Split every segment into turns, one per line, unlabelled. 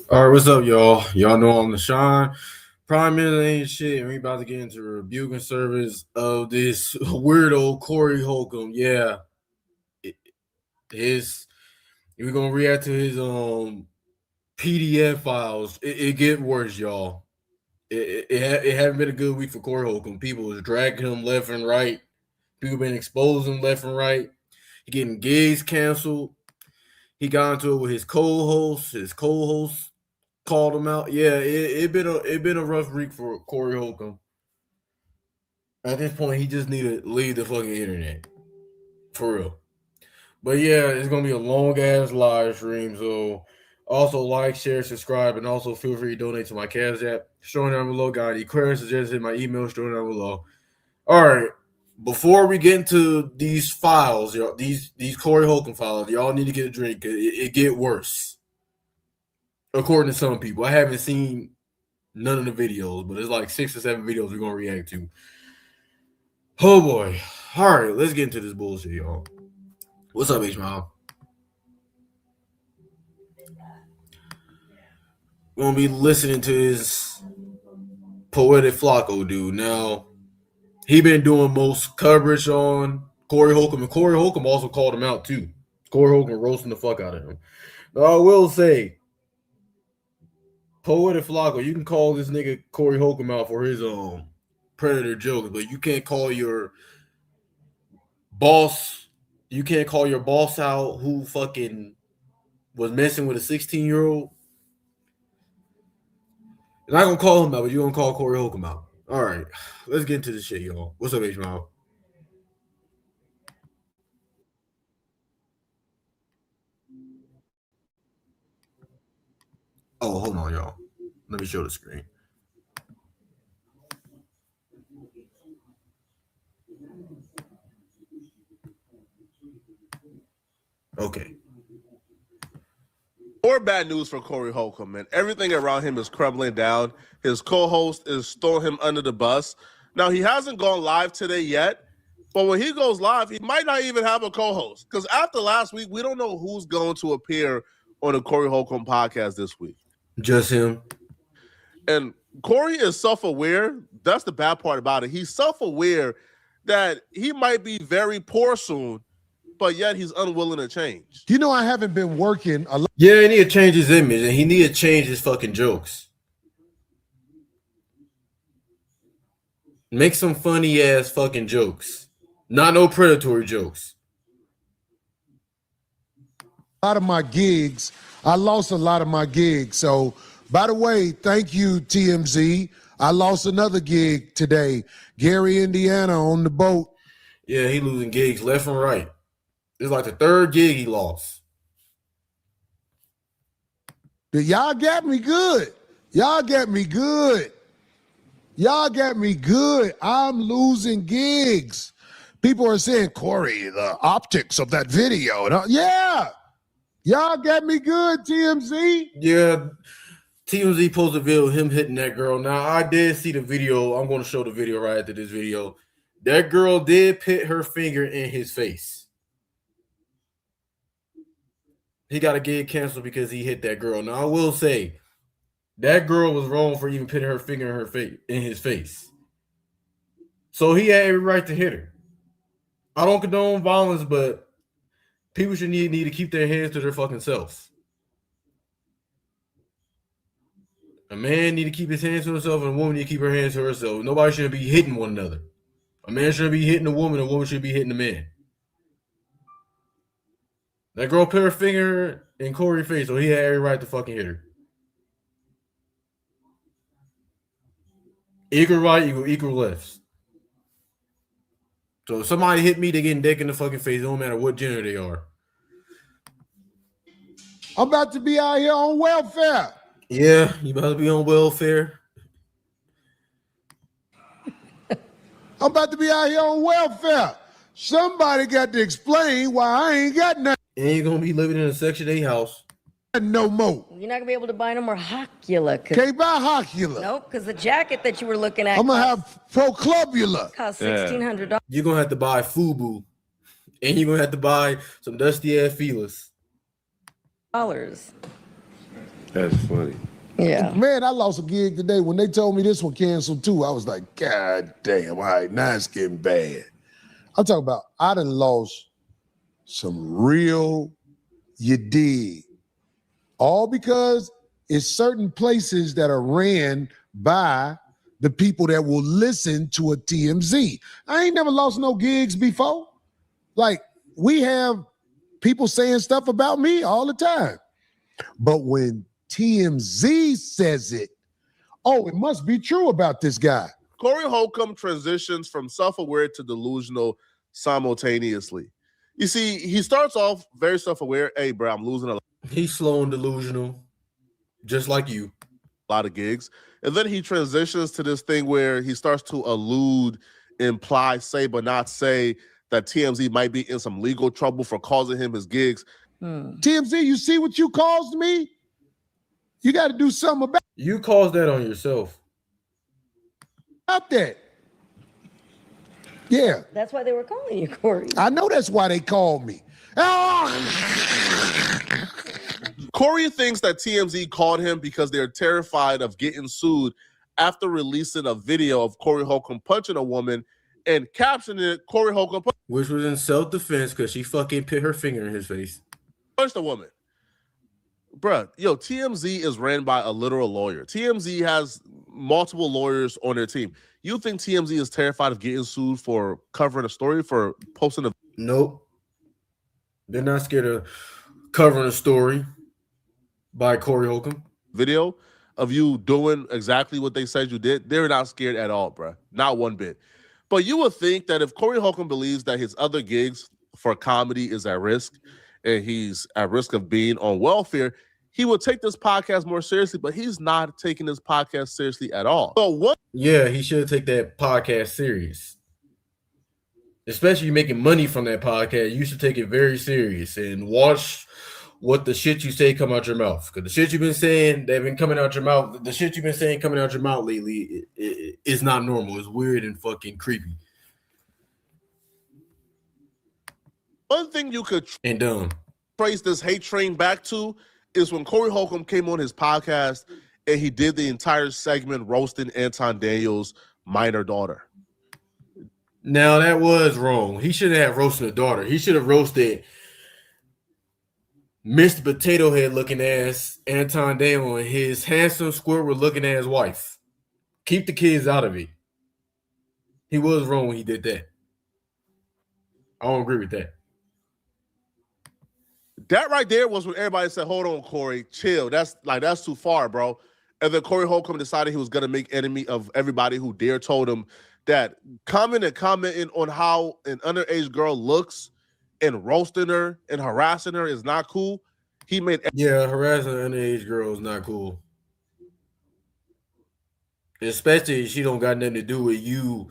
All right, what's up, y'all? Y'all know I'm the Sean. Prime Minister ain't shit, and we about to get into the rebuking service of this weirdo Corey Holcomb. Yeah, his we're gonna react to his PDF files. It get worse, y'all. It haven't been a good week for Corey Holcomb. People was dragging him left and right. People been exposing him left and right. He getting gigs canceled. He got into it with his co-host. His co-host called him out. Yeah, it been a rough week for Corey Holcomb. At this point, he just need to leave the fucking internet for real. But yeah, it's gonna be a long ass live stream. So also like, share, subscribe, and also feel free to donate to my Cash App. Showing down below, got any queries, suggestions, my email showing down below. All right. Before we get into these files, y'all, these Corey Holcomb files, y'all need to get a drink. It get worse, according to some people. I haven't seen none of the videos, but it's like 6 or 7 videos we're gonna react to. Oh boy! All right, let's get into this bullshit, y'all. What's up, H Mom? We're gonna be listening to his Poetik Flakko dude. Now he been doing most coverage on Corey Holcomb, and Corey Holcomb also called him out too. Corey Holcomb roasting the fuck out of him. Now, I will say, Poetik Flakko, you can call this nigga Corey Holcomb out for his predator jokes, but you can't call your boss. You can't call your boss out who fucking was messing with a 16-year-old. You're not gonna call him out, but you're gonna call Corey Holcomb out. All right, let's get into this shit, y'all. What's up, H Mom? Oh, hold on, y'all. Let me show the screen. Okay.
More bad news for Corey Holcomb, man. Everything around him is crumbling down. His co-host is throwing him under the bus. Now, he hasn't gone live today yet, but when he goes live, he might not even have a co-host. Because after last week, we don't know who's going to appear on the Corey Holcomb podcast this week.
Just him.
And Corey is self-aware. That's the bad part about it. He's self-aware that he might be very poor soon, but yet he's unwilling to change.
You know, I haven't been working a lot.
Yeah, he need to change his image, and he need to change his fucking jokes. Make some funny ass fucking jokes, not no predatory jokes.
A lot of my gigs, I lost a lot of my gigs. So, by the way, thank you, TMZ. I lost another gig today. Gary, Indiana, on the boat.
Yeah, he losing gigs left and right. It's like the third gig he lost.
Y'all got me good. Y'all got me good. Y'all got me good. I'm losing gigs. People are saying, Corey, the optics of that video. Yeah. Y'all got me good, TMZ.
Yeah, TMZ posted a video of him hitting that girl. Now, I did see the video. I'm going to show the video right after this video. That girl did put her finger in his face. He got a gig canceled because he hit that girl. Now, I will say, that girl was wrong for even putting her finger in her face, in his face. So he had every right to hit her. I don't condone violence, but people should need to keep their hands to their fucking selves. A man need to keep his hands to himself, and a woman need to keep her hands to herself. Nobody should be hitting one another. A man should be hitting a woman should be hitting a man. That girl put her finger in Corey's face, so he had every right to fucking hit her. Equal right, equal lefts. So if somebody hit me, they getting dick in the fucking face. It don't matter what gender they are.
I'm about to be out here on welfare.
Yeah, you about to be on welfare.
I'm about to be out here on welfare. Somebody got to explain why I ain't got nothing
And you're going to be living in a Section 8 house.
no more.
You're not going to be able to buy no more Hocula.
Can't buy Hocula.
Nope, because the jacket that you were looking at
I'm going to have Proclubula.
cost $1,600.
You're going to have to buy FUBU. And you're going to have to buy some dusty-ass feelers.
That's funny.
Yeah.
Man, I lost a gig today. When they told me this one canceled too, I was like, God damn, all right, now it's getting bad. I'm talking about I done lost some real, you dig. All because it's certain places that are ran by the people that will listen to a TMZ. I ain't never lost no gigs before. Like, we have people saying stuff about me all the time. But when TMZ says it, oh, it must be true about this guy.
Corey Holcomb transitions from self-aware to delusional simultaneously. You see, he starts off very self-aware. Hey, bro, I'm losing a
He's slow and delusional, just like you.
lot of gigs. And then he transitions to this thing where he starts to allude, imply, say, but not say that TMZ might be in some legal trouble for causing him his gigs.
TMZ, you see what you caused me? You got to do something
You caused that on yourself.
about that. Yeah,
That's why they were calling you, Corey.
I know that's why they called me.
Corey thinks that TMZ called him because they're terrified of getting sued after releasing a video of Corey Holcomb punching a woman and captioning it, Corey Holcomb
Which was in self-defense because she fucking put her finger in his face.
punched a woman. Bruh, yo, TMZ is ran by a literal lawyer. TMZ has multiple lawyers on their team. You think TMZ is terrified of getting sued for covering a story, for posting a
Nope. They're not scared of covering a story by Corey Holcomb.
video of you doing exactly what they said you did? They're not scared at all, bruh. Not one bit. But you would think that if Corey Holcomb believes that his other gigs for comedy is at risk and he's at risk of being on welfare, he would take this podcast more seriously, but he's not taking this podcast seriously at all. So what?
Yeah, he should take that podcast serious. Especially making money from that podcast, you should take it very serious and watch what the shit you say come out your mouth. Because the shit you've been saying, they've been coming out your mouth. The shit you've been saying coming out your mouth lately, it's not normal. It's weird and fucking creepy
One thing you could
and dumb.
trace this hate train back to is when Corey Holcomb came on his podcast and he did the entire segment roasting Anton Daniels' minor daughter.
Now that was wrong. He shouldn't have roasted a daughter. He should have roasted Mr. Potato Head looking ass Anton Daniel and his handsome Squidward looking ass wife. Keep the kids out of it. He was wrong when he did that. I don't agree with that.
That right there was when everybody said, "Hold on, Corey, chill. That's too far, bro." And then Corey Holcomb decided he was gonna make enemy of everybody who dare told him that commenting on how an underage girl looks and roasting her and harassing her is not cool. He made
harassing an underage girl is not cool. Especially if she don't got nothing to do with you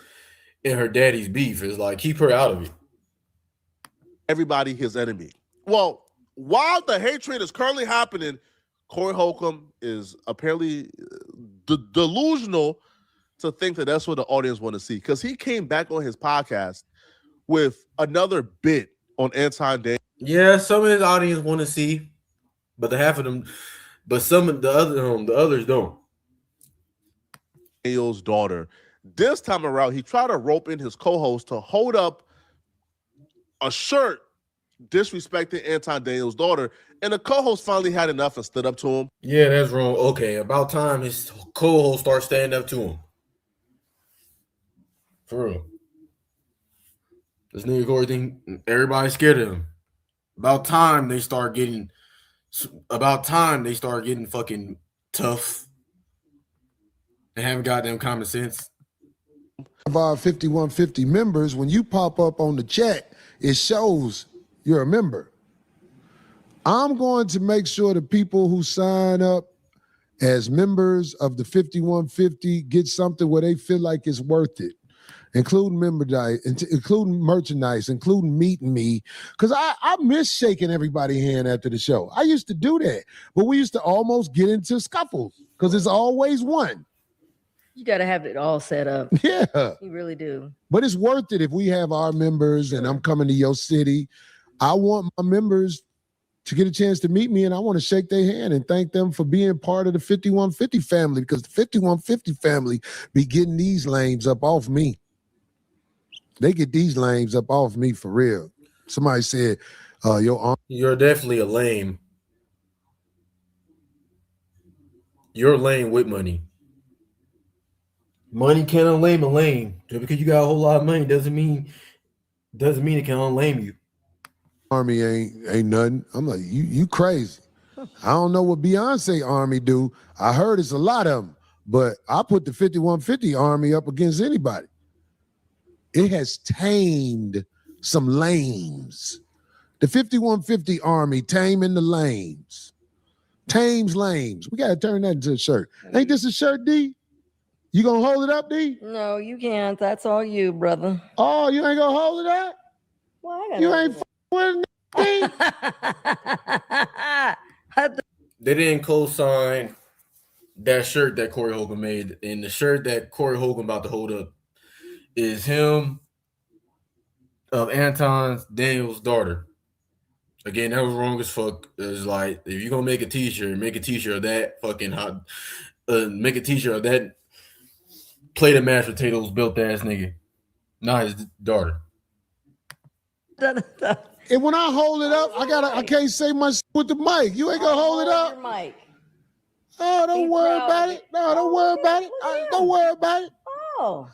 and her daddy's beef. It's like, keep her out of it.
everybody his enemy. Well, while the hatred is currently happening, Corey Holcomb is apparently delusional to think that that's what the audience want to see, because he came back on his podcast with another bit on Anton Daniels.
Yeah, some of his audience want to see, but some of the others don't.
Daniels' daughter. This time around, he tried to rope in his co-host to hold up a shirt disrespecting Anton Daniels' daughter, and the co-host finally had enough and stood up to him.
Yeah, that's wrong. Okay, about time his co-host starts standing up to him. For real. This nigga Corey thing, everybody's scared of him. About time they start getting fucking tough and haven't got them common sense.
Of our 5150 members, when you pop up on the chat, it shows you're a member. I'm going to make sure the people who sign up as members of the 5150 get something where they feel like it's worth it, including including merchandise, including meeting me, because I miss shaking everybody's hand after the show. I used to do that, but we used to almost get into scuffles because it's always one.
You got to have it all set up.
Yeah.
You really do.
But it's worth it if we have our members and I'm coming to your city. I want my members to get a chance to meet me, and I want to shake their hand and thank them for being part of the 5150 family, because the 5150 family be getting these lames up off me. They get these lames up off me for real. Somebody said,
You're definitely a lame. You're lame with money. Money can't unlame a lame. Just because you got a whole lot of money doesn't mean it can unlame you.
Army ain't nothing. I'm like, you crazy. I don't know what Beyonce Army do. I heard it's a lot of them, but I put the 5150 Army up against anybody. It has tamed some lames. The 5150 Army taming the lames. Tames lames. We got to turn that into a shirt. Ain't this a shirt, D? You gonna hold it up, D?
No, you can't. That's all you, brother.
Oh, you ain't gonna hold it up?
Well, I
You ain't with D?
They didn't co-sign that shirt that Corey Holcomb made, and the shirt that Corey Holcomb about to hold up is him of Anton Daniels' daughter. Again, that was wrong as fuck. It's like, if you're gonna make a t-shirt, make a t-shirt of that fucking hot, make a t-shirt of that plate of mashed potatoes built ass nigga, not his daughter.
And when I hold it up, I can't say much with the mic. You ain't gonna hold it up?
Your mic.
Oh, don't worry about it. No, don't worry about it. Don't worry about it.
Oh.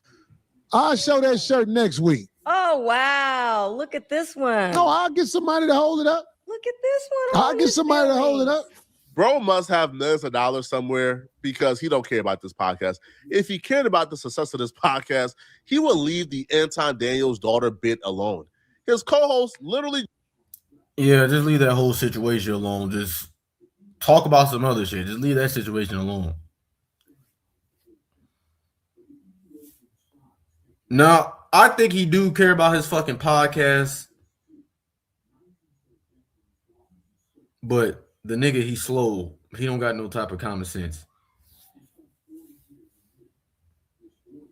I'll show that shirt next week.
Oh, wow. Look at this one.
No, I'll get somebody to hold it up.
Look at this one.
I'll get somebody to hold it up.
Bro must have millions of dollars somewhere because he don't care about this podcast. If he cared about the success of this podcast, he would leave the Anton Daniels' daughter bit alone. His co-host literally...
Yeah, just leave that whole situation alone. Just talk about some other shit. Just leave that situation alone. No, I think he do care about his fucking podcast. But the nigga, he's slow. He don't got no type of common sense.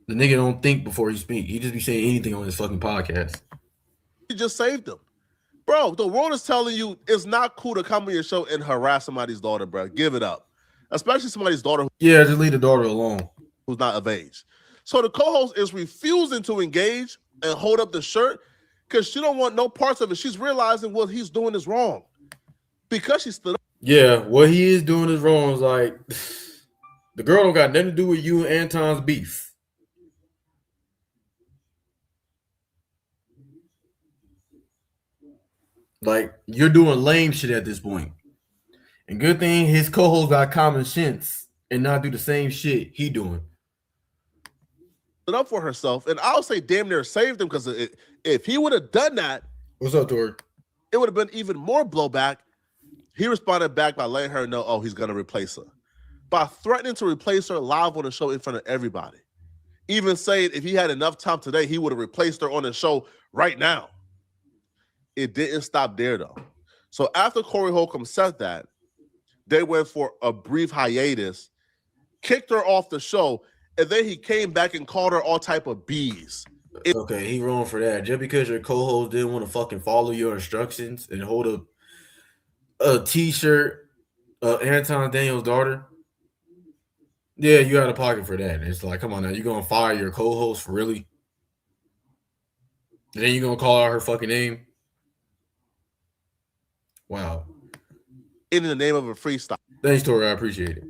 The nigga don't think before he speak. He just be saying anything on his fucking podcast.
He just saved him. Bro, the world is telling you it's not cool to come on your show and harass somebody's daughter, bro. Give it up. Especially somebody's daughter
Yeah, just leave the daughter alone.
who's not of age. So the co-host is refusing to engage and hold up the shirt because she don't want no parts of it. She's realizing what he's doing is wrong. Because she stood up.
Yeah, what he is doing is wrong. Is like the girl don't got nothing to do with you and Anton's beef. Like, you're doing lame shit at this point. And good thing his co-host got common sense and not do the same shit he doing.
Up for herself, and I'll say damn near saved him because if he would have done that,
What's up, Tori?
it would have been even more blowback. He responded back by letting her know, oh, he's going to replace her. By threatening to replace her live on the show in front of everybody. Even saying if he had enough time today, he would have replaced her on the show right now. It didn't stop there, though. So after Corey Holcomb said that, they went for a brief hiatus, kicked her off the show, and then he came back and called her all type of B's.
Okay, he wrong for that. Just because your co-host didn't want to fucking follow your instructions and hold a t-shirt, Anton Daniels' daughter. Yeah, you out of pocket for that. It's like, come on now, you gonna fire your co-host for really? And then you gonna call out her fucking name? Wow.
In the name of a freestyle.
Thanks, Tori. I appreciate it.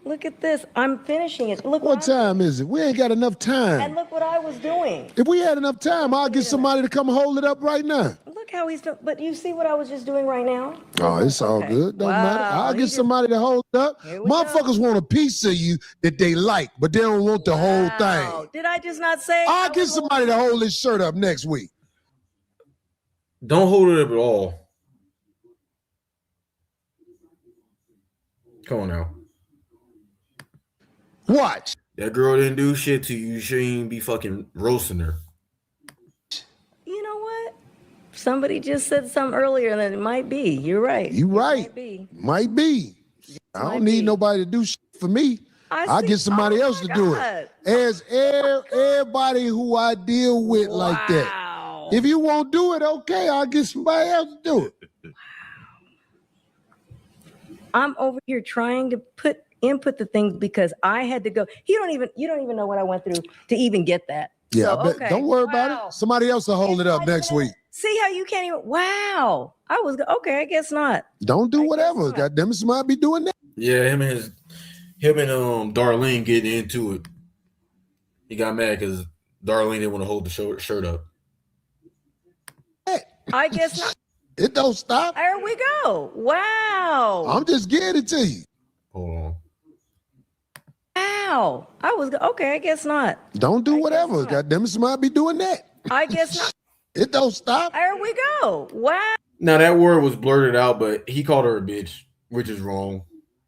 Look at this. I'm finishing it. Look
What time is it? We ain't got enough
And
time.
look what I was doing.
If we had enough time, I'll get somebody to come hold it up right now.
Look how he's doing. But you see what I was just doing right now?
Oh, it's all
Okay.
good. Don't matter. I'll
he
get
just-
somebody to hold it up.
Here we go.
Motherfuckers want a piece of you that they like, but they don't want the whole
Wow.
thing.
Did I just not say?
I'll get somebody to hold this shirt up next week.
Don't hold it up at all. Come on now.
Watch.
That girl didn't do shit to you. You shouldn't be fucking roasting her.
You know what? Somebody just said something earlier that it might be. You're right.
You right.
Might be.
Might be. I
Might
don't need
be.
nobody to do shit for me. I'll
see-
get somebody
oh
else
my
to do
God.
it. As everybody who I deal with like that.
Wow.
If you won't do it, okay, I'll get somebody else to do it.
I'm over here trying to input the things because I had to go. You don't even know what I went through to even get that.
Yeah,
So,
I bet.
okay.
Don't worry about
Wow.
it. Somebody else will hold it up
It's
next
not
week.
even- See how you can't even. Wow. I was okay. I guess not.
Don't do
I guess
whatever.
not.
God damn it, somebody be doing that.
Yeah, him and Darlene getting into it. He got mad because Darlene didn't want to hold the shirt up.
I guess not.
It don't stop.
There we go. Wow.
I'm just getting it to you.
Hold on.
Wow. I was okay. I guess not.
Don't do
I guess
whatever.
not.
God damn it, somebody be doing that.
I guess not.
It don't stop.
There we go. Wow.
Now that word was blurted out, but he called her a bitch, which is wrong.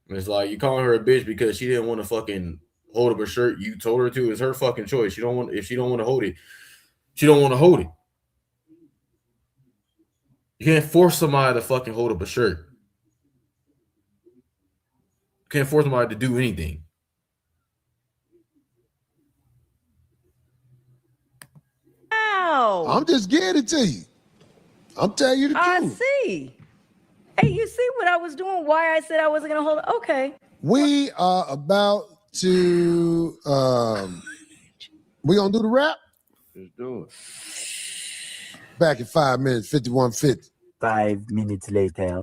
It's like you calling her a bitch because she didn't want to fucking hold up a shirt. You told her to. It's her fucking choice. She don't want if she don't want to hold it. She don't want to hold it. You can't force somebody to fucking hold up a shirt. You can't force somebody to do anything.
Wow.
I'm just getting it to you. I'm telling you the
I
truth.
see. Hey, you see what I was doing? Why I said I wasn't gonna hold it? Okay.
We are about to we gonna do the rap?
Let's do it.
Back in 5 minutes, 51:50.
5 minutes later.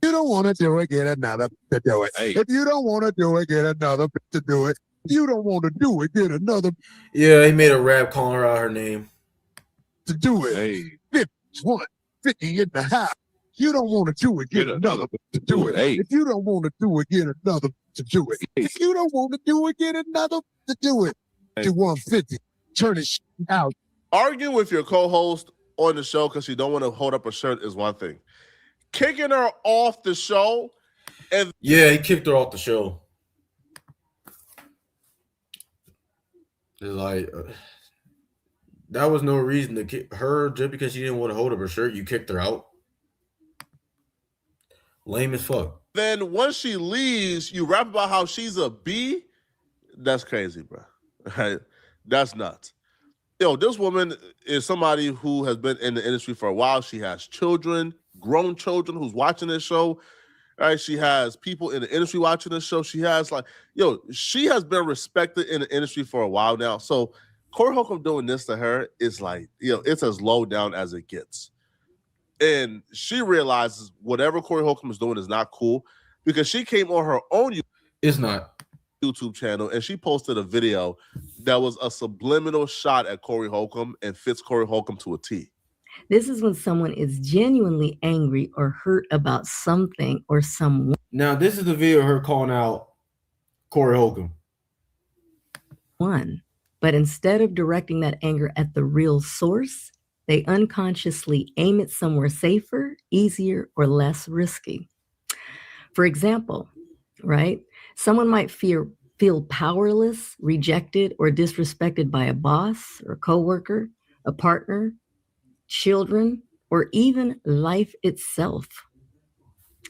You don't want to do it, get another to do it.
Hey.
If you don't want to do it, get another to do it. If you don't want to do it, get another
Yeah, he made a rap calling her out her name.
to do it.
Hey,
51:50 in the house. You don't want to do it, get another to do it.
Hey.
If you don't want to do it, get another to do it. If you don't want to do it, get another to do it.
Hey.
51:50. Turn it out.
Arguing with your co-host on the show because you don't want to hold up a shirt is one thing. Kicking her off the show and
Yeah, he kicked her off the show. It's like That was no reason to kick her just because she didn't want to hold up her shirt. You kicked her out. Lame as fuck.
Then once she leaves, you rap about how she's a B. That's crazy, bro. Right? That's nuts. Yo, this woman is somebody who has been in the industry for a while. She has children, grown children who's watching this show. Right? She has people in the industry watching this show. She has she has been respected in the industry for a while now. So Corey Holcomb doing this to her is like, it's as low down as it gets. And she realizes whatever Corey Holcomb is doing is not cool because she came on her own
It's not.
YouTube channel and she posted a video that was a subliminal shot at Corey Holcomb and fits Corey Holcomb to a T.
This is when someone is genuinely angry or hurt about something or someone.
Now, this is the video of her calling out Corey Holcomb.
But instead of directing that anger at the real source, they unconsciously aim it somewhere safer, easier, or less risky. For example, right? Someone might feel powerless, rejected, or disrespected by a boss or coworker, a partner, children, or even life itself.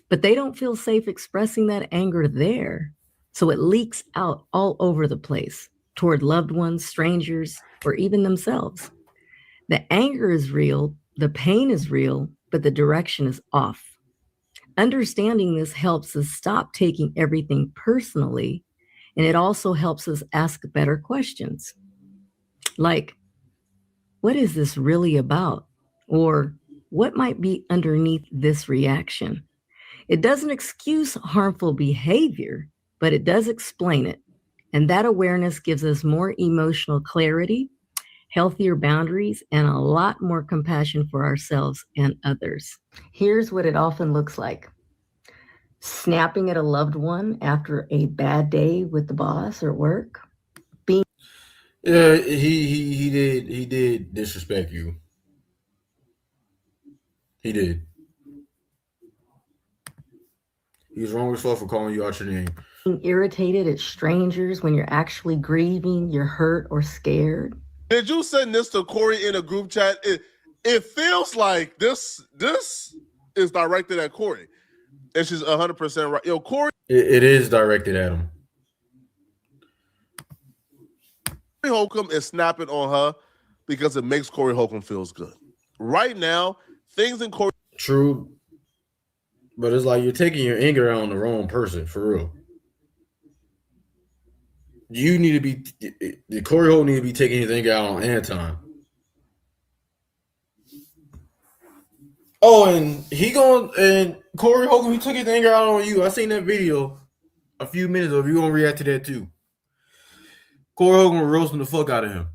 But they don't feel safe expressing that anger there. So it leaks out all over the place toward loved ones, strangers, or even themselves. The anger is real, the pain is real, but the direction is off. Understanding this helps us stop taking everything personally, and it also helps us ask better questions. Like, what is this really about? Or what might be underneath this reaction? It doesn't excuse harmful behavior, but it does explain it. And that awareness gives us more emotional clarity, healthier boundaries, and a lot more compassion for ourselves and others. Here's what it often looks like. Snapping at a loved one after a bad day with the boss or work.
Yeah, he did disrespect you. He did. He was wrong as fuck for calling you out your name.
Being irritated at strangers when you're actually grieving, you're hurt or scared.
Did you send this to Corey in a group chat? It feels like this is directed at Corey. And she's 100% right. Yo, Corey.
It is directed at him.
Corey Holcomb is snapping on her because it makes Corey Holcomb feels good. Right now, things in Corey.
True. But it's like you're taking your anger out on the wrong person, for real. You need to be, Corey Holcomb need to be taking his anger out on Anton. Oh, and Corey Holcomb, he took his anger out on you. I seen that video a few minutes ago. You're going to react to that too. Corey Holcomb roasting the fuck out of him.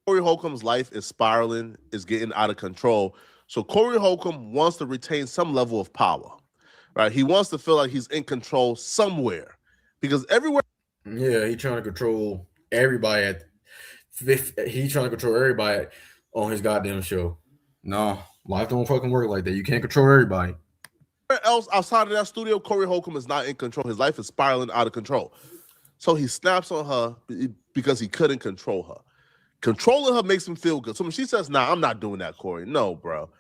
Corey Holcomb's life is spiraling, is getting out of control. So Corey Holcomb wants to retain some level of power, right? He wants to feel like he's in control somewhere because everywhere.
Yeah, he's trying to control everybody he's trying to control everybody on his goddamn show. No, life don't fucking work like that. You can't control everybody.
Everywhere else outside of that studio, Corey Holcomb is not in control. His life is spiraling out of control. So he snaps on her because he couldn't control her. Controlling her makes him feel good. So when she says, nah, I'm not doing that, Corey. No, bro.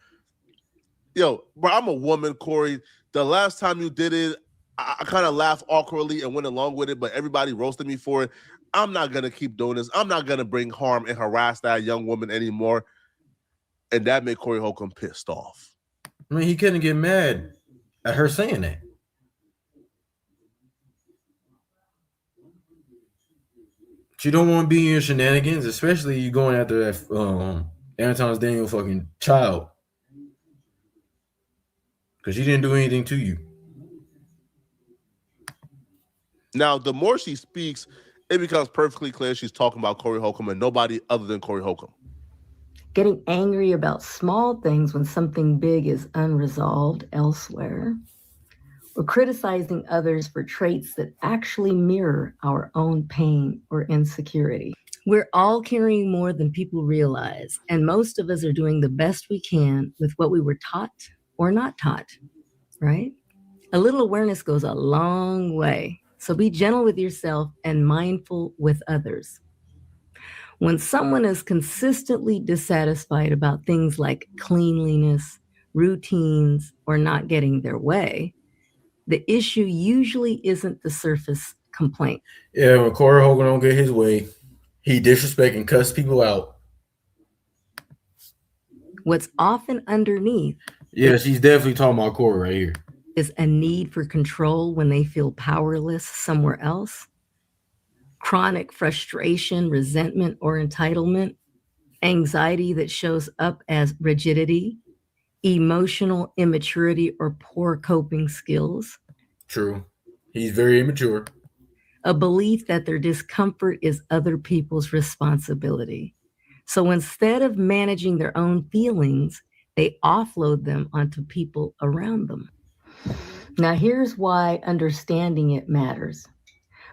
Yo, bro, I'm a woman, Corey. The last time you did it, I kind of laughed awkwardly and went along with it, but everybody roasted me for it. I'm not going to keep doing this. I'm not going to bring harm and harass that young woman anymore. And that made Corey Holcomb pissed off.
I mean, he couldn't get mad at her saying that. She don't want to be in your shenanigans, especially you going after that Anton's Daniel fucking child. Because she didn't do anything to you.
Now, the more she speaks, it becomes perfectly clear she's talking about Corey Holcomb and nobody other than Corey Holcomb.
Getting angry about small things when something big is unresolved elsewhere. Or criticizing others for traits that actually mirror our own pain or insecurity. We're all carrying more than people realize, and most of us are doing the best we can with what we were taught or not taught, right? A little awareness goes a long way. So be gentle with yourself and mindful with others. When someone is consistently dissatisfied about things like cleanliness, routines, or not getting their way, the issue usually isn't the surface complaint.
Yeah, when Corey Hogan don't get his way, he disrespect and cuss people out.
What's often underneath
Yeah, she's definitely talking about Corey right here.
is a need for control when they feel powerless somewhere else, chronic frustration, resentment, or entitlement, anxiety that shows up as rigidity, emotional immaturity or poor coping skills,
True. He's very immature.
a belief that their discomfort is other people's responsibility. So instead of managing their own feelings, they offload them onto people around them. Now, here's why understanding it matters.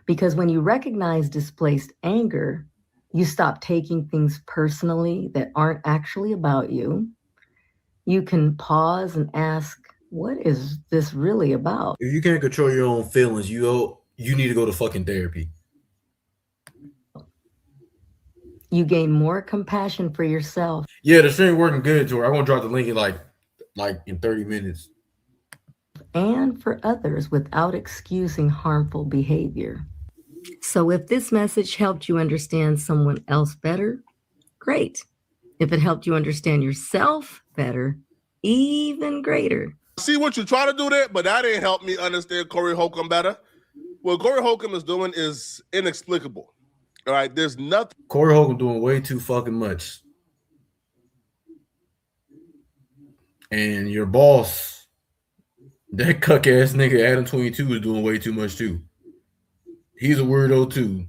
Because when you recognize displaced anger, you stop taking things personally that aren't actually about you. You can pause and ask, what is this really about?
If you can't control your own feelings, you need to go to fucking therapy.
You gain more compassion for yourself.
Yeah, the stream working good, Tori. I'm gonna drop the link in like in 30 minutes.
And for others without excusing harmful behavior. So if this message helped you understand someone else better, great. If it helped you understand yourself better, even greater.
See what you're trying to do there, but that didn't help me understand Corey Holcomb better. What Corey Holcomb is doing is inexplicable. All right, there's nothing.
Corey Hogan doing way too fucking much. And your boss, that cuck ass nigga Adam 22 is doing way too much too. He's a weirdo too.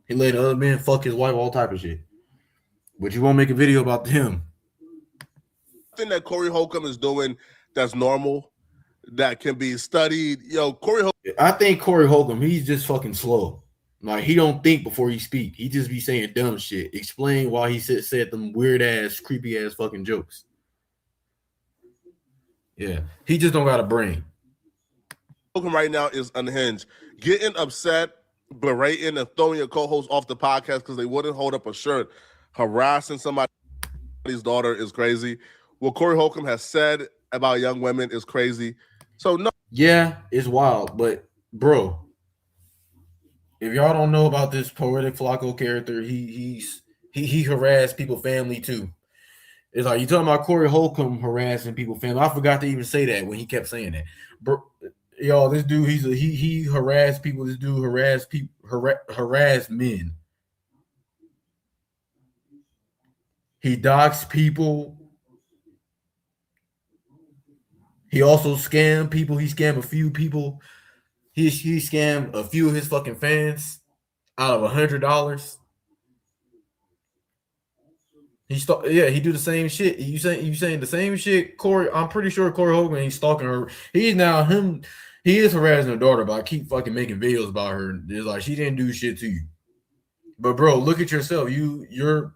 He let other men fuck his wife, all type of shit. But you won't make a video about him.
Thing that Corey Holcomb is doing that's normal, that can be studied. Yo, Corey Holcomb.
I think Corey Holcomb, he's just fucking slow. Like, he don't think before he speak. He just be saying dumb shit. Explain why he said them weird ass, creepy ass fucking jokes. Yeah, he just don't got a brain.
Holcomb right now is unhinged, getting upset, berating, and throwing your co-host off the podcast because they wouldn't hold up a shirt, harassing somebody's daughter is crazy. What Corey Holcomb has said about young women is crazy. So no.
Yeah, it's wild, but bro, if y'all don't know about this Poetik Flakko character, he harassed people family too. It's like you talking about Corey Holcomb harassing people family. I forgot to even say that when he kept saying that. Bro, y'all, this dude, he harassed people. This dude harassed people, harassed men. He doxed people. He also scammed people. He scammed a few people. He scammed a few of his fucking fans out of $100. He do the same shit. You saying the same shit, Corey? I'm pretty sure Corey Hogan ain't stalking her. He is harassing her daughter, but I keep fucking making videos about her. It's like she didn't do shit to you. But bro, look at yourself. You're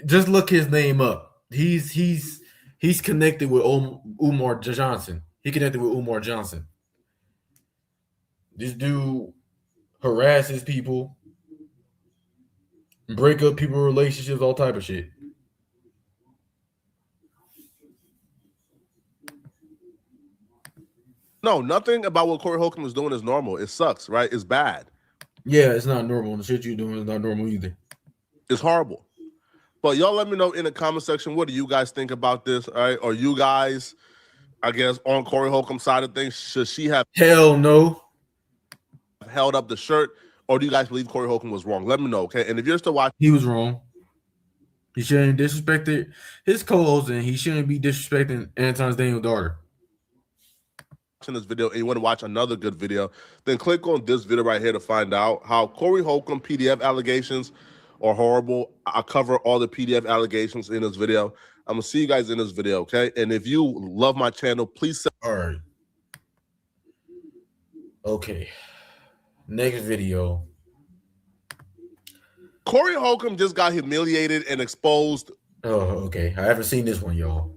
just look his name up. He's connected with Umar Johnson. He connected with Umar Johnson. This dude harasses people, break up people's relationships, all type of shit.
No, nothing about what Corey Holcomb is doing is normal. It sucks, right? It's bad.
Yeah, it's not normal. The shit you're doing is not normal either.
It's horrible. But y'all let me know in the comment section, what do you guys think about this? All right. Are you guys, I guess, on Corey Holcomb's side of things? Should she have
Hell no
held up the shirt? Or do you guys believe Corey Holcomb was wrong? Let me know, okay? And if you're still watching,
he was wrong. He shouldn't disrespect his co-host, and he shouldn't be disrespecting Anton's Daniel daughter.
This video and you want to watch another good video, then click on this video right here to find out how Corey Holcomb PDF allegations are horrible. I cover all the PDF allegations in this video. I'm gonna see you guys in this video, okay? And if you love my channel, please
all right. Okay. Next video.
Corey Holcomb just got humiliated and exposed.
Oh, okay. I haven't seen this one, y'all.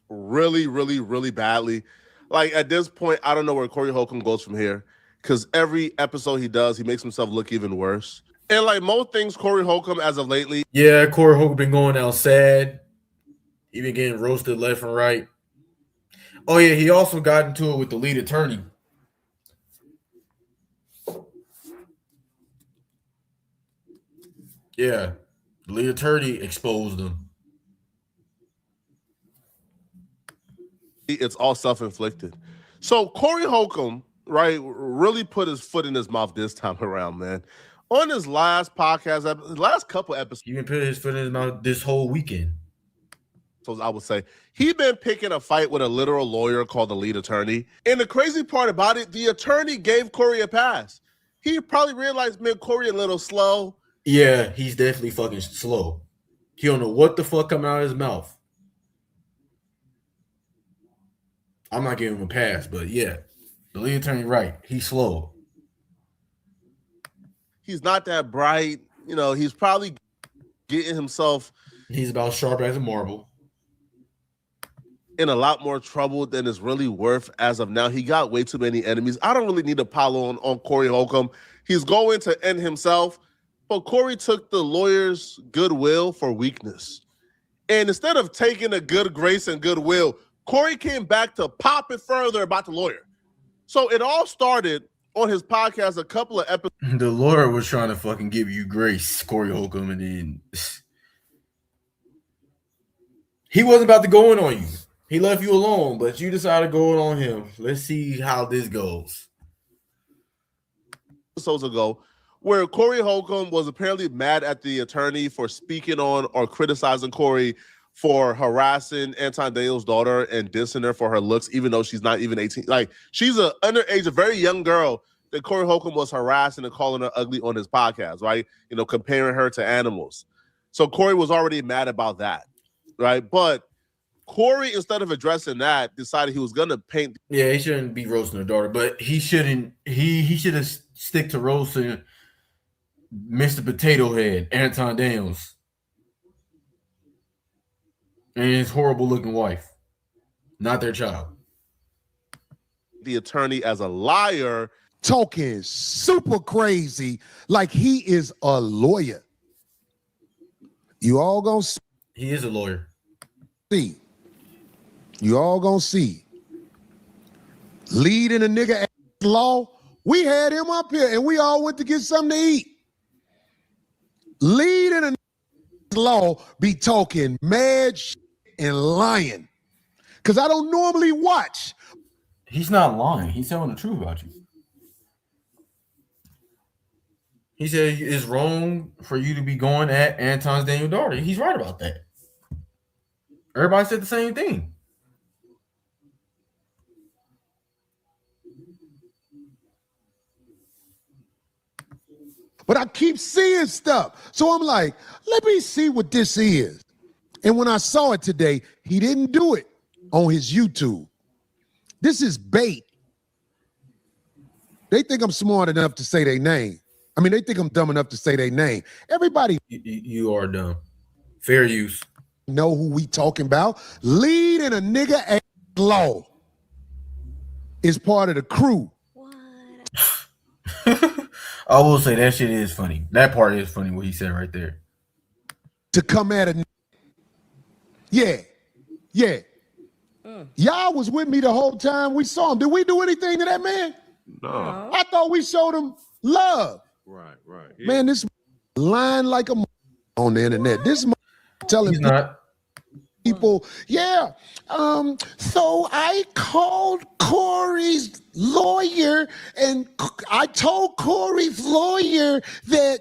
Really, really, really badly. Like, at this point, I don't know where Corey Holcomb goes from here, because every episode he does, he makes himself look even worse. And like most things, Corey Holcomb as of lately,
Yeah, Corey Holcomb been going out sad. He been getting roasted left and right. Oh yeah, he also got into it with the lead attorney. Yeah, the lead attorney exposed him.
it's all self-inflicted. So Corey Holcomb, right, really put his foot in his mouth this time around, man. On his last podcast, last couple episodes,
He been putting his foot in his mouth this whole weekend.
I would say he been picking a fight with a literal lawyer called the lead attorney. And the crazy part about it, the attorney gave Corey a pass. He probably realized, man, Corey a little slow.
Yeah, he's definitely fucking slow. He don't know what the fuck coming out of his mouth. I'm not giving him a pass, but yeah, the lead attorney right. He's slow.
He's not that bright. You know, he's probably getting himself
He's about sharp as a marble.
in a lot more trouble than is really worth as of now. He got way too many enemies. I don't really need to pile on Corey Holcomb. He's going to end himself, but Corey took the lawyer's goodwill for weakness. And instead of taking the good grace and goodwill, Corey came back to pop it further about the lawyer. So it all started on his podcast a couple of episodes.
The lawyer was trying to fucking give you grace, Corey Holcomb, and then he wasn't about to go in on you. He left you alone, but you decided to go in on him. Let's see how this goes.
Episodes ago, where Corey Holcomb was apparently mad at the attorney for speaking on or criticizing Corey for harassing Anton Daniels' daughter and dissing her for her looks, even though she's not even 18. Like, she's an underage, a very young girl that Corey Holcomb was harassing and calling her ugly on his podcast, right? You know, comparing her to animals. So Corey was already mad about that, right? But Corey, instead of addressing that, decided he was going to paint.
Yeah, he shouldn't be roasting her daughter, but he shouldn't. He should have stick to roasting Mr. Potato Head, Anton Daniels, and his horrible looking wife, not their child.
The attorney as a liar,
talking super crazy like he is a lawyer. You all gonna
He is a lawyer.
see. You all gonna see. Leading a nigga law. We had him up here and we all went to get something to eat. Leading a law be talking mad shit and lying. Because I don't normally watch.
He's not lying. He's telling the truth about you. He said it's wrong for you to be going at Anton's Daniel daughter. He's right about that. Everybody said the same thing.
But I keep seeing stuff. So I'm like, let me see what this is. And when I saw it today, he didn't do it on his YouTube. This is bait. They think I'm smart enough to say their name. I mean, they think I'm dumb enough to say their name. Everybody
You are dumb. Fair use.
know who we talking about. Leading a nigga law is part of the crew.
I will say that shit is funny. That part is funny, what he said right there.
To come at a yeah. Y'all was with me the whole time we saw him. Did we do anything to that man?
no.
I thought we showed him love.
Right. Yeah.
Man, this lying like a on the internet. This telling
He's not.
people, yeah. So I called Corey's lawyer and I told Corey's lawyer that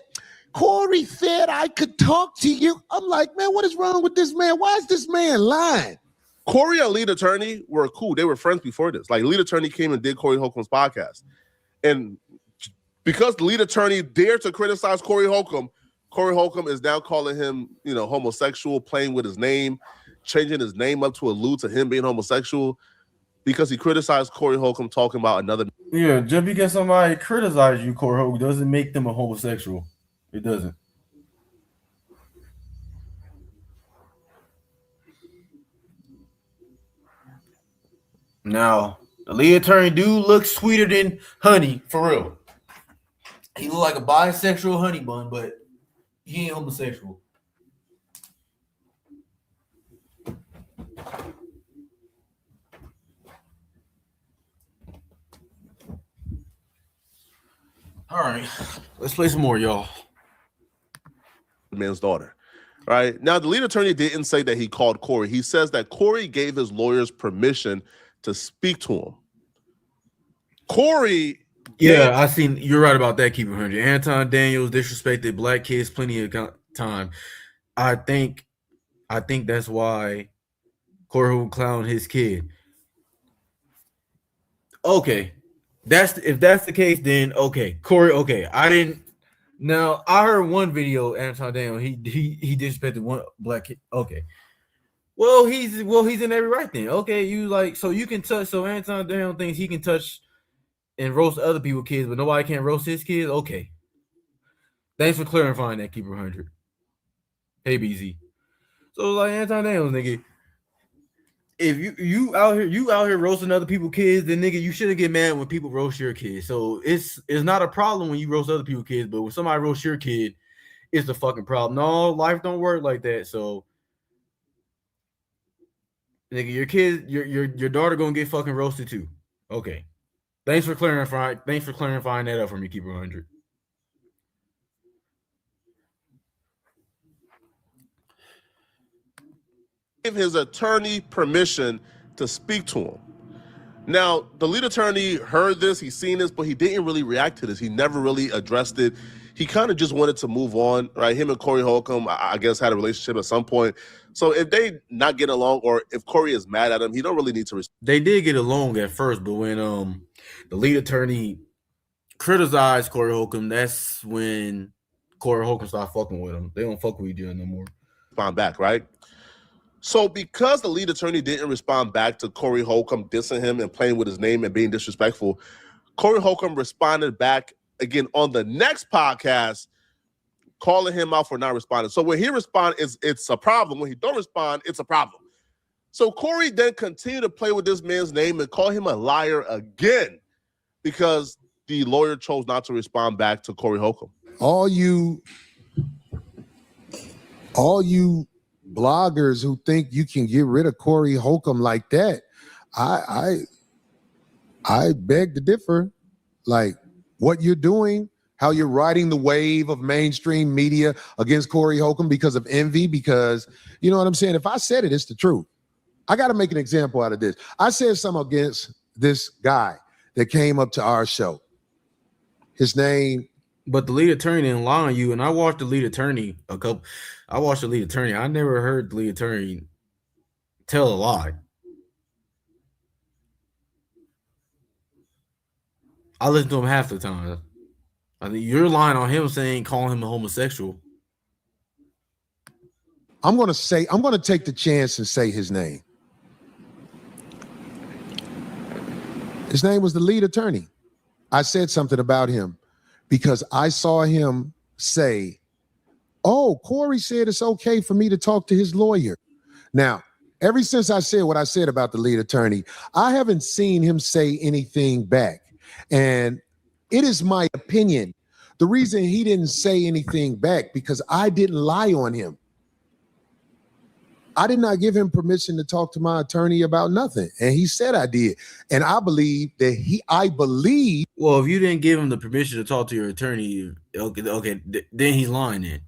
Corey said I could talk to you. I'm like, man, what is wrong with this man? Why is this man lying?
Corey and lead attorney were cool. They were friends before this. Like, lead attorney came and did Corey Holcomb's podcast. And because the lead attorney dared to criticize Corey Holcomb is now calling him, you know, homosexual, playing with his name, changing his name up to allude to him being homosexual because he criticized Corey Holcomb talking about another.
Yeah, just because somebody criticizes you, Corey Holcomb, doesn't make them a homosexual. It doesn't. Now, the lead attorney do look sweeter than honey, for real. He look like a bisexual honey bun, but he ain't homosexual. All right, let's play some more, y'all.
Man's daughter. Right now, the lead attorney didn't say that he called Corey. He says that Corey gave his lawyers permission to speak to him. Corey.
Yeah, I seen you're right about that. Keep it 100. Anton Daniels disrespected black kids plenty of time. I think that's why Corey will clown his kid. Okay, if that's the case, then okay, Corey. Okay, I didn't. Now I heard one video. Anton Daniels he disrespected one black kid. Okay, well he's in every right then. Okay, you like so you can touch. So Anton Daniels thinks he can touch and roast other people's kids, but nobody can roast his kids. Okay, thanks for clarifying that. Keeper 100. Hey BZ. So like Anton Daniels, nigga. If you out here roasting other people's kids, then nigga, you shouldn't get mad when people roast your kids. So it's not a problem when you roast other people's kids, but when somebody roasts your kid, it's the fucking problem. No, life don't work like that. So nigga, your kid, your daughter gonna get fucking roasted too. Okay. Thanks for clarifying that up for me, Keeper 100.
Gave his attorney permission to speak to him. Now, the lead attorney heard this, he's seen this, but he didn't really react to this. He never really addressed it. He kind of just wanted to move on, right? Him and Corey Holcomb, I guess, had a relationship at some point. So if they not get along, or if Corey is mad at him, he don't really need to respond.
They did get along at first, but when the lead attorney criticized Corey Holcomb, that's when Corey Holcomb started fucking with him. They don't fuck with each other no more.
Respond back, right? So because the lead attorney didn't respond back to Corey Holcomb dissing him and playing with his name and being disrespectful, Corey Holcomb responded back again on the next podcast, calling him out for not responding. So when he responds, it's a problem. When he don't respond, it's a problem. So Corey then continued to play with this man's name and call him a liar again because the lawyer chose not to respond back to Corey Holcomb.
All you bloggers who think you can get rid of Corey Holcomb like that, I beg to differ. Like what you're doing, how you're riding the wave of mainstream media against Corey Holcomb because of envy, because you know what I'm saying? If I said it, it's the truth. I got to make an example out of this. I said something against this guy that came up to our show. His name.
But the lead attorney didn't lie on you, and I watched the lead attorney I never heard the lead attorney tell a lie. I listen to him half the time. I think you're lying on him calling him a homosexual.
I'm going to take the chance and say his name. His name was the lead attorney. I said something about him because I saw him say, oh, Corey said it's okay for me to talk to his lawyer. Now, ever since I said what I said about the lead attorney, I haven't seen him say anything back. And it is my opinion. The reason he didn't say anything back because I didn't lie on him. I did not give him permission to talk to my attorney about nothing. And he said I did. And I believe that
well, if you didn't give him the permission to talk to your attorney, okay, then he's lying then.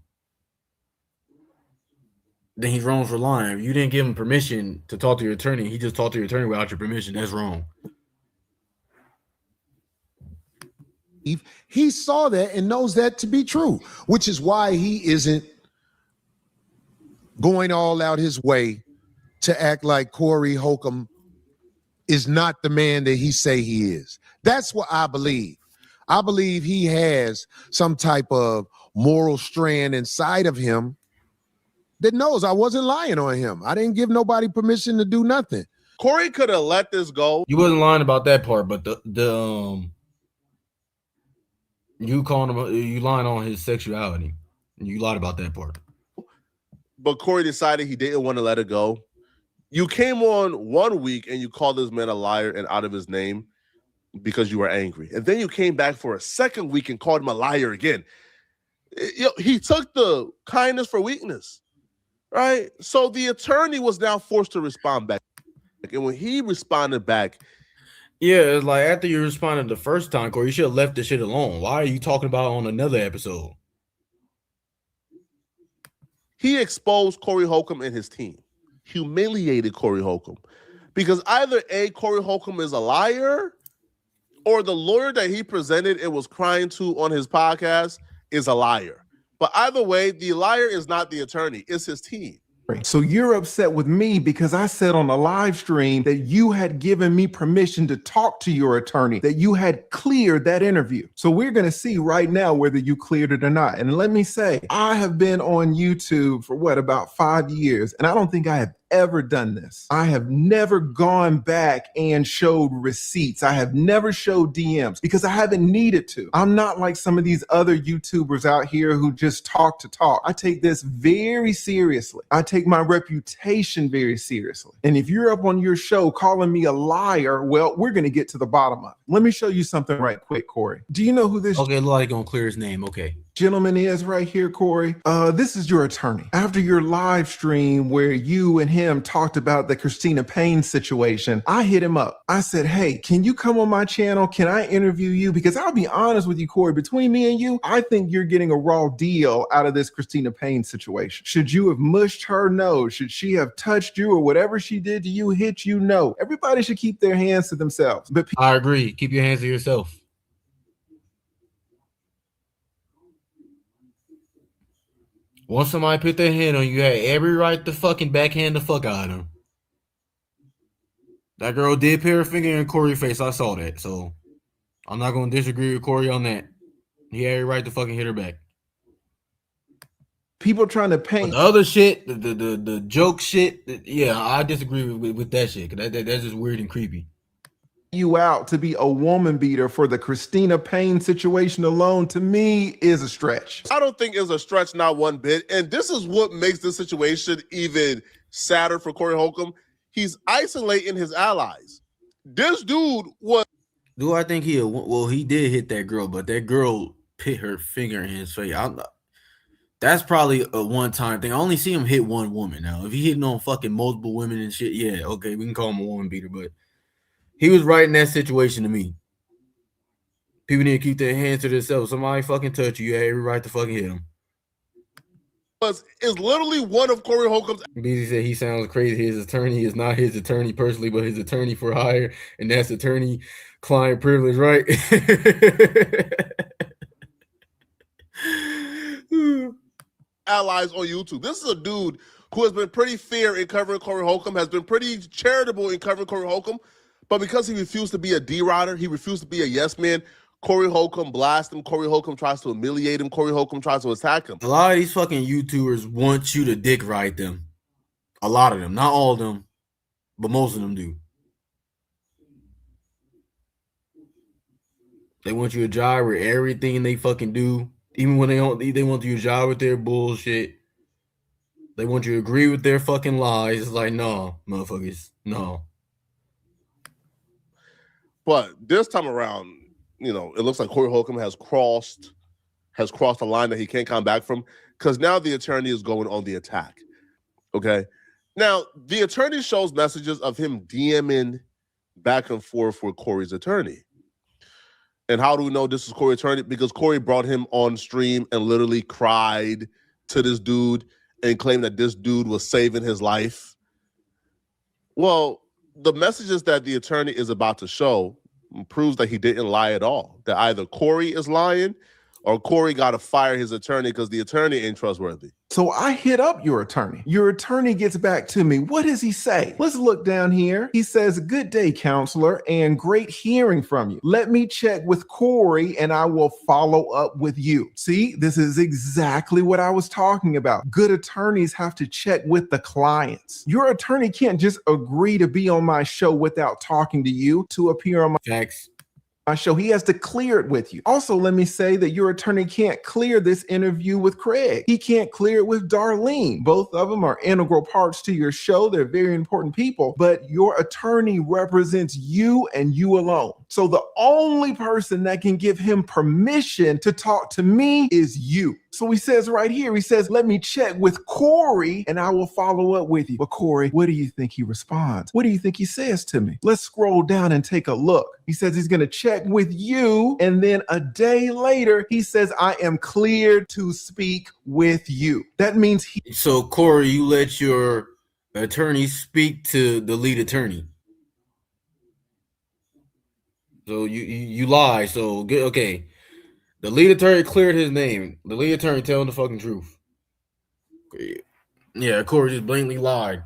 Then he's wrong for lying. If you didn't give him permission to talk to your attorney, he just talked to your attorney without your permission. That's wrong.
He saw that and knows that to be true, which is why he isn't going all out his way to act like Corey Holcomb is not the man that he say he is. That's what I believe. I believe he has some type of moral strand inside of him that knows I wasn't lying on him. I didn't give nobody permission to do nothing.
Corey could have let this go.
You wasn't lying about that part, but you lying on his sexuality. You lied about that part.
But Corey decided he didn't want to let it go. You came on 1 week and you called this man a liar and out of his name. because you were angry. And then you came back for a second week and called him a liar again. He took the kindness for weakness, right? So the attorney was now forced to respond back. And when he responded back,
yeah, it's like after you responded the first time, Corey, you should have left the shit alone. Why are you talking about it on another episode?
he exposed Corey Holcomb and his team, humiliated Corey Holcomb. Because either A, Corey Holcomb is a liar, or the lawyer that he presented and was crying to on his podcast is a liar. But either way, the liar is not the attorney, it's his team.
So you're upset with me because I said on a live stream that you had given me permission to talk to your attorney, that you had cleared that interview. So we're going to see right now whether you cleared it or not. And let me say, I have been on YouTube for about 5 years, and I don't think I have ever done this. I have never gone back and showed receipts. I have never showed DMs because I haven't needed to. I'm not like some of these other YouTubers out here who just talk to talk. I take this very seriously. I take my reputation very seriously. And if you're up on your show calling me a liar, well, we're going to get to the bottom of it. Let me show you something right quick, Corey. Do you know who this
Okay, look like gonna clear his name. Okay.
gentleman is right here, Corey? This is your attorney. After your live stream where you and him talked about the Christina Payne situation, I hit him up. I said, hey, can you come on my channel? Can I interview you? Because I'll be honest with you, Corey, between me and you, I think you're getting a raw deal out of this Christina Payne situation. Should you have mushed her? No. Should she have touched you or whatever she did to you, hit you? No. Everybody should keep their hands to themselves. But
I agree. Keep your hands to yourself. Once somebody put their hand on you, you had every right to fucking backhand the fuck out of them. That girl did put her finger in Corey's face. I saw that. So I'm not going to disagree with Corey on that. He had every right to fucking hit her back.
people trying to
But
paint
the other shit, the joke shit, yeah, I disagree with that shit. Cause that's just weird and creepy.
you out to be a woman beater for the Christina Payne situation alone, to me, is a stretch.
I don't think it's a stretch, not one bit. And this is what makes this situation even sadder for Corey Holcomb. He's isolating his allies. This dude was.
Do I think he did hit that girl, but that girl put her finger in his face. That's probably a one-time thing. I only see him hit one woman now. If he hitting on fucking multiple women and shit, yeah, okay, we can call him a woman beater, but he was right in that situation to me. People need to keep their hands to themselves. Somebody fucking touch you, you have every right to fucking hit him.
Is literally one of Corey Holcomb's.
BZ said he sounds crazy. His attorney is not his attorney personally, but his attorney for hire, and that's attorney-client privilege, right?
Allies on YouTube. This is a dude who has been pretty fair in covering Corey Holcomb, has been pretty charitable in covering Corey Holcomb, but because he refused to be a D-Rider, he refused to be a yes man, Corey Holcomb blasts him, Corey Holcomb tries to humiliate him, Corey Holcomb tries to attack him.
A lot of these fucking YouTubers want you to dick ride them. A lot of them. Not all of them, but most of them do. They want you to jive with everything they fucking do. Even when they want you to jive with their bullshit. They want you to agree with their fucking lies. It's like, no, motherfuckers, no.
But this time around, it looks like Corey Holcomb has crossed a line that he can't come back from, because now the attorney is going on the attack. Okay? Now, the attorney shows messages of him DMing back and forth with Corey's attorney. And how do we know this is Corey's attorney? Because Corey brought him on stream and literally cried to this dude and claimed that this dude was saving his life. Well, the messages that the attorney is about to show proves that he didn't lie at all. That either Corey is lying or Corey got to fire his attorney because the attorney ain't trustworthy.
So I hit up your attorney. Your attorney gets back to me. What does he say? Let's look down here. He says, "Good day, counselor, and great hearing from you. Let me check with Corey and I will follow up with you." See, this is exactly what I was talking about. Good attorneys have to check with the clients. Your attorney can't just agree to be on my show without talking to you to appear on my show. He has to clear it with you. Also, let me say that your attorney can't clear this interview with Craig. He can't clear it with Darlene. Both of them are integral parts to your show. They're very important people, but your attorney represents you and you alone. So the only person that can give him permission to talk to me is you. So he says right here, he says, let me check with Corey and I will follow up with you. But Corey, what do you think he responds? What do you think he says to me? Let's scroll down and take a look. He says he's going to check with you. And then a day later, he says, I am cleared to speak with you. That means he.
So Corey, you let your attorney speak to the lead attorney. So you lie. So okay. The lead attorney cleared his name. The lead attorney telling the fucking truth. Yeah, Corey just blatantly lied.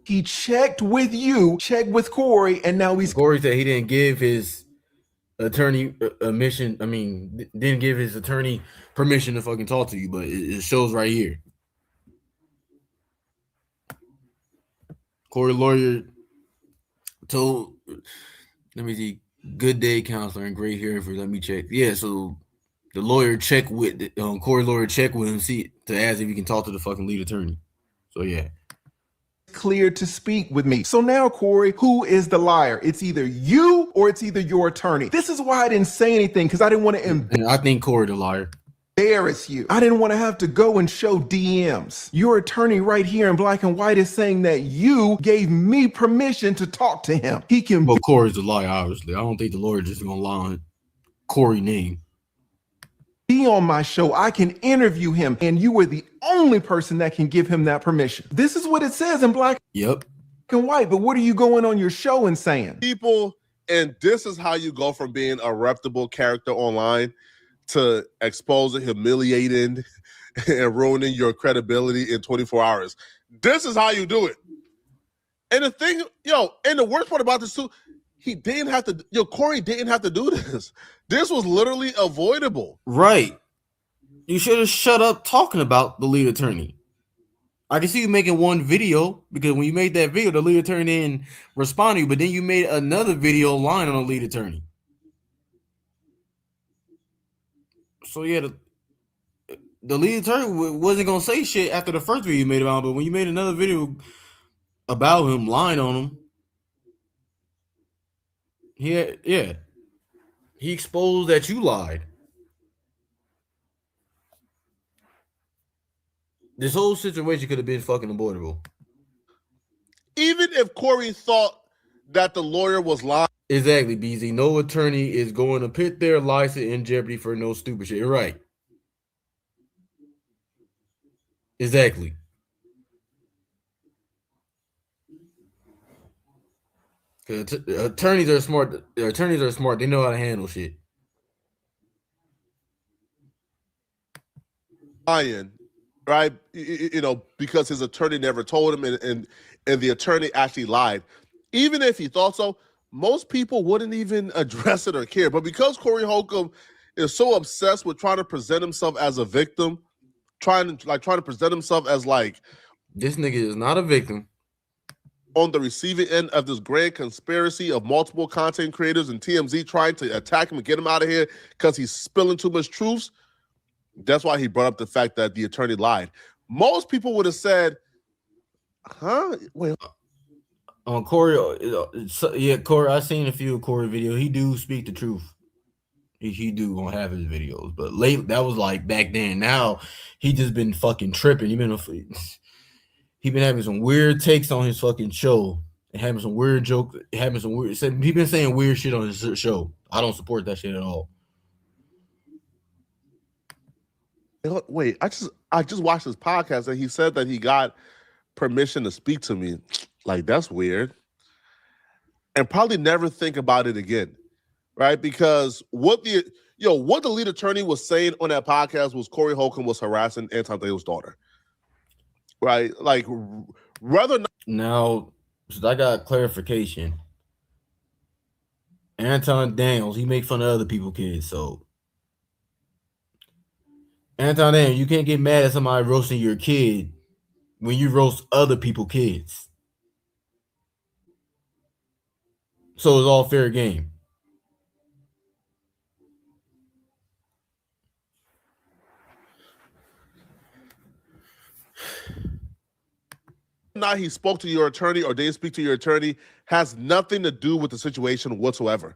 He checked with you, checked with Corey, and now he's.
Corey said he didn't give his attorney didn't give his attorney permission to fucking talk to you, but it shows right here. Corey lawyer told, let me see, good day counselor and great hearing for, let me check. Yeah, so the lawyer checked with Corey lawyer checked with him to ask if he can talk to the fucking lead attorney. So yeah.
Cleared to speak with me. So now, Corey, who is the liar? It's either you or it's either your attorney. This is why I didn't say anything, because I didn't want to
And I think Corey the liar.
embarrass you. I didn't want to have to go and show DMs. Your attorney right here in black and white is saying that you gave me permission to talk to him. He can.
Well, Corey's the liar, obviously. I don't think the lawyer just gonna lie on Corey's name.
Be on my show. I can interview him, and you were the only person that can give him that permission. This is what it says in black
Yep.
and white. But what are you going on your show and saying?
People, and this is how you go from being a reputable character online to exposing, humiliating, and ruining your credibility in 24 hours. This is how you do it. And the thing, and the worst part about this too, Corey didn't have to do this. This was literally avoidable.
Right. You should have shut up talking about the lead attorney. I can see you making one video, because when you made that video, the lead attorney didn't respond to you, but then you made another video lying on the lead attorney. So yeah, the lead attorney wasn't gonna say shit after the first video you made about him, but when you made another video about him lying on him, he exposed that you lied. This whole situation could have been fucking avoidable.
Even if Corey thought that the lawyer was lying.
Exactly, BZ. No attorney is going to put their license in jeopardy for no stupid shit. You're right. Exactly. Attorneys are smart. Attorneys are smart. They know how to handle shit.
Lying, right? Because his attorney never told him, and the attorney actually lied. Even if he thought so, most people wouldn't even address it or care. But because Corey Holcomb is so obsessed with trying to present himself as a victim, trying to present himself as like,
this nigga is not a victim,
on the receiving end of this grand conspiracy of multiple content creators and TMZ trying to attack him and get him out of here because he's spilling too much truths. That's why he brought up the fact that the attorney lied. Most people would have said, huh? Wait.
On Corey, Corey, I seen a few of Corey videos. He do speak the truth. He do gonna have his videos, but late that was like back then. Now he just been fucking tripping. He been having some weird takes on his fucking show and having some weird jokes. He been saying weird shit on his show. I don't support that shit at all.
Wait, I just watched his podcast and he said that he got permission to speak to me. Like, that's weird. And probably never think about it again, right? Because what the lead attorney was saying on that podcast was Corey Holcomb was harassing Anton Daniels' daughter, right? Like, rather not.
Now, so I got clarification. Anton Daniels, he make fun of other people's kids, so Anton Daniels, you can't get mad at somebody roasting your kid when you roast other people's kids. So it's all fair game.
Not he spoke to your attorney or they speak to your attorney has nothing to do with the situation whatsoever.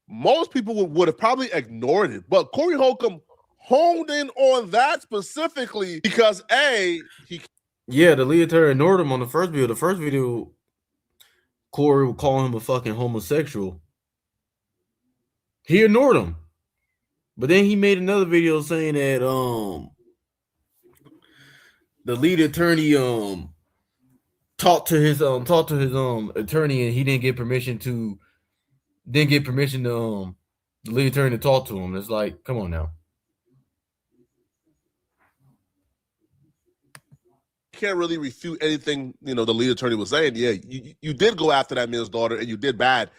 Most people would have probably ignored it, but Corey Holcomb honed in on that specifically because the
lead attorney ignored him on the first video. The first video, Corey would call him a fucking homosexual. He ignored him. But then he made another video saying that the lead attorney talked to his attorney and he didn't get permission to the lead attorney to talk to him. It's like, come on now.
Can't really refute anything, the lead attorney was saying. Yeah, you did go after that man's daughter and you did bad.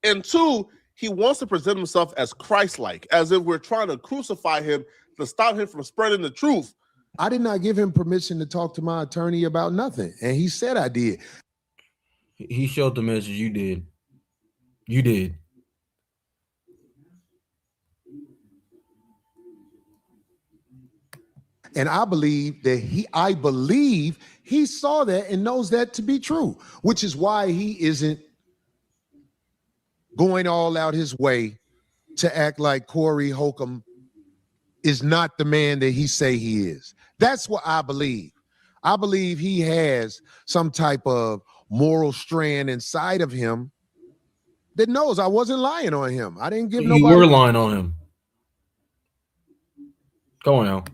And two, he wants to present himself as Christ-like, as if we're trying to crucify him to stop him from spreading the truth.
I did not give him permission to talk to my attorney about nothing. And he said I did.
He showed the message. You did. You did.
And I believe he saw that and knows that to be true, which is why he isn't going all out his way to act like Corey Holcomb is not the man that he say he is. That's what I believe. I believe he has some type of moral strand inside of him that knows I wasn't lying on him. I didn't give nobody.
You were lying on him. Come on now.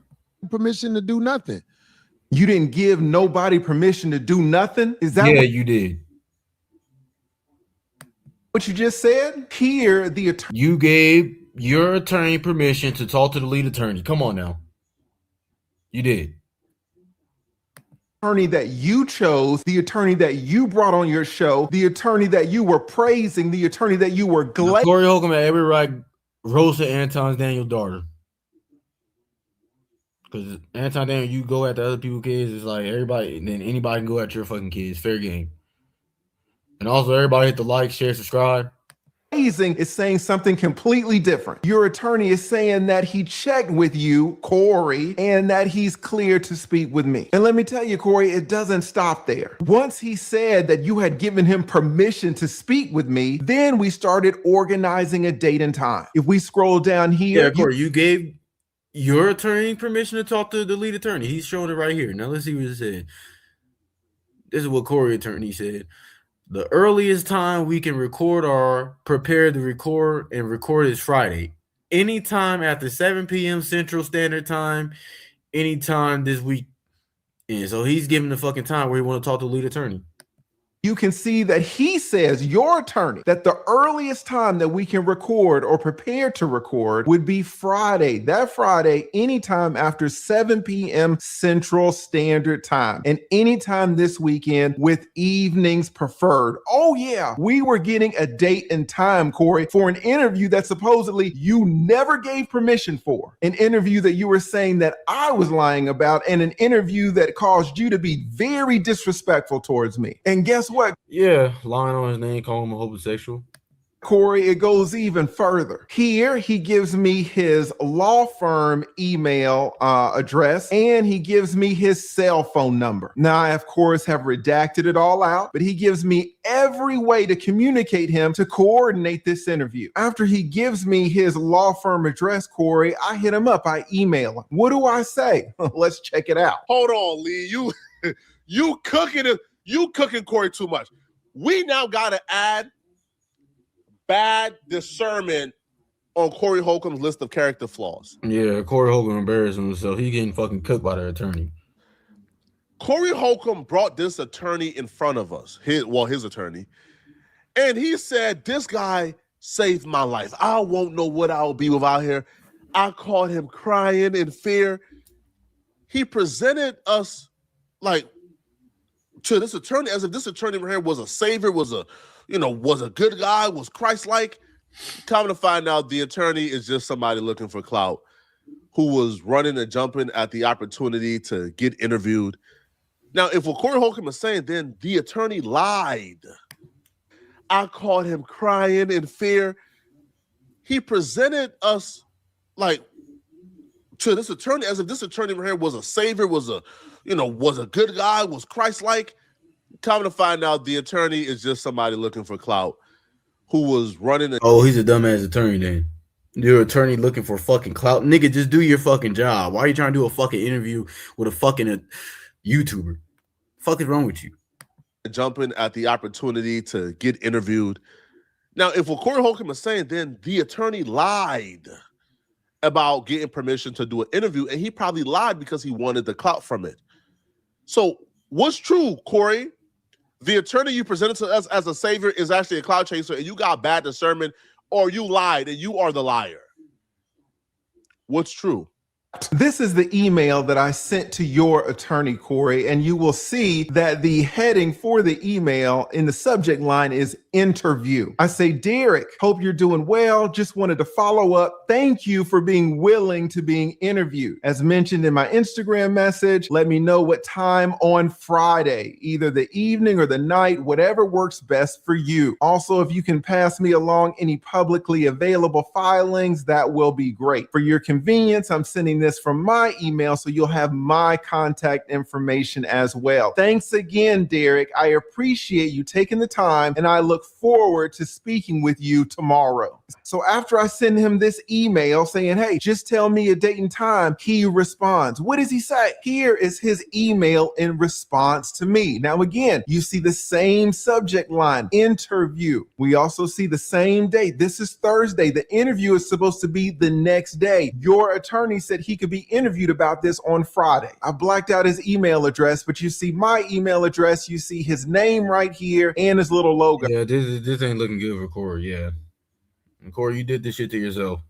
Permission to do nothing.
You didn't give nobody permission to do nothing? Is that
what you did?
What you just said? Here, the attorney.
You gave your attorney permission to talk to the lead attorney. Come on now. You did.
Attorney that you chose, the attorney that you brought on your show, the attorney that you were praising, the attorney that you were glad.
Corey Holcomb had every right roasted Anton Daniel's daughter. Because Anton Daniel, you go at the other people's kids, it's like everybody, then anybody can go at your fucking kids. Fair game. And also, everybody hit the like, share, subscribe.
Is saying something completely different. Your attorney is saying that he checked with you, Corey, and that he's clear to speak with me. And let me tell you, Corey, it doesn't stop there. Once he said that you had given him permission to speak with me, then we started organizing a date and time. If we scroll down here.
Yeah, Corey, you gave your attorney permission to talk to the lead attorney. He's showing it right here. Now let's see what it said. This is what Corey attorney said. The earliest time we can record or prepare to record is Friday. Anytime after 7 p.m. Central Standard Time, anytime this week. And so he's giving the fucking time where he want to talk to the lead attorney.
You can see that he says, your attorney, that the earliest time that we can record or prepare to record would be Friday. That Friday, anytime after 7 p.m. Central Standard Time. And anytime this weekend with evenings preferred. Oh yeah, we were getting a date and time, Corey, for an interview that supposedly you never gave permission for. An interview that you were saying that I was lying about, and an interview that caused you to be very disrespectful towards me. And guess what?
Yeah, lying on his name, calling him a homosexual.
Corey, it goes even further. Here, he gives me his law firm email address, and he gives me his cell phone number. Now, I, of course, have redacted it all out, but he gives me every way to communicate him to coordinate this interview. After he gives me his law firm address, Corey, I hit him up. I email him. What do I say? Let's check it out.
Hold on, Lee. You cooking Corey too much. We now got to add bad discernment on Corey Holcomb's list of character flaws.
Yeah, Corey Holcomb embarrassed himself. He getting fucking cooked by the attorney.
Corey Holcomb brought this attorney in front of us, his attorney, and he said, this guy saved my life. I won't know what I'll be without here. I caught him crying in fear. He presented us like to this attorney as if this attorney right here was a savior, was a good guy, was Christ-like. Come to find out, the attorney is just somebody looking for clout who was running and jumping at the opportunity to get interviewed. Now, if what Corey Holcomb is saying, then the attorney lied. I caught him crying in fear. He presented us like to this attorney as if this attorney right here was a savior, was a good guy, was Christ-like. Come to find out, the attorney is just somebody looking for clout who was running.
Oh, he's a dumbass attorney then. You're an attorney looking for fucking clout. Nigga, just do your fucking job. Why are you trying to do a fucking interview with a fucking YouTuber? Fuck is wrong with you?
Jumping at the opportunity to get interviewed. Now, if what Corey Holcomb is saying, then the attorney lied about getting permission to do an interview, and he probably lied because he wanted the clout from it. So what's true, Corey? The attorney you presented to us as a savior is actually a clout chaser, and you got bad discernment, or you lied and you are the liar. What's true?
This is the email that I sent to your attorney, Corey, and you will see that the heading for the email in the subject line is interview. I say, Derek, hope you're doing well. Just wanted to follow up. Thank you for being willing to being interviewed. As mentioned in my Instagram message, let me know what time on Friday, either the evening or the night, whatever works best for you. Also, if you can pass me along any publicly available filings, that will be great. For your convenience, I'm sending this from my email, so you'll have my contact information as well. Thanks again, Derek. I appreciate you taking the time, and I look forward to speaking with you tomorrow. So after I send him this email saying, hey, just tell me a date and time, he responds. What does he say? Here is his email in response to me. Now, again, you see the same subject line, interview. We also see the same date. This is Thursday. The interview is supposed to be the next day. Your attorney said he could be interviewed about this on Friday. I blacked out his email address, but you see my email address, you see his name right here and his little logo.
Yeah, this ain't looking good for Corey. Yeah, and Corey, you did this shit to yourself.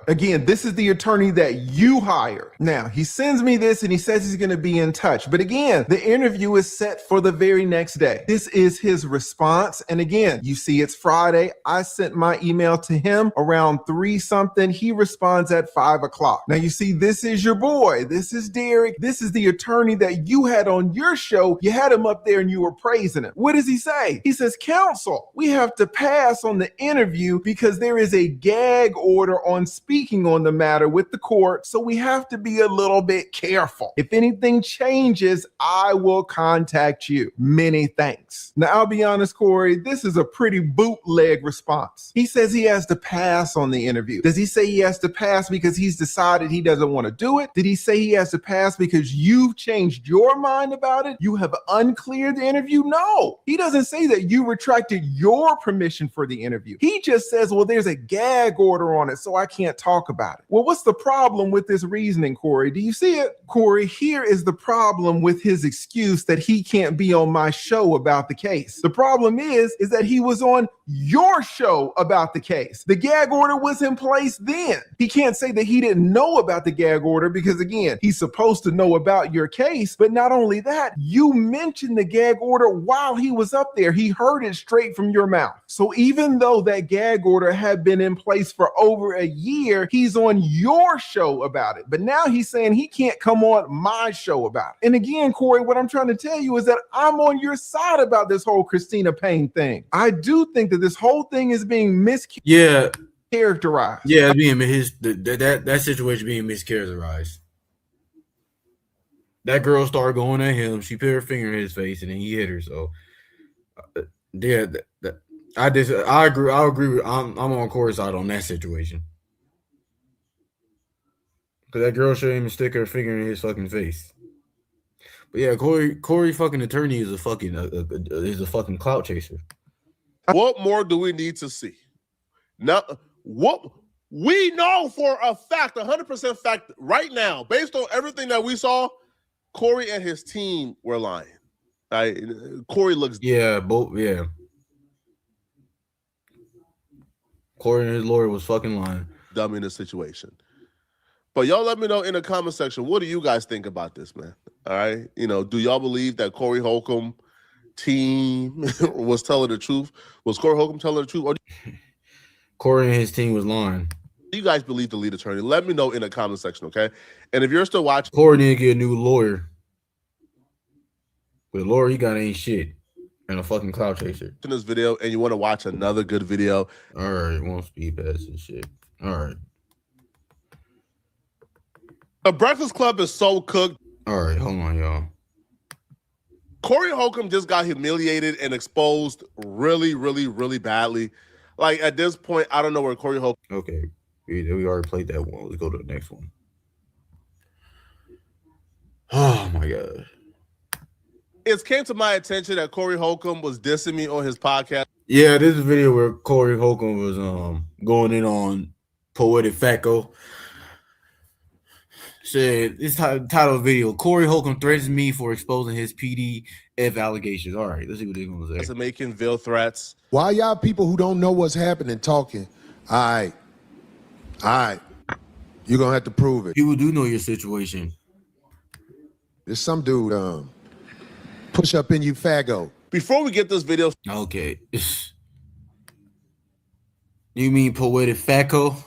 Again, this is the attorney that you hire. Now, he sends me this and he says he's going to be in touch. But again, the interview is set for the very next day. This is his response. And again, you see it's Friday. I sent my email to him around 3 something. He responds at 5 o'clock. Now, you see, this is your boy. This is Derek. This is the attorney that you had on your show. You had him up there and you were praising him. What does he say? He says, counsel, we have to pass on the interview because there is a gag order on speaking on the matter with the court, so we have to be a little bit careful. If anything changes, I will contact you. Many thanks. Now, I'll be honest, Corey, this is a pretty bootleg response. He says he has to pass on the interview. Does he say he has to pass because he's decided he doesn't want to do it? Did he say he has to pass because you've changed your mind about it? You have uncleared the interview? No, he doesn't say that you retracted your permission for the interview. He just says, well, there's a gag order on it, so I can't talk about it. Well, what's the problem with this reasoning, Corey? Do you see it? Corey, here is the problem with his excuse that he can't be on my show about the case. The problem is that he was on your show about the case. The gag order was in place then. He can't say that he didn't know about the gag order because, again, he's supposed to know about your case. But not only that, you mentioned the gag order while he was up there. He heard it straight from your mouth. So even though that gag order had been in place for over a year, he's on your show about it. But now he's saying he can't come on my show about it. And again, Corey, what I'm trying to tell you is that I'm on your side about this whole Christina Payne thing. I do think that this whole thing is being mischaracterized.
Yeah, being that situation being mischaracterized. That girl started going at him. She put her finger in his face, and then he hit her. So, yeah, I agree. I'm on Corey's side on that situation. Because that girl shouldn't even stick her finger in his fucking face. But yeah, Corey fucking attorney is a fucking clout chaser.
What more do we need to see? Now, what we know for a fact, 100% fact, right now, based on everything that we saw, Corey and his team were lying. Right? Corey looks
Corey and his lawyer was fucking lying.
Dumb in this situation. But y'all let me know in the comment section, what do you guys think about this, man? All right. Do y'all believe that Corey Holcomb team was telling the truth? Was Corey Holcomb telling the truth? Or
Corey and his team was lying.
Do you guys believe the lead attorney? Let me know in the comment section, okay? And if you're still watching,
Corey didn't get a new lawyer. But the lawyer he got ain't shit. And a fucking clout chaser.
In this video, and you want to watch another good video.
All right, won't speed past this shit. All right.
The Breakfast Club is so cooked.
All right, hold on, y'all.
Corey Holcomb just got humiliated and exposed really, really, really badly. Like, at this point, I don't know where Corey Holcomb.
Okay, we already played that one. Let's go to the next one. Oh my god.
It came to my attention that Corey Holcomb was dissing me on his podcast.
Yeah, this is a video where Corey Holcomb was going in on Poetik Flakko. Said this title of the video: Corey Holcomb threatens me for exposing his PDF allegations. All right, let's see what they're gonna say.
Making veil threats.
Why y'all people who don't know what's happening talking? All right, you're gonna have to prove it.
People do know your situation.
There's some dude push up in you faggo.
Before we get this video,
Okay, you mean Poetik Flakko?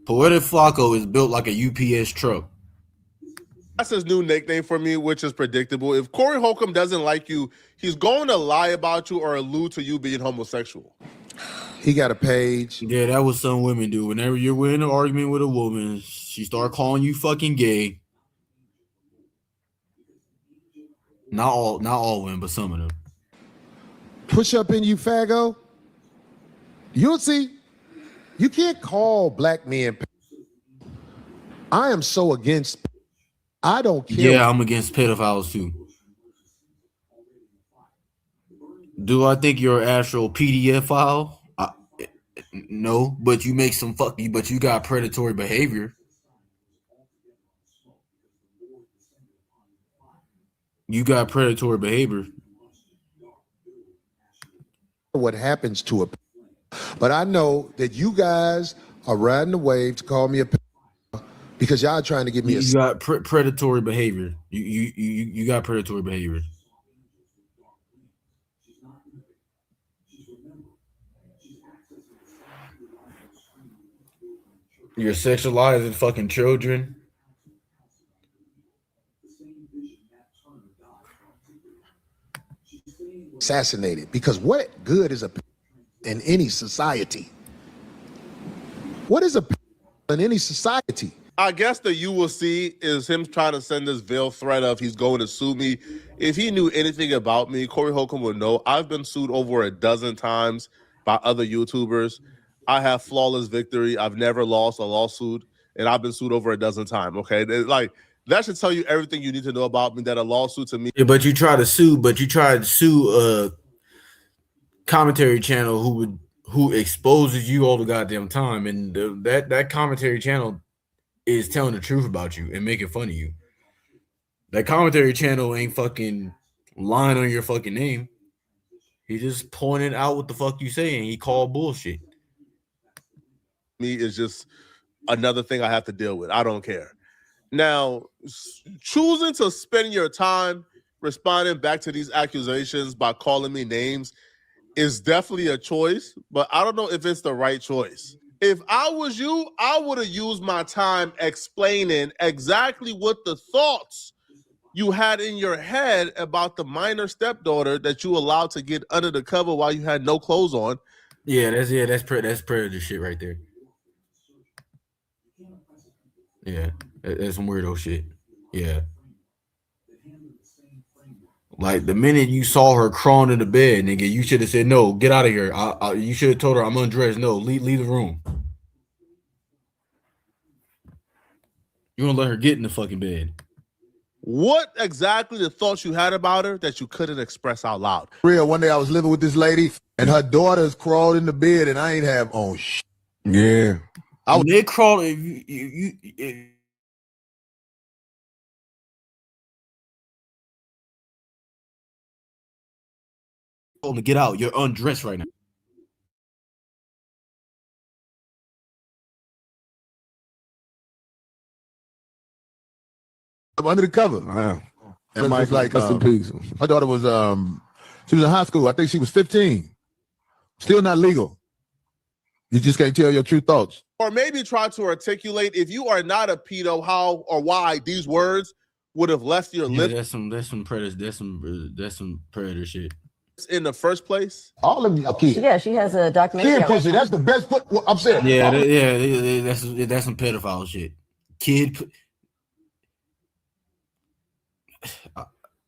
Poetik Flakko is built like a UPS truck.
that's his new nickname for me, which is predictable. If Corey Holcomb doesn't like you, he's going to lie about you or allude to you being homosexual.
He got a page.
Yeah, that was some women do. Whenever you're in an argument with a woman, she start calling you fucking gay. Not all women, but some of them.
Push up in you faggo. You'll see. You can't call black men. I am so against. I don't care.
Yeah, I'm against pedophiles too. Do I think you're an actual PDF file? No, but you make some but you got predatory behavior. You got predatory behavior.
What happens to a, but I know that you guys are riding the wave to call me a because y'all trying to give me
You got predatory behavior. You got predatory behavior. You're sexualizing fucking children.
assassinated because what good is a in any society? What is a in any society?
I guess the you will see is him trying to send this veil threat of he's going to sue me. If he knew anything about me, Corey Holcomb would know. I've been sued over a dozen times by other YouTubers. I have flawless victory. I've never lost a lawsuit, and I've been sued over a dozen times. Okay, like that should tell you everything you need to know about me. That a lawsuit to me.
Yeah, but you try to sue a commentary channel who exposes you all the goddamn time, and that commentary channel is telling the truth about you and making fun of you. That commentary channel ain't fucking lying on your fucking name. He just pointed out what the fuck you say and he called bullshit.
Me is just another thing I have to deal with. I don't care. Now, choosing to spend your time responding back to these accusations by calling me names is definitely a choice, but I don't know if it's the right choice. If I was you, I would have used my time explaining exactly what the thoughts you had in your head about the minor stepdaughter that you allowed to get under the cover while you had no clothes on.
That's predator shit right there. Yeah, that's some weirdo shit. Yeah. Like the minute you saw her crawling in the bed, nigga, you should have said, no, get out of here. You should have told her I'm undressed. No, leave the room. You gonna let her get in the fucking bed.
What exactly the thoughts you had about her that you couldn't express out loud?
Real, one day I was living with this lady and her daughters crawled in the bed and I ain't have on shit. Yeah.
They crawled. To get out. You're undressed right now.
I'm under the cover. And Mike, like, my daughter was, she was in high school. I think she was 15. Still not legal. You just can't tell your true thoughts.
Or maybe try to articulate, if you are not a pedo, how or why these words would have left your lips.
That's some predator. That's some predator shit.
in the first place?
All of you are kids.
Yeah, she has a documentary.
Kid pussy, that's the best. I'm saying.
Yeah, that's some pedophile shit. Kid,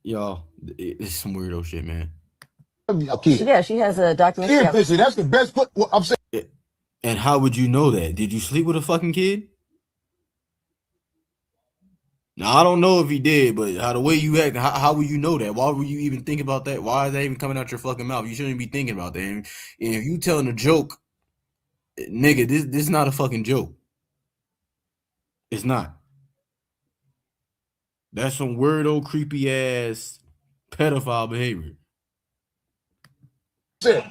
y'all, it's some weirdo shit, man.
Yeah, she has a documentary.
Kid pussy, that's the best. I'm saying.
And how would you know that? Did you sleep with a fucking kid? Now, I don't know if he did, but the way you act, how would you know that? Why would you even think about that? Why is that even coming out your fucking mouth? You shouldn't be thinking about that. And if you telling a joke, nigga, this is not a fucking joke. It's not. That's some weirdo, creepy ass pedophile behavior.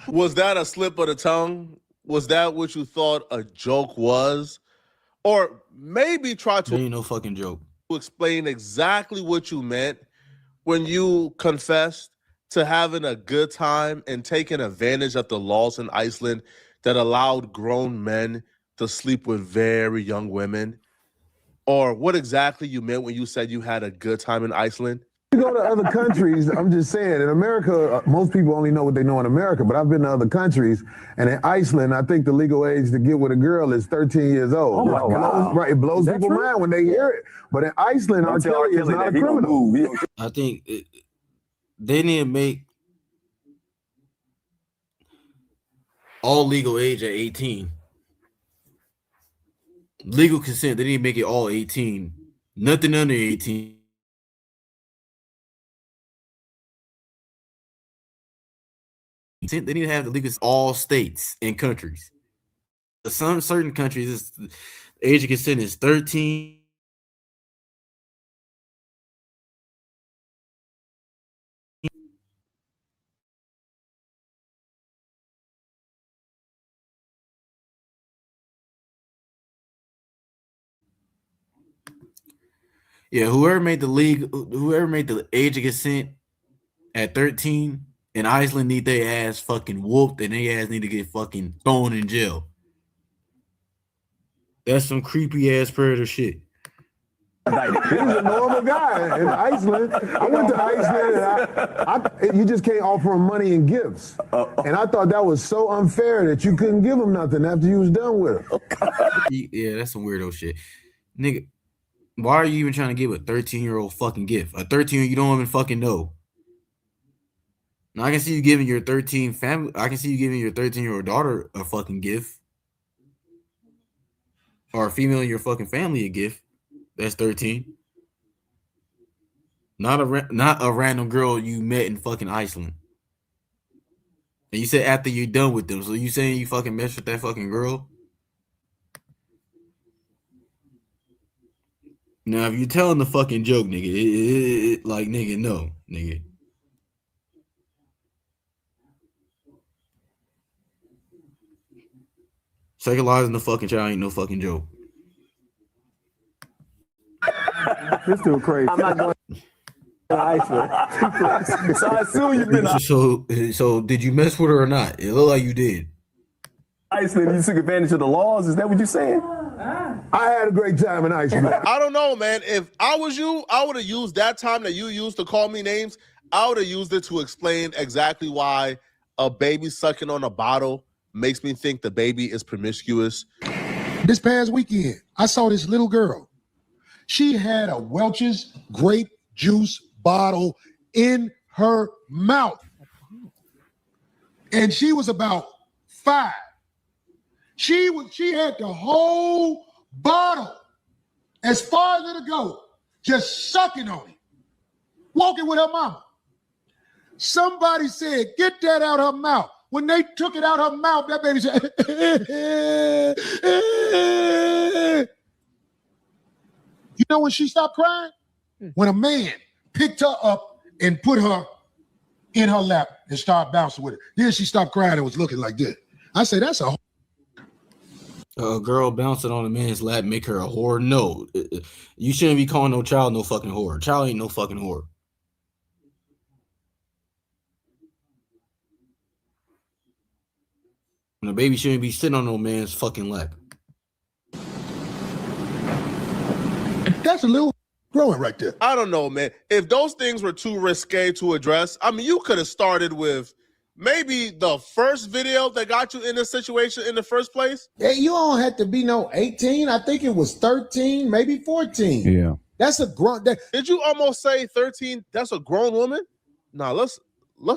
Was that a slip of the tongue? Was that what you thought a joke was? Or maybe try to...
There ain't no fucking joke.
Explain exactly what you meant when you confessed to having a good time and taking advantage of the laws in Iceland that allowed grown men to sleep with very young women, or what exactly you meant when you said you had a good time in Iceland.
You go to other countries, I'm just saying, in America, most people only know what they know in America, but I've been to other countries, and in Iceland, I think the legal age to get with a girl is 13 years old.
Oh, my God.
Right, it blows
Is that
people's
true?
mind when they hear it. But in Iceland, R. Kelly is not a criminal.
I think they need to make all legal age at 18. Legal consent, they need to make it all 18. Nothing under 18. They need to have the legal all states and countries. Some certain countries, the age of consent is 13. Yeah, whoever made the age of consent at 13 in Iceland need their ass fucking whooped, and their ass need to get fucking thrown in jail. That's some creepy ass predator shit.
He's a normal guy in Iceland. I went to Iceland, and you just can't offer him money and gifts. And I thought that was so unfair that you couldn't give him nothing after you was done with him.
Yeah, that's some weirdo shit. Nigga, why are you even trying to give a 13-year-old fucking gift? A 13-year-old you don't even fucking know. Now, I can see you giving your 13-year-old daughter a fucking gift. Or a female in your fucking family a gift. That's 13. Not a random girl you met in fucking Iceland. And you said after you're done with them. So you saying you fucking messed with that fucking girl? Now, if you're telling the fucking joke, nigga, like, nigga, no, nigga. Sexualizing the fucking child ain't no fucking joke.
This dude crazy. I'm not going to Iceland. So I assume you've been to
So did you mess with her or not? It looked like you did.
Iceland. You took advantage of the laws. Is that what you're saying?
I had a great time in Iceland.
I don't know, man. If I was you, I would have used that time that you used to call me names. I would have used it to explain exactly why a baby sucking on a bottle makes me think the baby is promiscuous.
This past weekend, I saw this little girl. She had a Welch's grape juice bottle in her mouth. And she was about 5. She had the whole bottle as far as it'll go, just sucking on it, walking with her mama. Somebody said, get that out her mouth. When they took it out her mouth, that baby said, you know when she stopped crying? When a man picked her up and put her in her lap and started bouncing with it. Then she stopped crying and was looking like this. I said, that's a
girl bouncing on a man's lap make her a whore? No. You shouldn't be calling no child no fucking whore. Child ain't no fucking whore. And the baby shouldn't be sitting on no man's fucking lap.
That's a little growing right there.
I don't know, man. If those things were too risque to address, I mean, you could have started with maybe the first video that got you in this situation in the first place.
Yeah, you don't have to be no 18. I think it was 13, maybe 14.
Yeah.
That's a grown.
Did you almost say 13? That's a grown woman? No, let's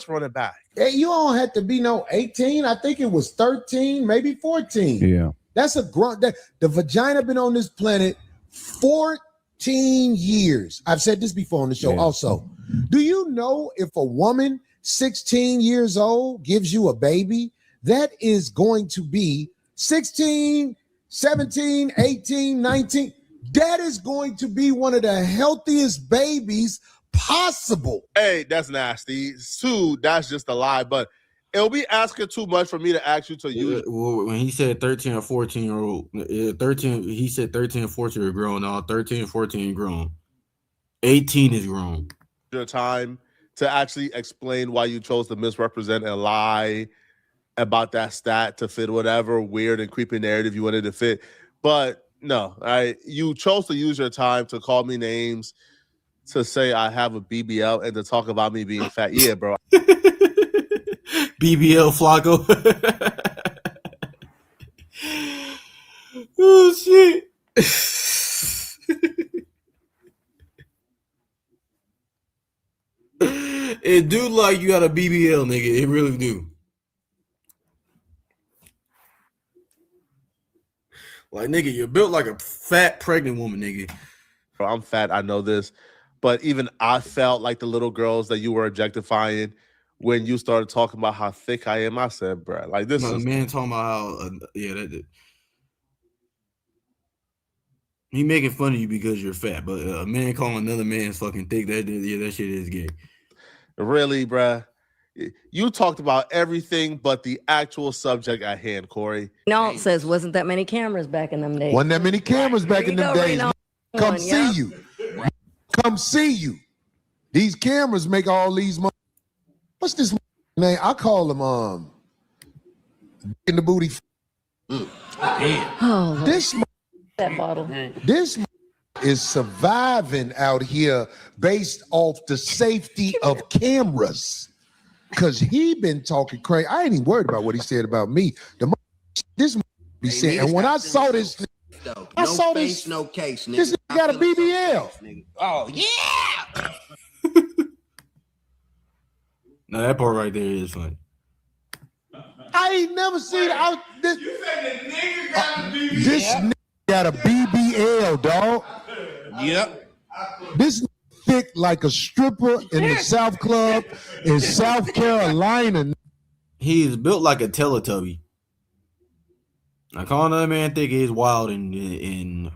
run it back.
Hey, you don't have to be no 18. I think it was 13, maybe 14.
Yeah.
That's a grown. The vagina been on this planet 14 years. I've said this before on the show.
Yeah.
Also, do you know if a woman 16 years old gives you a baby, that is going to be 16, 17, 18, 19. That is going to be one of the healthiest babies possible.
Hey, that's nasty. Sue, that's just a lie, but it'll be asking too much for me to ask you to use.
Well, when he said 13 or 14-year-old, 13, he said 13 and 14 are grown. No, 13 and 14 grown. 18 is grown.
Your time to actually explain why you chose to misrepresent and lie about that stat to fit whatever weird and creepy narrative you wanted to fit. But no, you chose to use your time to call me names, to say I have a BBL, and to talk about me being fat. Yeah, bro.
BBL Flakko. Oh shit. It do like you got a BBL, nigga. It really do. Like, nigga, you're built like a fat pregnant woman, nigga.
Bro, I'm fat. I know this. But even I felt like the little girls that you were objectifying when you started talking about how thick I am. I said, bro, like this is...
man talking about how, he making fun of you because you're fat, but a man calling another man fucking thick, that shit is gay.
Really, bruh? You talked about everything but the actual subject at hand, Corey.
No, it says wasn't that many cameras back in them days.
Wasn't that many cameras back in them days. Come
One,
see
yeah.
you. Come see you. These cameras make all these money. What's this name? I call them in the booty.
Oh,
This
that bottle.
This is surviving out here based off the safety of cameras. Cause he been talking crazy. I ain't even worried about what he said about me. This be saying, and when I saw this, I saw this.
No case, nigga.
This nigga got a BBL.
Oh yeah.
Now that part right there is funny.
I ain't never seen this.
You said the nigga got a BBL.
This nigga got a BBL, dog.
Yep.
This thick like a stripper in the South Club in South Carolina.
He is built like a Teletubby. Now calling another man thick is wild and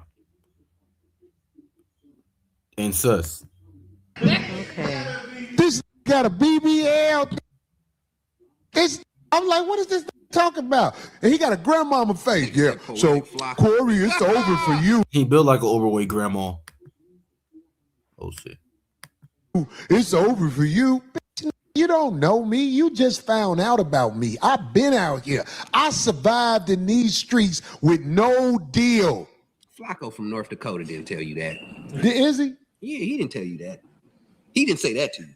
sus.
Okay.
This got a BBL. I'm like, what is this talking about? And he got a grandmama face. Yeah. So Corey, it's over for you.
He built like an overweight grandma. Oh shit.
It's over for you. Bitch, you don't know me. You just found out about me. I've been out here. I survived in these streets with no deal.
Flakko from North Dakota didn't tell you that.
Is he?
Yeah, he didn't tell you that. He didn't say that to you.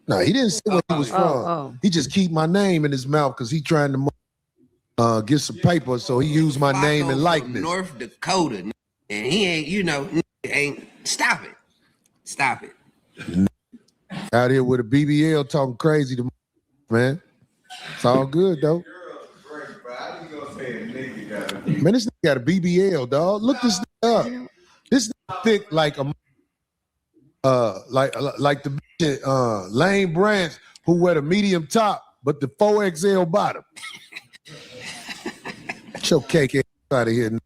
No, he didn't say where he was from. He just keep my name in his mouth because he trying to get some paper, so he used my
Flakko
name and
from
likeness.
North Dakota, and he ain't, stop it. Stop it.
Out here with a BBL talking crazy to man. It's all good though. Man, this nigga got a BBL, dog. Look this nigga up. This nigga thick like a like the Lane Branch who wear the medium top but the 4XL bottom. Get your cake ass out of here.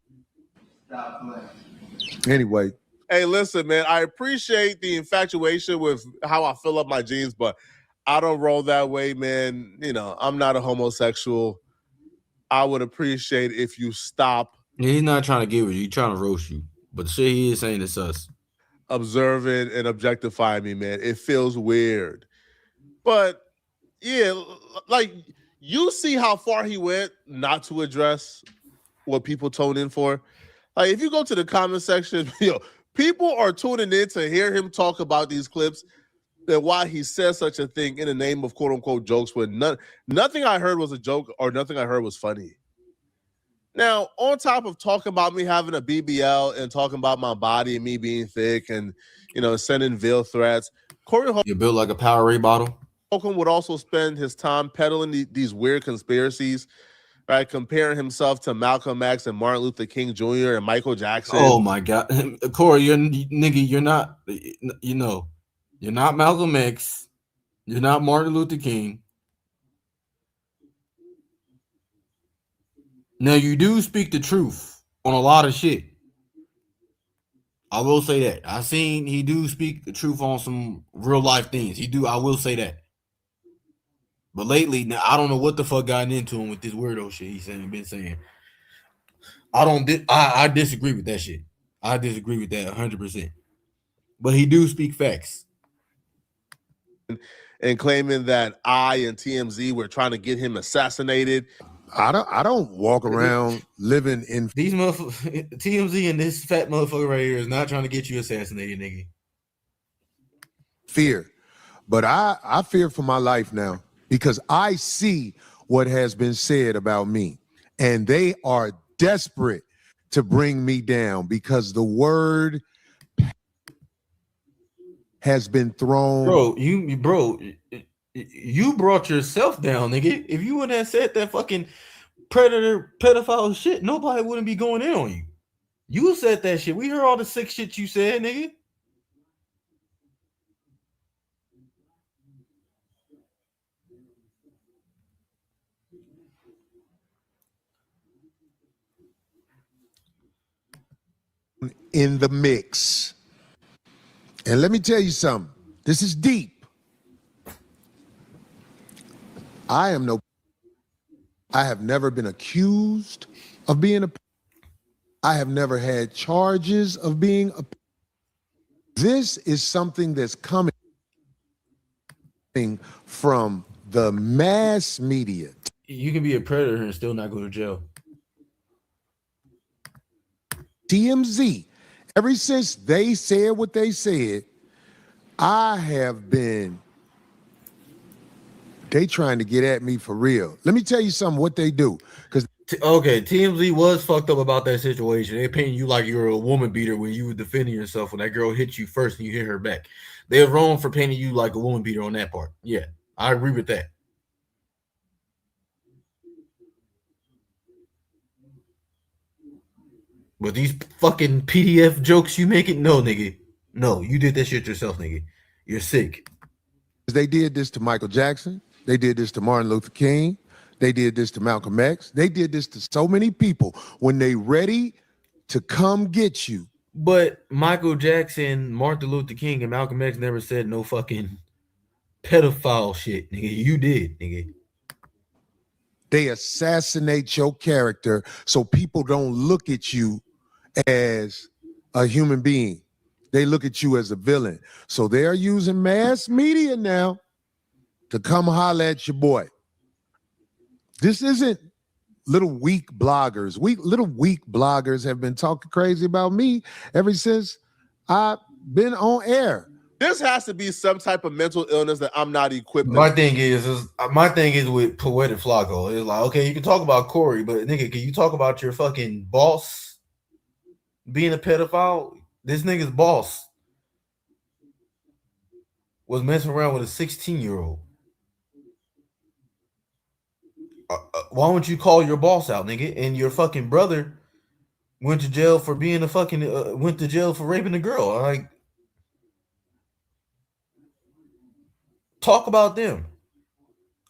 Anyway.
Hey, listen, man, I appreciate the infatuation with how I fill up my jeans, but I don't roll that way, man. You know, I'm not a homosexual. I would appreciate if you stop.
Yeah, he's not trying to get with you. He's trying to roast you. But the shit he is saying is us.
Observing and objectifying me, man. It feels weird. But, yeah, like, you see how far he went not to address what people tone in for. Like, if you go to the comment section, people are tuning in to hear him talk about these clips. then why he says such a thing in the name of quote unquote jokes when nothing I heard was a joke or nothing I heard was funny. Now, on top of talking about me having a BBL and talking about my body and me being thick and, you know, sending veil threats, Corey
You built like a Powerade bottle.
Holcomb would also spend his time peddling these weird conspiracies, right? Comparing himself to Malcolm X and Martin Luther King Jr. and Michael Jackson.
Oh my God, Corey, you're not, you know, you're not Malcolm X, you're not Martin Luther King. Now you do speak the truth on a lot of shit. I will say that. I seen he do speak the truth on some real life things. He do. I will say that. But lately, now I don't know what the fuck got into him with this weirdo shit he's been saying. I disagree with that shit. I disagree with that 100%. But he do speak facts.
And claiming that I and TMZ were trying to get him assassinated.
I don't walk around living in
these motherfuckers. TMZ and this fat motherfucker right here is not trying to get you assassinated, nigga.
Fear. But I fear for my life now because I see what has been said about me. And they are desperate to bring me down because the word has been thrown.
Bro, you brought yourself down, nigga. If you wouldn't have said that fucking predator, pedophile shit, nobody wouldn't be going in on you. You said that shit. We heard all the sick shit you said, nigga.
In the mix. And let me tell you something. This is deep. I have never been accused of being a. I have never had charges of being a. This is something that's coming from the mass media.
You can be a predator and still not go to jail.
TMZ, ever since they said what they said, I have been. They trying to get at me for real. Let me tell you something. What they do, because
okay, TMZ was fucked up about that situation. They painting you like you're a woman beater when you were defending yourself when that girl hit you first and you hit her back. They're wrong for painting you like a woman beater on that part. Yeah, I agree with that. But these fucking PDF jokes you making, no, nigga. No, you did that shit yourself, nigga. You're sick.
They did this to Michael Jackson. They did this to Martin Luther King. They did this to Malcolm X. They did this to so many people when they ready to come get you.
But Michael Jackson, Martin Luther King, and Malcolm X never said no fucking pedophile shit, nigga. You did, nigga.
They assassinate your character so people don't look at you as a human being. They look at you as a villain. So they're using mass media now to come holler at your boy. This isn't little weak bloggers. Little weak bloggers have been talking crazy about me ever since I've been on air.
This has to be some type of mental illness that I'm not equipped.
My thing is with Poetik Flakko. It's like, okay, you can talk about Corey, but nigga, can you talk about your fucking boss being a pedophile? This nigga's boss was messing around with a 16-year-old. Why don't you call your boss out, nigga? And your fucking brother went to jail for being a fucking went to jail for raping a girl. Like, talk about them.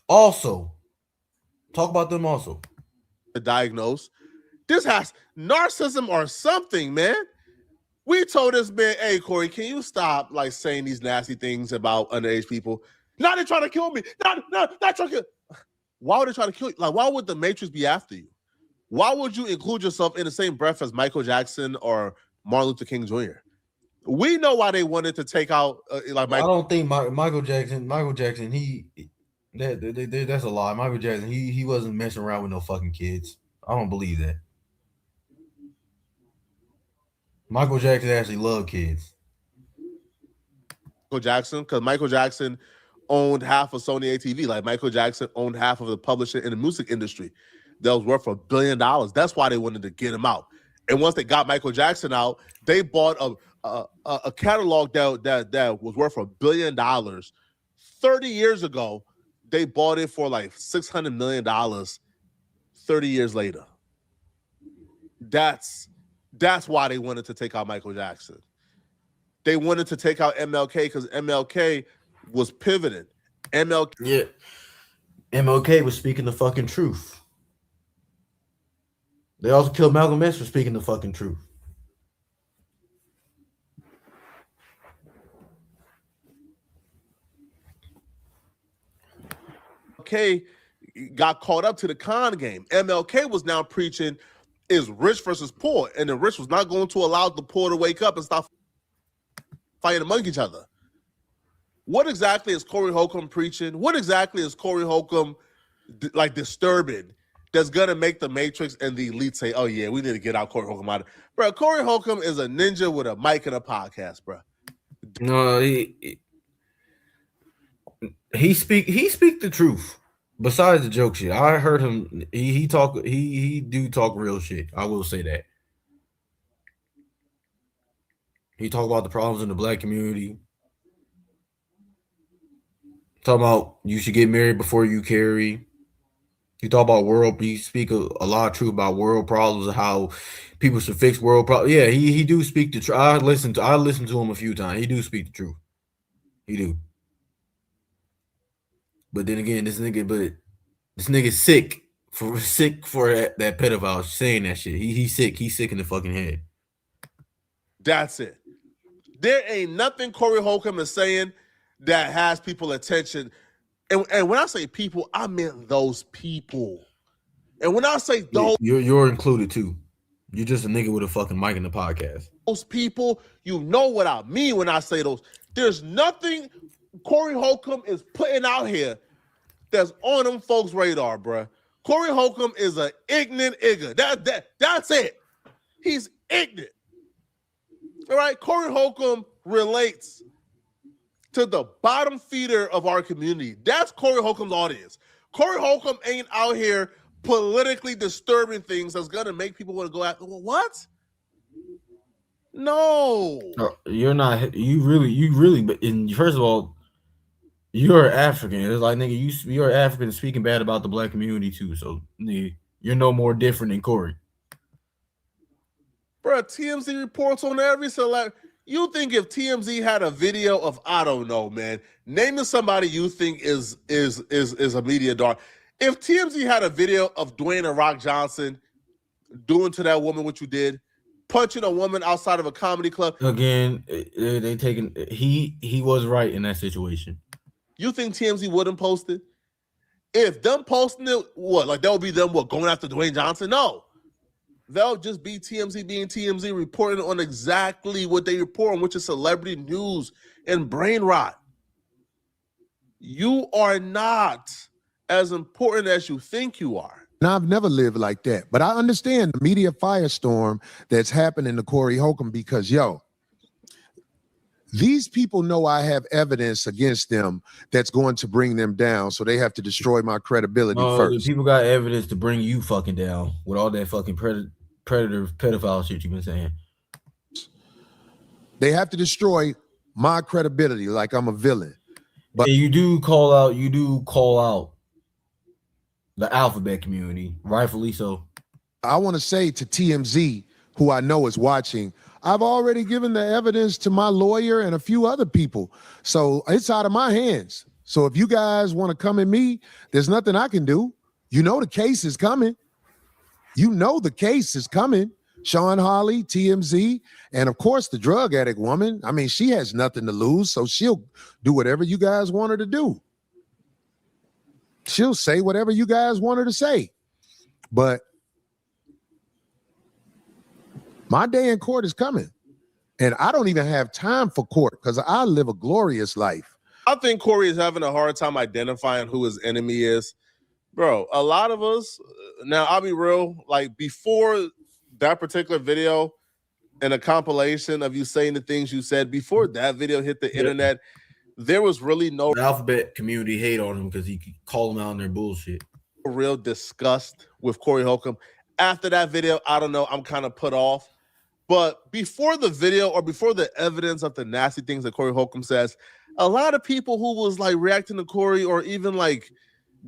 Also, talk about them also.
Diagnose. This has narcissism or something, man. We told this man, hey, Corey, can you stop like saying these nasty things about underage people? Now they're trying to kill me. Not trying to kill. Why would they try to kill you? Like, why would the Matrix be after you? Why would you include yourself in the same breath as Michael Jackson or Martin Luther King Jr.? We know why they wanted to take out like Michael.
I don't think Michael Jackson. That's a lie. Michael Jackson, he wasn't messing around with no fucking kids. I don't believe that. Michael Jackson actually loved kids.
Michael Jackson, because Michael Jackson owned half of Sony ATV. Like Michael Jackson owned half of the publishing in the music industry that was worth $1 billion. That's why they wanted to get him out. And once they got Michael Jackson out, they bought a catalog that was worth $1 billion. 30 years ago, they bought it for like $600 million 30 years later. That's why they wanted to take out Michael Jackson. They wanted to take out MLK because MLK was pivoting.
MLK was speaking the fucking truth. They also killed Malcolm X for speaking the fucking truth.
MLK got caught up to the con game. MLK was now preaching is rich versus poor, and the rich was not going to allow the poor to wake up and stop fighting among each other. What exactly is Corey Holcomb preaching? What exactly is Corey Holcomb like disturbing that's going to make the Matrix and the elite say, oh, yeah, we need to get out Corey Holcomb out of it. Bro, Corey Holcomb is a ninja with a mic and a podcast, bro.
No, he speak the truth. Besides the joke shit, I heard him. He do talk real shit. I will say that. He talk about the problems in the black community. Talk about you should get married before you carry. You talk about world. He speak a lot of truth about world problems and how people should fix world problems. Yeah, he do speak the truth. I listened to him a few times. He do speak the truth. He do. But then again, this nigga's sick for that pedophile saying that shit. He's sick. He's sick in the fucking head.
That's it. There ain't nothing Corey Holcomb is saying that has people attention. And when I say people, I meant those people. And when I say those,
you're included too. You're just a nigga with a fucking mic in the podcast.
Those people, you know what I mean when I say those. There's nothing Corey Holcomb is putting out here that's on them folks' radar, bruh. Corey Holcomb is an ignorant igga. That's it. He's ignorant. All right, Corey Holcomb relates to the bottom feeder of our community. That's Corey Holcomb's audience. Corey Holcomb ain't out here politically disturbing things that's gonna make people want to go after. What? No.
You're not. You really. But first of all, you're African. It's like nigga, you're African speaking bad about the black community too. So nigga, you're no more different than Corey.
Bro, TMZ reports on every celebrity. You think if TMZ had a video of, I don't know, man, naming somebody you think is a media dog. If TMZ had a video of Dwayne and Rock Johnson doing to that woman what you did, punching a woman outside of a comedy club.
Again, they taking he was right in that situation.
You think TMZ wouldn't post it? If them posting it, what? Like that would be them going after Dwayne Johnson? No. They'll just be TMZ being TMZ, reporting on exactly what they report on, which is celebrity news and brain rot. You are not as important as you think you are.
And I've never lived like that. But I understand the media firestorm that's happening to Corey Holcomb because, these people know I have evidence against them that's going to bring them down, so they have to destroy my credibility first.
People got evidence to bring you fucking down with all that fucking predator, pedophile shit you've been saying.
They have to destroy my credibility like I'm a villain. But
you do call out the alphabet community, rightfully so.
I want to say to TMZ, who I know is watching, I've already given the evidence to my lawyer and a few other people. So it's out of my hands. So if you guys want to come at me, there's nothing I can do. You know the case is coming. You know the case is coming. Sean Hawley, TMZ, and of course the drug addict woman. I mean, she has nothing to lose, so she'll do whatever you guys want her to do. She'll say whatever you guys want her to say. But my day in court is coming. And I don't even have time for court because I live a glorious life.
I think Corey is having a hard time identifying who his enemy is. Bro, a lot of us, now I'll be real, like before that particular video, and a compilation of you saying the things you said before that video hit the internet. There was really no
The Alphabet community hate on him because he could call them out on their bullshit.
real disgust with Corey Holcomb. After that video, I don't know, I'm kind of put off. But before the video or before the evidence of the nasty things that Corey Holcomb says, a lot of people who was like reacting to Corey or even like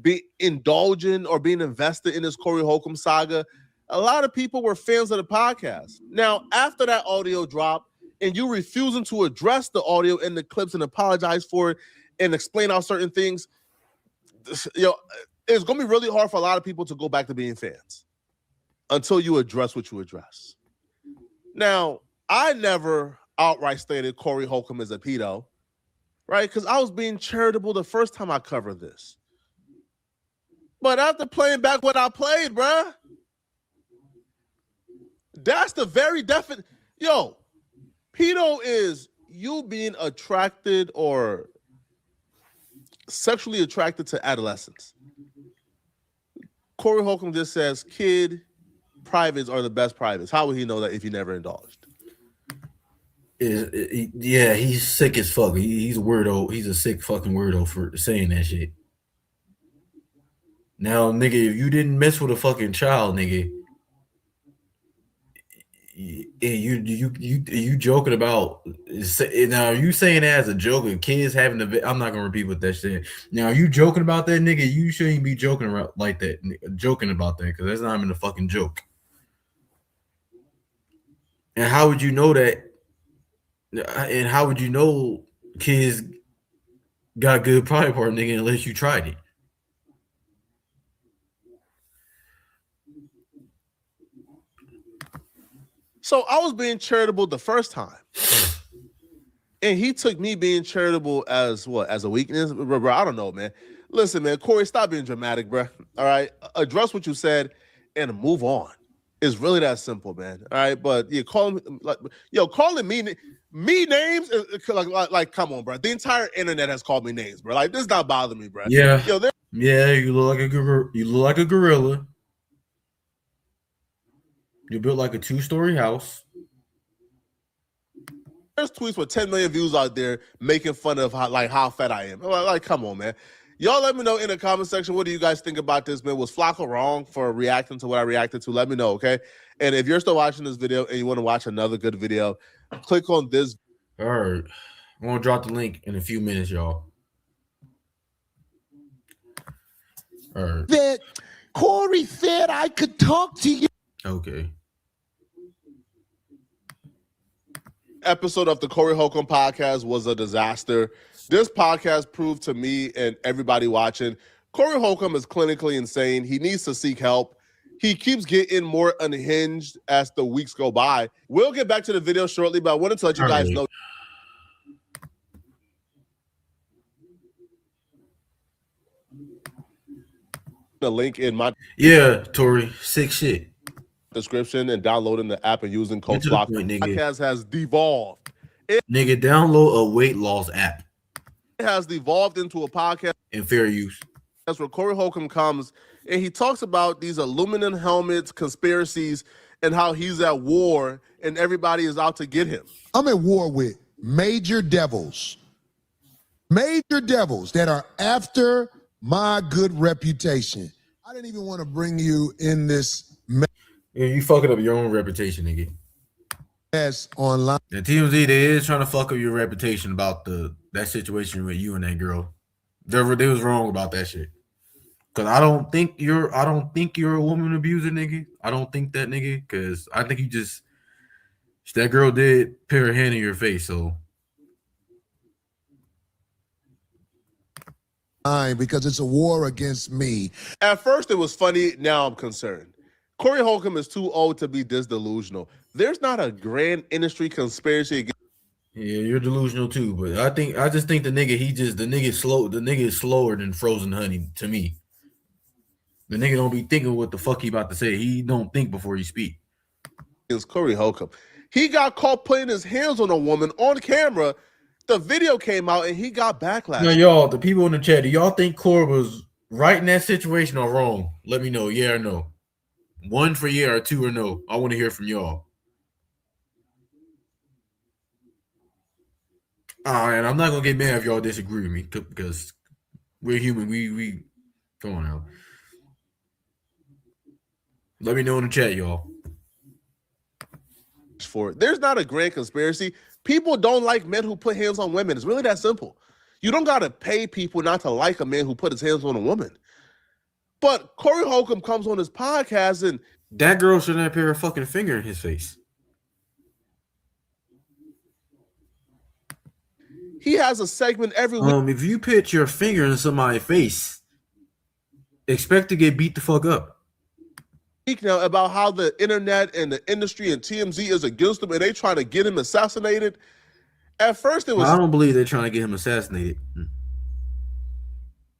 be indulging or being invested in this Corey Holcomb saga, a lot of people were fans of the podcast. Now, after that audio drop and you refusing to address the audio and the clips and apologize for it and explain out certain things, it's going to be really hard for a lot of people to go back to being fans until you address what you address. Now, I never outright stated Corey Holcomb is a pedo, right? Because I was being charitable the first time I covered this. But after playing back what I played, bruh, that's the very definite. Yo, pedo is you being attracted or sexually attracted to adolescents. Corey Holcomb just says kid privates are the best privates. How would he know that if he never indulged?
Yeah, he's sick as fuck. He's a weirdo. He's a sick fucking weirdo for saying that shit. Now, nigga, if you didn't mess with a fucking child, nigga, you joking about now? You saying that as a joke? And kids having I'm not gonna repeat what that shit. Now, you joking about that, nigga? You shouldn't be joking around like that, joking about that, because that's not even a fucking joke. And how would you know that? And how would you know kids got good private part, nigga, unless you tried it?
So I was being charitable the first time. And he took me being charitable as what? As a weakness? Bro, I don't know, man. Listen, man, Corey, stop being dramatic, bro. All right? Address what you said and move on. It's really that simple, man. All right? But you calling me names, like, come on, bro. The entire internet has called me names, bro. Like, this is not bothering me, bro.
Yeah. You look like a gorilla. You built like a 2-story house.
There's tweets with 10 million views out there making fun of how fat I am. Like, come on, man. Y'all let me know in the comment section, what do you guys think about this, man? Was Flakko wrong for reacting to what I reacted to? Let me know, okay? And if you're still watching this video and you want to watch another good video, click on this.
All right. I'm going to drop the link in a few minutes, y'all. All right.
That Corey said I could talk to you.
Okay.
Episode of the Corey Holcomb podcast was a disaster. This podcast proved to me and everybody watching, Corey Holcomb is clinically insane. He needs to seek help. He keeps getting more unhinged as the weeks go by. We'll get back to the video shortly, but I wanted to let you guys know. The link in my
Tori, sick shit.
Description and downloading the app and using code Flakko. Podcast has devolved.
Nigga, download a weight loss app.
It has devolved into a podcast
in fair use.
That's where Corey Holcomb comes and he talks about these aluminum helmets, conspiracies, and how he's at war and everybody is out to get him.
I'm at war with major devils that are after my good reputation. I didn't even want to bring you in this
you fucking up your own reputation, nigga.
Yes, online.
The TMZ, they is trying to fuck up your reputation about that situation with you and that girl. They was wrong about that shit. Cause I don't think you're a woman abuser, nigga. I don't think that, nigga. Cause I think that girl did put her hand in your face, so.
Because it's a war against me.
At first it was funny, now I'm concerned. Corey Holcomb is too old to be this delusional. There's not a grand industry conspiracy against.
Yeah, you're delusional too, but I just think the nigga is slower than frozen honey to me. The nigga don't be thinking what the fuck he about to say. He don't think before he speak.
It's Corey Holcomb. He got caught putting his hands on a woman on camera. The video came out and he got backlash.
Now, y'all, the people in the chat, do y'all think Corey was right in that situation or wrong? Let me know, yeah or no. 1 for yeah or 2 or no. I want to hear from y'all. All right, I'm not gonna get mad if y'all disagree with me because we're human. We come on now. Let me know in the chat, y'all.
For it. There's not a grand conspiracy. People don't like men who put hands on women. It's really that simple. You don't got to pay people not to like a man who put his hands on a woman. But Corey Holcomb comes on his podcast and
that girl shouldn't have put her fucking finger in his face.
He has a segment every week.
If you put your finger in somebody's face, expect to get beat the fuck up.
Now about how the internet and the industry and TMZ is against him and they trying to get him assassinated. At first it was.
I don't believe they're trying to get him assassinated.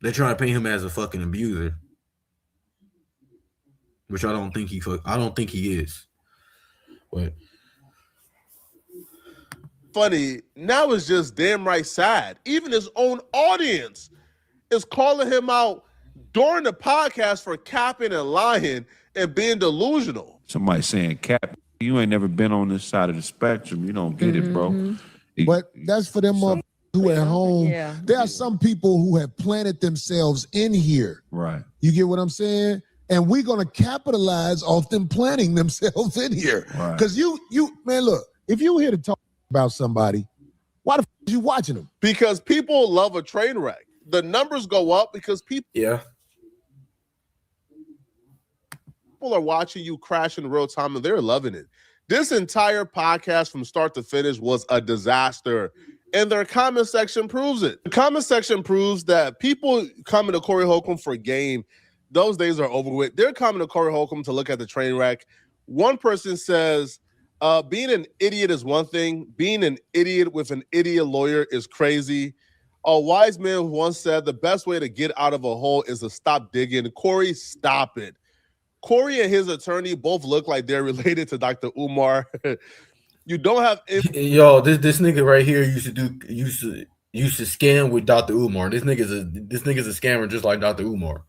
They're trying to paint him as a fucking abuser, which I don't think he is. But
funny, now it's just damn right sad. Even his own audience is calling him out during the podcast for capping and lying and being delusional.
Somebody saying, Cap, you ain't never been on this side of the spectrum. You don't get it, bro.
But that's for them who at home.
Yeah.
There are some people who have planted themselves in here.
Right.
You get what I'm saying? And we're gonna capitalize off them planting themselves in here.
Right.
Because you man, look, if you here to talk about somebody, why the f are you watching them?
Because people love a train wreck. The numbers go up because people are watching you crash in real time and they're loving it. This entire podcast from start to finish was a disaster. And their comment section proves it. The comment section proves that people coming to Corey Holcomb for game, those days are over with. They're coming to Corey Holcomb to look at the train wreck. One person says, being an idiot is one thing. Being an idiot with an idiot lawyer is crazy. A wise man once said the best way to get out of a hole is to stop digging. Corey, stop it. Corey and his attorney both look like they're related to Dr. Umar. You don't have
yo, this nigga right here used to scam with Dr. Umar. This nigga's a scammer just like Dr. Umar.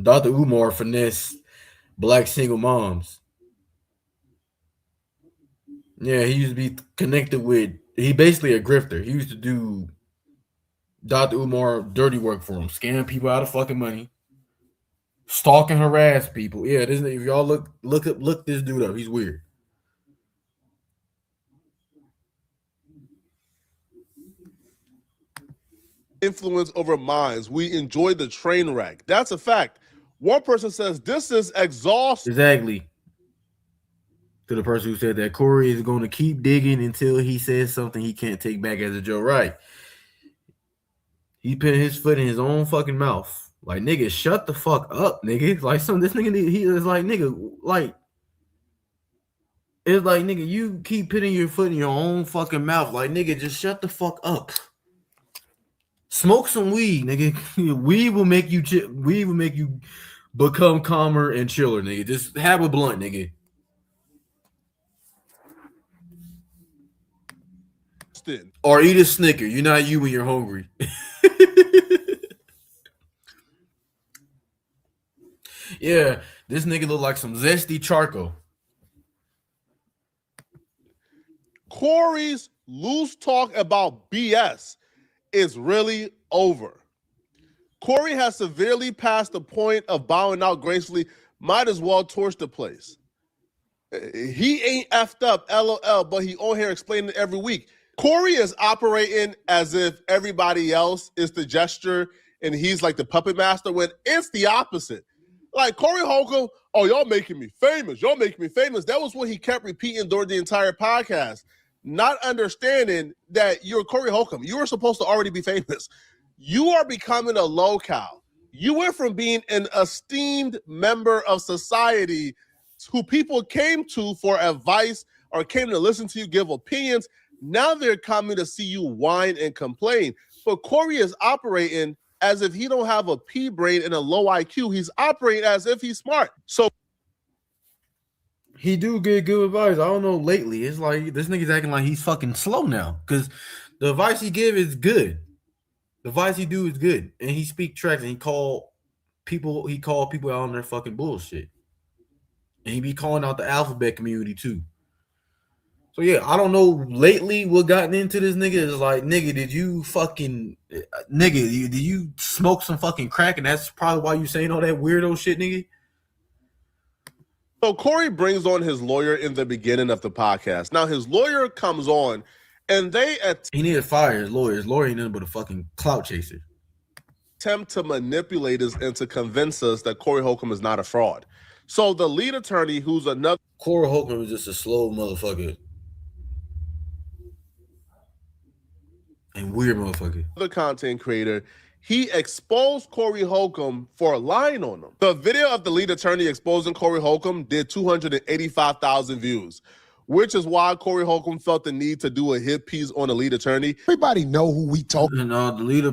Dr. Umar finesse black single moms. Yeah, he used to be connected with. He basically a grifter. He used to do Dr. Umar dirty work for him, scam people out of fucking money, stalk and harass people. Yeah, this if y'all look this dude up. He's weird.
Influence over minds. We enjoy the train wreck. That's a fact. One person says this is exhausting.
Exactly. To the person who said that Corey is going to keep digging until he says something he can't take back as a joke. Right. He put his foot in his own fucking mouth. Like, nigga, shut the fuck up, nigga. Like, this nigga, he is like, nigga, like, it's like, nigga, you keep putting your foot in your own fucking mouth. Like, nigga, just shut the fuck up. Smoke some weed, nigga. Weed will make you become calmer and chiller, nigga. Just have a blunt, nigga. Or eat a Snicker. You're not you when you're hungry. Yeah, this nigga look like some zesty charcoal.
Corey's loose talk about BS is really over. Corey has severely passed the point of bowing out gracefully. Might as well torch the place. He ain't effed up, LOL, but he on here explaining it every week. Corey is operating as if everybody else is the gesture and he's like the puppet master when it's the opposite. Like Corey Holcomb, oh, y'all making me famous. Y'all making me famous. That was what he kept repeating during the entire podcast. Not understanding that you're Corey Holcomb. You were supposed to already be famous. You are becoming a locale. You went from being an esteemed member of society who people came to for advice or came to listen to you give opinions. Now they're coming to see you whine and complain. But Corey is operating as if he don't have a pea brain and a low IQ. He's operating as if he's smart. So
he do get good advice. I don't know lately. It's like this nigga's acting like he's fucking slow now. Because the advice he give is good. The advice he do is good. And he speak tracks and he call people out on their fucking bullshit. And he be calling out the alphabet community too. So yeah, I don't know lately what gotten into this nigga is like, nigga, did you did you smoke some fucking crack and that's probably why you saying all that weirdo shit, nigga?
So Corey brings on his lawyer in the beginning of the podcast. Now his lawyer comes on and
he need to fire his lawyer. His lawyer ain't nothing but a fucking clout chaser.
Attempt to manipulate us and to convince us that Corey Holcomb is not a fraud. So the lead attorney, who's another
Corey Holcomb is just a slow motherfucker. And weird motherfucker.
The content creator, he exposed Corey Holcomb for lying on him. The video of the lead attorney exposing Corey Holcomb did 285,000 views, which is why Corey Holcomb felt the need to do a hit piece on the lead attorney.
Everybody know who we talking.
No, the lead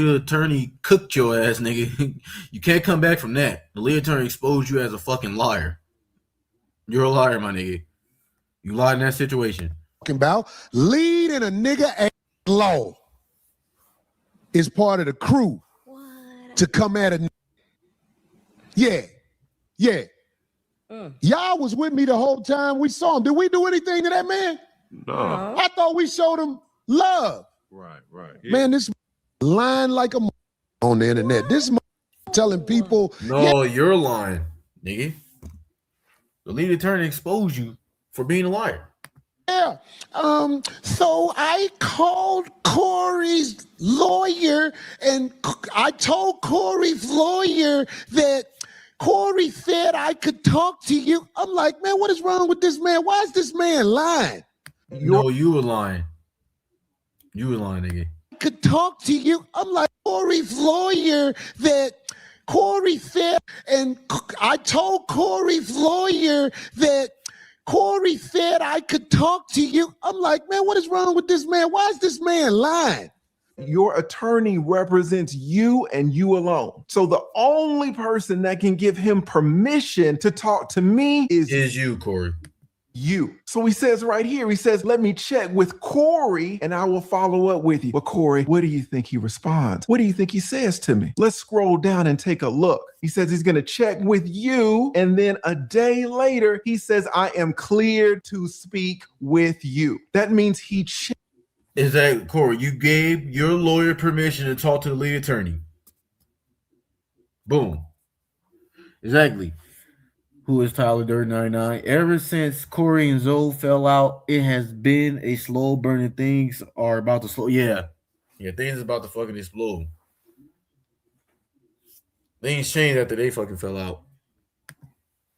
attorney cooked your ass, nigga. You can't come back from that. The lead attorney exposed you as a fucking liar. You're a liar, my nigga. You lied in that situation.
About leading a nigga at law is part of the crew to come at a. Yeah. Y'all was with me the whole time we saw him. Did we do anything to that man?
No.
I thought we showed him love.
Right.
Yeah. Man, this lying like a on the internet. This telling people.
No, you're lying, nigga. The lead attorney exposed you for being a liar.
Yeah. So I called Corey's lawyer and I told Corey's lawyer that Corey said I could talk to you. I'm like, man, what is wrong with this man? Why is this man lying?
No, you were lying. You were lying, nigga.
I could talk to you. I'm like, Corey's lawyer that Corey said, and I told Corey's lawyer that Corey said I could talk to you. I'm like, man, what is wrong with this man? Why is this man lying?
Your attorney represents you and you alone. So the only person that can give him permission to talk to me is
you, Corey.
You. So he says right here, he says, let me check with Corey and I will follow up with you. But Corey, what do you think he responds? What do you think he says to me? Let's scroll down and take a look. He says he's going to check with you. And then a day later, he says, I am cleared to speak with you. That means he checked.
Is that, Corey, you gave your lawyer permission to talk to the lead attorney. Boom. Exactly. Who is Tyler Dirt 99? Ever since Corey and Zoe fell out, it has been a slow burning. Things are about to slow. Yeah, things about to fucking explode. Things changed after they fucking fell out.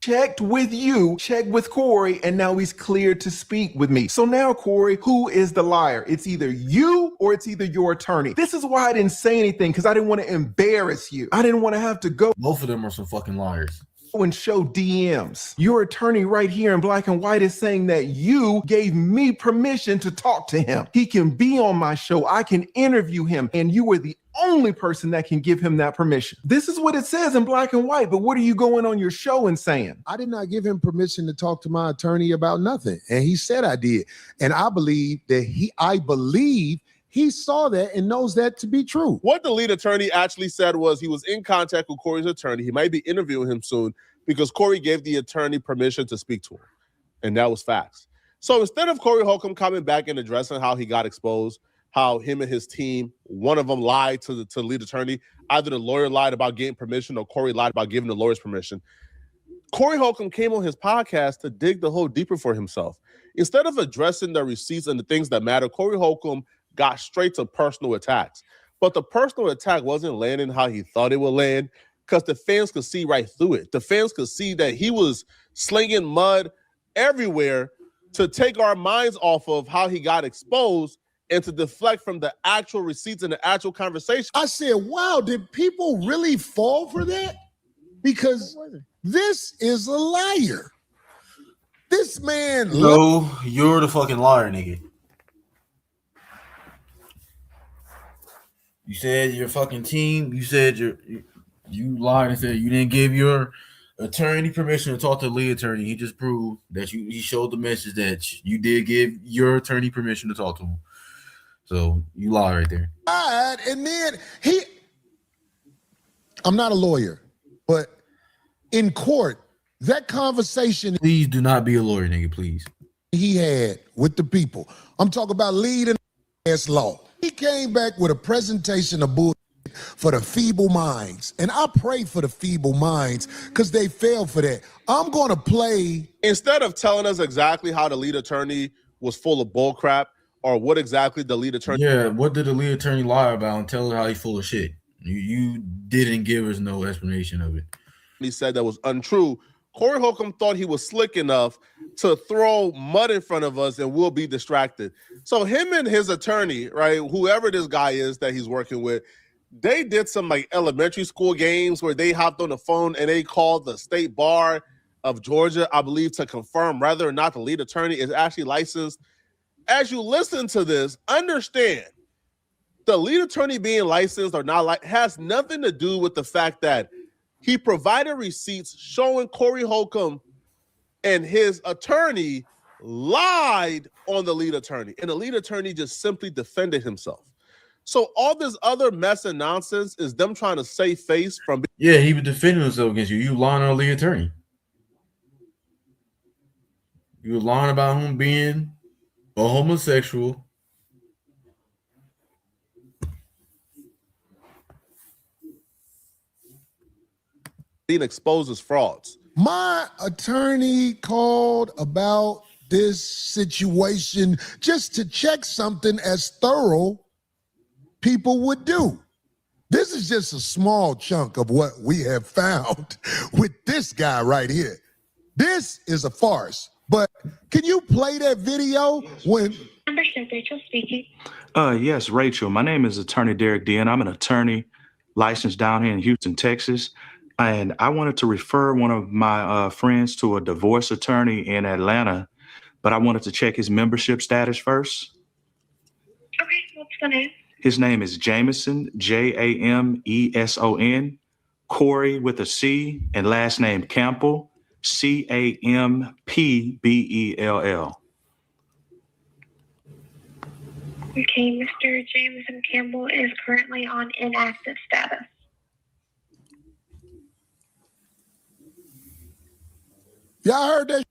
Checked with you, checked with Corey, and now he's cleared to speak with me. So now, Corey, who is the liar? It's either you or it's either your attorney. This is why I didn't say anything, because I didn't want to embarrass you. I didn't want to have to go.
Both of them are some fucking liars.
And show DMs. Your attorney right here in black and white is saying that you gave me permission to talk to him. He can be on my show. I can interview him. And you were the only person that can give him that permission. This is what it says in black and white. But what are you going on your show and saying?
I did not give him permission to talk to my attorney about nothing. And he said I did. And I believe he saw that and knows that to be true.
What the lead attorney actually said was he was in contact with Corey's attorney. He might be interviewing him soon because Corey gave the attorney permission to speak to him. And that was facts. So instead of Corey Holcomb coming back and addressing how he got exposed, how him and his team, one of them lied to the lead attorney, either the lawyer lied about getting permission or Corey lied about giving the lawyers permission, Corey Holcomb came on his podcast to dig the hole deeper for himself. Instead of addressing the receipts and the things that matter, Corey Holcomb got straight to personal attacks. But the personal attack wasn't landing how he thought it would land because the fans could see right through it. The fans could see that he was slinging mud everywhere to take our minds off of how he got exposed and to deflect from the actual receipts and the actual conversation.
I said, wow, did people really fall for that? Because this is a liar. This man.
No, you're the fucking liar, nigga. You said your fucking team, you said you lied and said you didn't give your attorney permission to talk to the lead attorney. He just proved that he showed the message that you did give your attorney permission to talk to him. So you lie right there.
And then I'm not a lawyer, but in court, that conversation.
Please do not be a lawyer, nigga, please.
he had with the people. I'm talking about leading ass law. He came back with a presentation of bull for the feeble minds. And I pray for the feeble minds because they fell for that. I'm going to play.
Instead of telling us exactly how the lead attorney was full of bull crap or what exactly the lead attorney.
Yeah, what did the lead attorney lie about and tell us how he's full of shit? You didn't give us no explanation of it.
He said that was untrue. Corey Holcomb thought he was slick enough to throw mud in front of us and we'll be distracted. So him and his attorney, right, whoever this guy is that he's working with, they did some like elementary school games where they hopped on the phone and they called the state bar of Georgia, I believe, to confirm whether or not the lead attorney is actually licensed. As you listen to this, understand the lead attorney being licensed or not has nothing to do with the fact that he provided receipts showing Corey Holcomb and his attorney lied on the lead attorney, and the lead attorney just simply defended himself. So all this other mess and nonsense is them trying to save face from.
Yeah, he was defending himself against you. You lying on the lead attorney. You were lying about him being a homosexual.
Being exposed as frauds.
My attorney called about this situation just to check something as thorough people would do. This is just a small chunk of what we have found with this guy right here. This is a farce. But can you play that video when...
Rachel speaking.
Yes, Rachel. My name is Attorney Derek Dean. I'm an attorney licensed down here in Houston, Texas. And I wanted to refer one of my friends to a divorce attorney in Atlanta, but I wanted to check his membership status first.
Okay, what's the name?
His name is Jameson, Jameson, Corey with a C, and last name Campbell, Campbell.
Okay, Mr. Jameson Campbell is currently on inactive status.
Y'all heard that?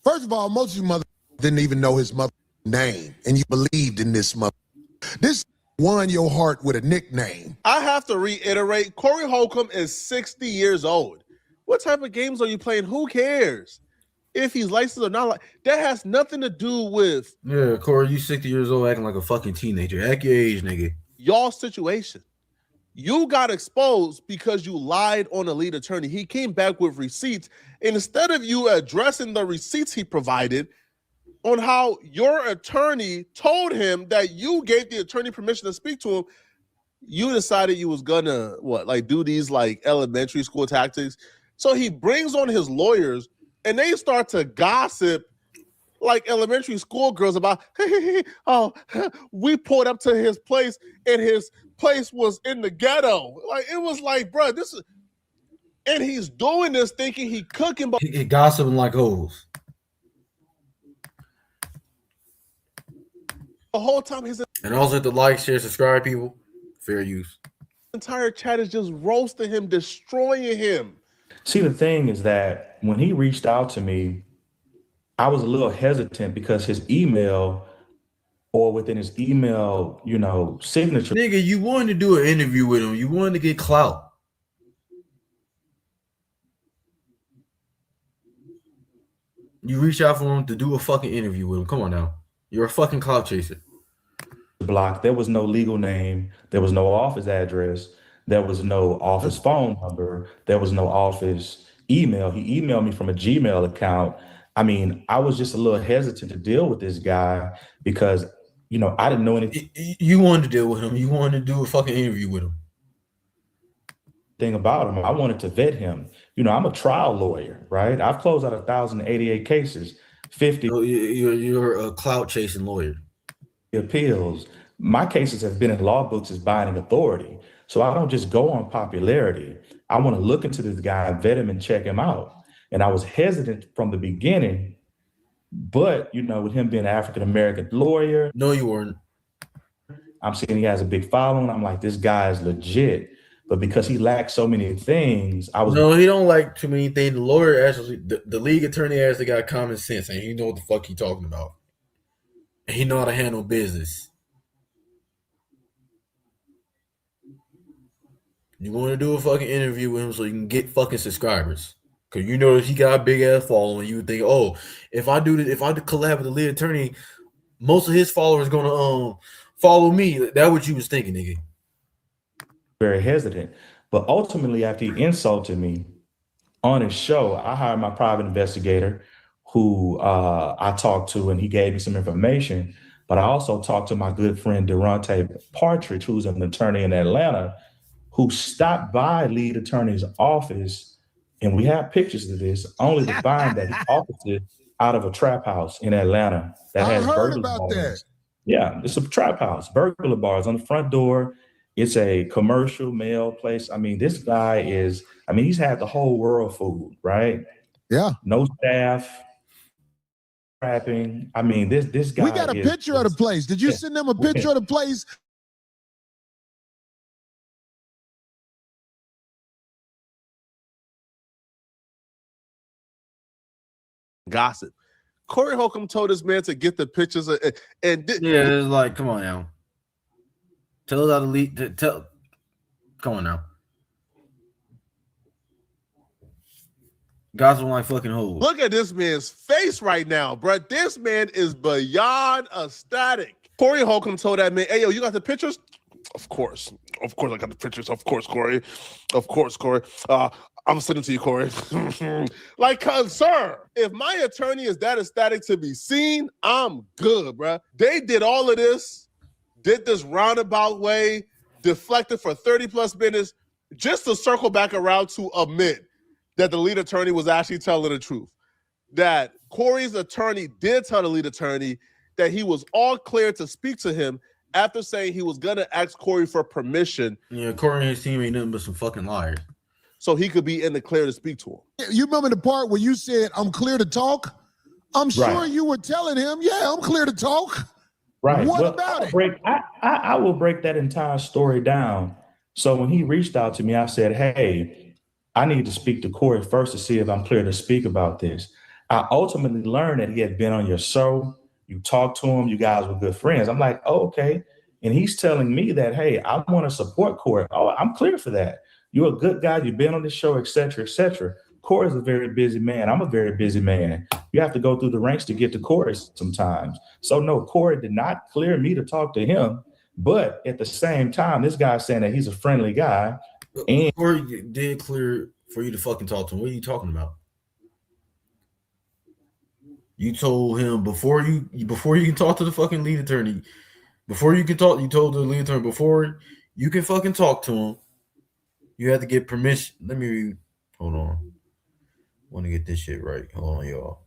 First of all, most of you mother didn't even know his mother's name, and you believed in this mother. This won your heart with a nickname.
I have to reiterate, Corey Holcomb is 60 years old. What type of games are you playing? Who cares if he's licensed or not? That has nothing to do with...
Yeah, Corey, you 60 years old acting like a fucking teenager. Act your age, nigga.
Y'all's situation. You got exposed because you lied on the lead attorney. He came back with receipts. And instead of you addressing the receipts he provided on how your attorney told him that you gave the attorney permission to speak to him, you decided you was gonna, do these like elementary school tactics. So he brings on his lawyers and they start to gossip like elementary school girls about, oh, we pulled up to his place and his place was in the ghetto. Like, it was like, bro, this is, and he's doing this thinking he cooking, but
he gossiping like hoes.
The whole time he's
and also to like, share, subscribe, people. Fair use.
Entire chat is just roasting him, destroying him.
See, the thing is that when he reached out to me, I was a little hesitant because his email, or within his email, signature.
Nigga, you wanted to do an interview with him. You wanted to get clout. You reach out for him to do a fucking interview with him. Come on now. You're a fucking clout chaser.
Block. There was no legal name. There was no office address. There was no office phone number. There was no office email. He emailed me from a Gmail account. I mean, I was just a little hesitant to deal with this guy because, I didn't know anything.
You wanted to deal with him. You wanted to do a fucking interview with him.
Thing about him, I wanted to vet him. I'm a trial lawyer, right? I've closed out 1,088 cases, 50.
You're a clout chasing lawyer.
Appeals. My cases have been in law books as binding authority. So I don't just go on popularity. I want to look into this guy, vet him, and check him out. And I was hesitant from the beginning, but with him being an African-American lawyer.
No, you weren't.
I'm seeing he has a big following. I'm like, this guy is legit. But because he lacked so many things, I was
No, he don't like too many things. The lawyer actually, the league attorney actually got common sense, and he know what the fuck he talking about. And he know how to handle business. You want to do a fucking interview with him so you can get fucking subscribers. Cause you know if he got a big ass following, you would think, oh, if I collab with the lead attorney, most of his followers gonna follow me. That's what you was thinking, nigga.
very hesitant. But ultimately, after he insulted me on his show, I hired my private investigator who I talked to, and he gave me some information. But I also talked to my good friend Durante Partridge, who's an attorney in Atlanta, who stopped by lead attorney's office, and we have pictures of this, only to find that he operated out of a trap house in Atlanta that has burglar bars. Yeah, it's a trap house, burglar bars on the front door. It's a commercial mail place. I mean, this guy is, I mean, he's had the whole world fooled, right?
Yeah.
No staff, trapping. I mean, this guy.
We got a picture of the place. Did you send them a picture of the place?
Gossip. Corey Holcomb told this man to get the pictures, and
yeah, it's like, come on now. Tell us how to lead. Come on now. Gossip like fucking hoes.
Look at this man's face right now, bro. This man is beyond ecstatic. Corey Holcomb told that man, "Hey, yo, you got the pictures?" Of course, I got the pictures. Of course, Corey. I'm sending to you, Corey. Like, sir, if my attorney is that ecstatic to be seen, I'm good, bro. They did all of this, did this roundabout way, deflected for 30 plus minutes, just to circle back around to admit that the lead attorney was actually telling the truth. That Corey's attorney did tell the lead attorney that he was all clear to speak to him after saying he was going to ask Corey for permission.
Yeah, Corey and his team ain't nothing but some fucking liars.
So he could be in the clear to speak to him.
You remember the part where you said, I'm clear to talk? I'm sure you were telling him, yeah, I'm clear to talk.
Right.
What about it?
I will break that entire story down. So when he reached out to me, I said, hey, I need to speak to Corey first to see if I'm clear to speak about this. I ultimately learned that he had been on your show. You talked to him. You guys were good friends. I'm like, oh, okay. And he's telling me that, hey, I want to support Corey. Oh, I'm clear for that. You're a good guy. You've been on the show, et cetera, et cetera. Corey's a very busy man. I'm a very busy man. You have to go through the ranks to get to Corey sometimes. So no, Corey did not clear me to talk to him. But at the same time, this guy's saying that he's a friendly guy. And
Corey did clear for you to fucking talk to him. What are you talking about? You told him before you can talk to the fucking lead attorney. Before you can talk, you told the lead attorney before you can fucking talk to him. You have to get permission. Let me read. Hold on. I want to get this shit right. Hold on, y'all.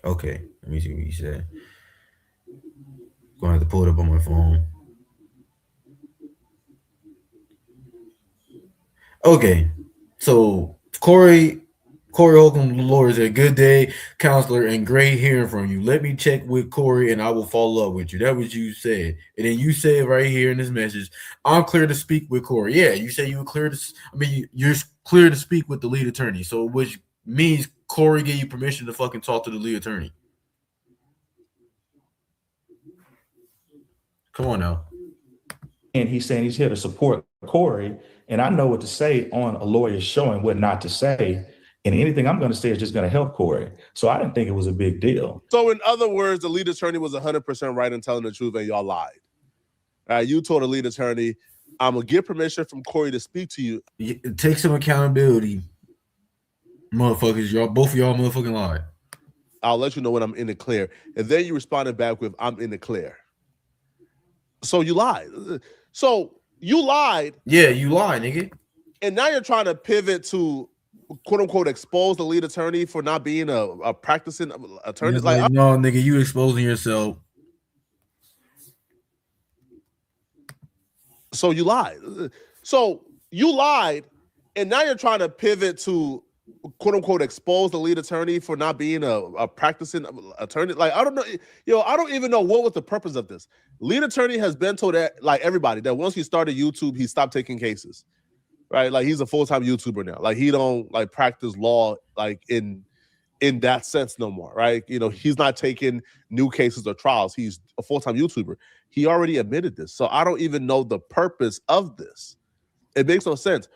Okay, let me see what he said. Gonna have to pull it up on my phone. Okay, so Corey Holcomb, lawyers, a good day, counselor, and great hearing from you. Let me check with Corey, and I will follow up with you. That was you said, and then you said right here in this message, I'm clear to speak with Corey. Yeah, you say you were clear to. I mean, you're clear to speak with the lead attorney. So, which means Corey gave you permission to fucking talk to the lead attorney. Come on now.
And he's saying he's here to support Corey, and I know what to say on a lawyer's show and what not to say. And anything I'm going to say is just going to help Corey. So I didn't think it was a big deal.
So in other words, the lead attorney was 100% right in telling the truth, and y'all lied. You told the lead attorney, I'm going to get permission from Corey to speak to you.
Take some accountability, motherfuckers. Y'all, both of y'all motherfucking lied.
I'll let you know when I'm in the clear. And then you responded back with, I'm in the clear. So you lied. So you lied.
Yeah, you lied, nigga.
And now you're trying to pivot to, quote unquote, expose the lead attorney for not being a practicing attorney.
Like, no, nigga, you exposing yourself.
So you lied. So you lied, and now you're trying to pivot to, quote unquote expose the lead attorney for not being a practicing attorney. Like, I don't know, I don't even know what was the purpose of this. Lead attorney has been told that, like, everybody, that once he started YouTube, he stopped taking cases, right? Like, he's a full-time YouTuber now. Like, he don't like practice law like in that sense no more, right? He's not taking new cases or trials. He's a full-time YouTuber. He already admitted this. So I don't even know the purpose of this. It makes no sense.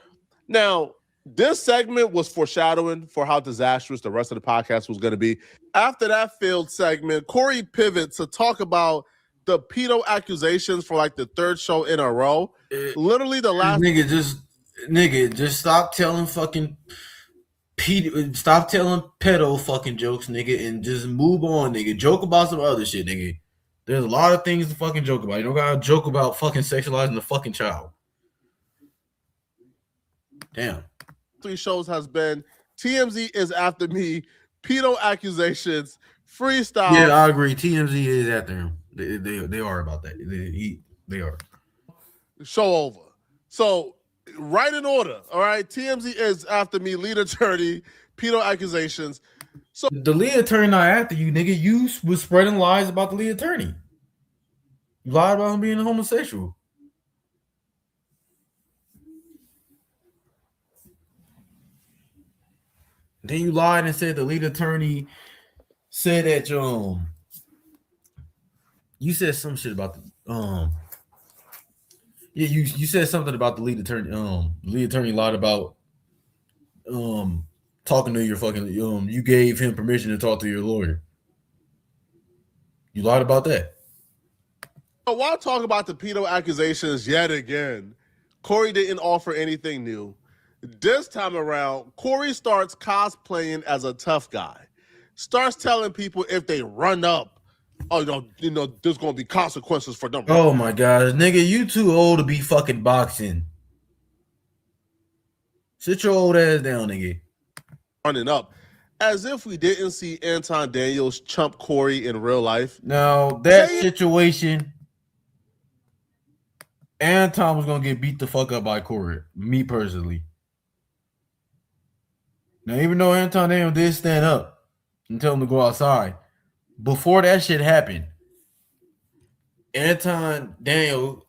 Now, this segment was foreshadowing for how disastrous the rest of the podcast was going to be. After that failed segment, Corey pivots to talk about the pedo accusations for like the third show in a row. Literally the last
nigga, just stop telling fucking stop telling pedo fucking jokes, nigga, and just move on, nigga. Joke about some other shit, nigga. There's a lot of things to fucking joke about. You don't gotta joke about fucking sexualizing the fucking child. Damn.
3 shows has been TMZ is after me, pedo accusations, freestyle.
Yeah, I agree. TMZ is after him. They are about that. They are.
Show over. So, right in order, all right? TMZ is after me, lead attorney, pedo accusations. So
the lead attorney not after you, nigga. You was spreading lies about the lead attorney. You lied about him being a homosexual. Then you lied and said the lead attorney said that you said some shit about the you said something about the lead attorney. Lead attorney lied about talking to your fucking you gave him permission to talk to your lawyer. You lied about that.
While talking about the pedo accusations yet again, Corey didn't offer anything new. This time around, Corey starts cosplaying as a tough guy. Starts telling people if they run up, there's gonna be consequences for them.
Oh my gosh, nigga, you too old to be fucking boxing. Sit your old ass down, nigga.
Running up. As if we didn't see Anton Daniels chump Corey in real life.
Now, that situation, Anton was gonna get beat the fuck up by Corey. Me personally. Now, even though Anton Daniels did stand up and tell him to go outside, before that shit happened, Anton Daniels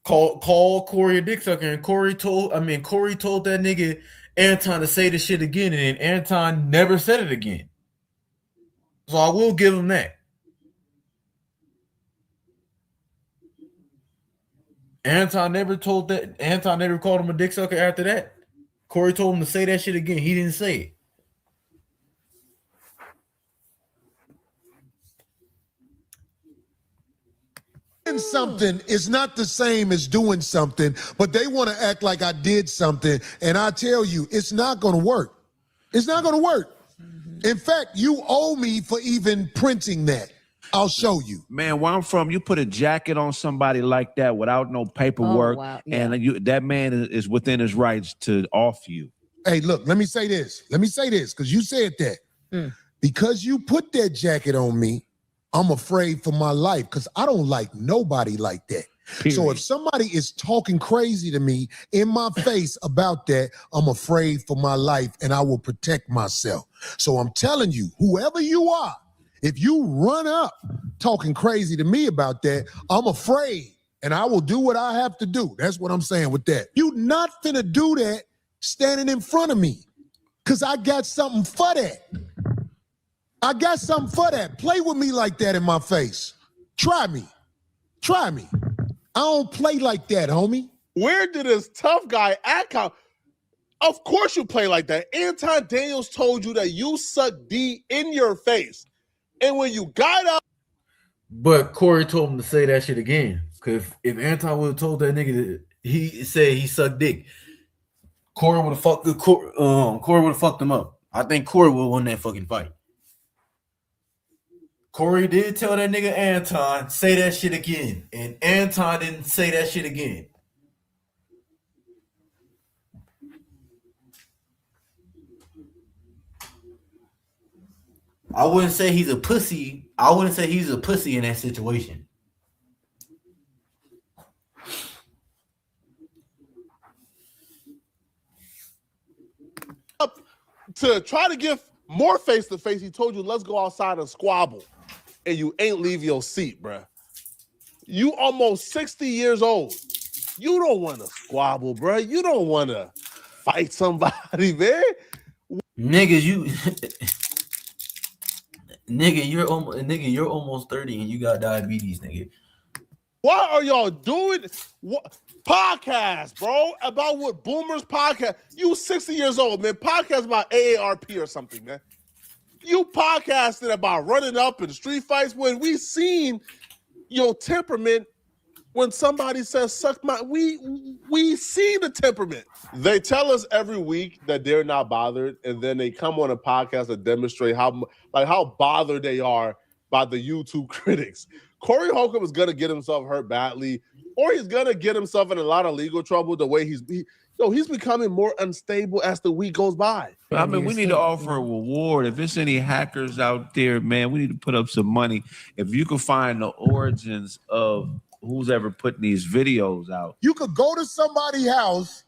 called Corey a dick sucker, and Corey told that nigga Anton to say the shit again, and Anton never said it again. So I will give him that. Anton never called him a dick sucker after that. Corey told him to say that shit again. He didn't say it.
Something is not the same as doing something, but they want to act like I did something, and I tell you, it's not going to work. It's not going to work. In fact, you owe me for even printing that. I'll show you.
Man, where I'm from, you put a jacket on somebody like that without no paperwork, and that man is within his rights to off you.
Hey, look, let me say this, because you said that. Because you put that jacket on me, I'm afraid for my life, because I don't like nobody like that. Period. So if somebody is talking crazy to me in my face about that, I'm afraid for my life, and I will protect myself. So I'm telling you, whoever you are, if you run up talking crazy to me about that, I'm afraid, and I will do what I have to do. That's what I'm saying with that. You not finna do that standing in front of me, because I got something for that. I got something for that. Play with me like that in my face. Try me. Try me. I don't play like that, homie.
Where did this tough guy act out? Of course you play like that. Anton Daniels told you that you suck D in your face. And when you got up.
But Corey told him to say that shit again. Because if Anton would have told that nigga that he said he sucked dick, Corey would have fucked him up. I think Corey would have won that fucking fight. Corey did tell that nigga Anton, say that shit again. And Anton didn't say that shit again. I wouldn't say he's a pussy. I wouldn't say he's a pussy in that situation.
to try to give more face to face, he told you, let's go outside and squabble. And you ain't leave your seat, bruh. You almost 60 years old. You don't want to squabble, bruh. You don't want to fight somebody, man.
Nigga, you're almost 30 and you got diabetes, nigga.
Why are y'all doing what podcast, bro? About what boomers podcast? You 60 years old, man. Podcast about AARP or something, man. You podcasting about running up in street fights when we seen your temperament. When somebody says suck my, we see the temperament. They tell us every week that they're not bothered, and then they come on a podcast to demonstrate how bothered they are by the YouTube critics. Corey Holcomb is gonna get himself hurt badly, or he's gonna get himself in a lot of legal trouble. The way he's becoming more unstable as the week goes by.
I mean, we need to offer a reward. If there's any hackers out there, man, we need to put up some money. If you can find the origins of who's ever putting these videos out.
You could go to somebody's house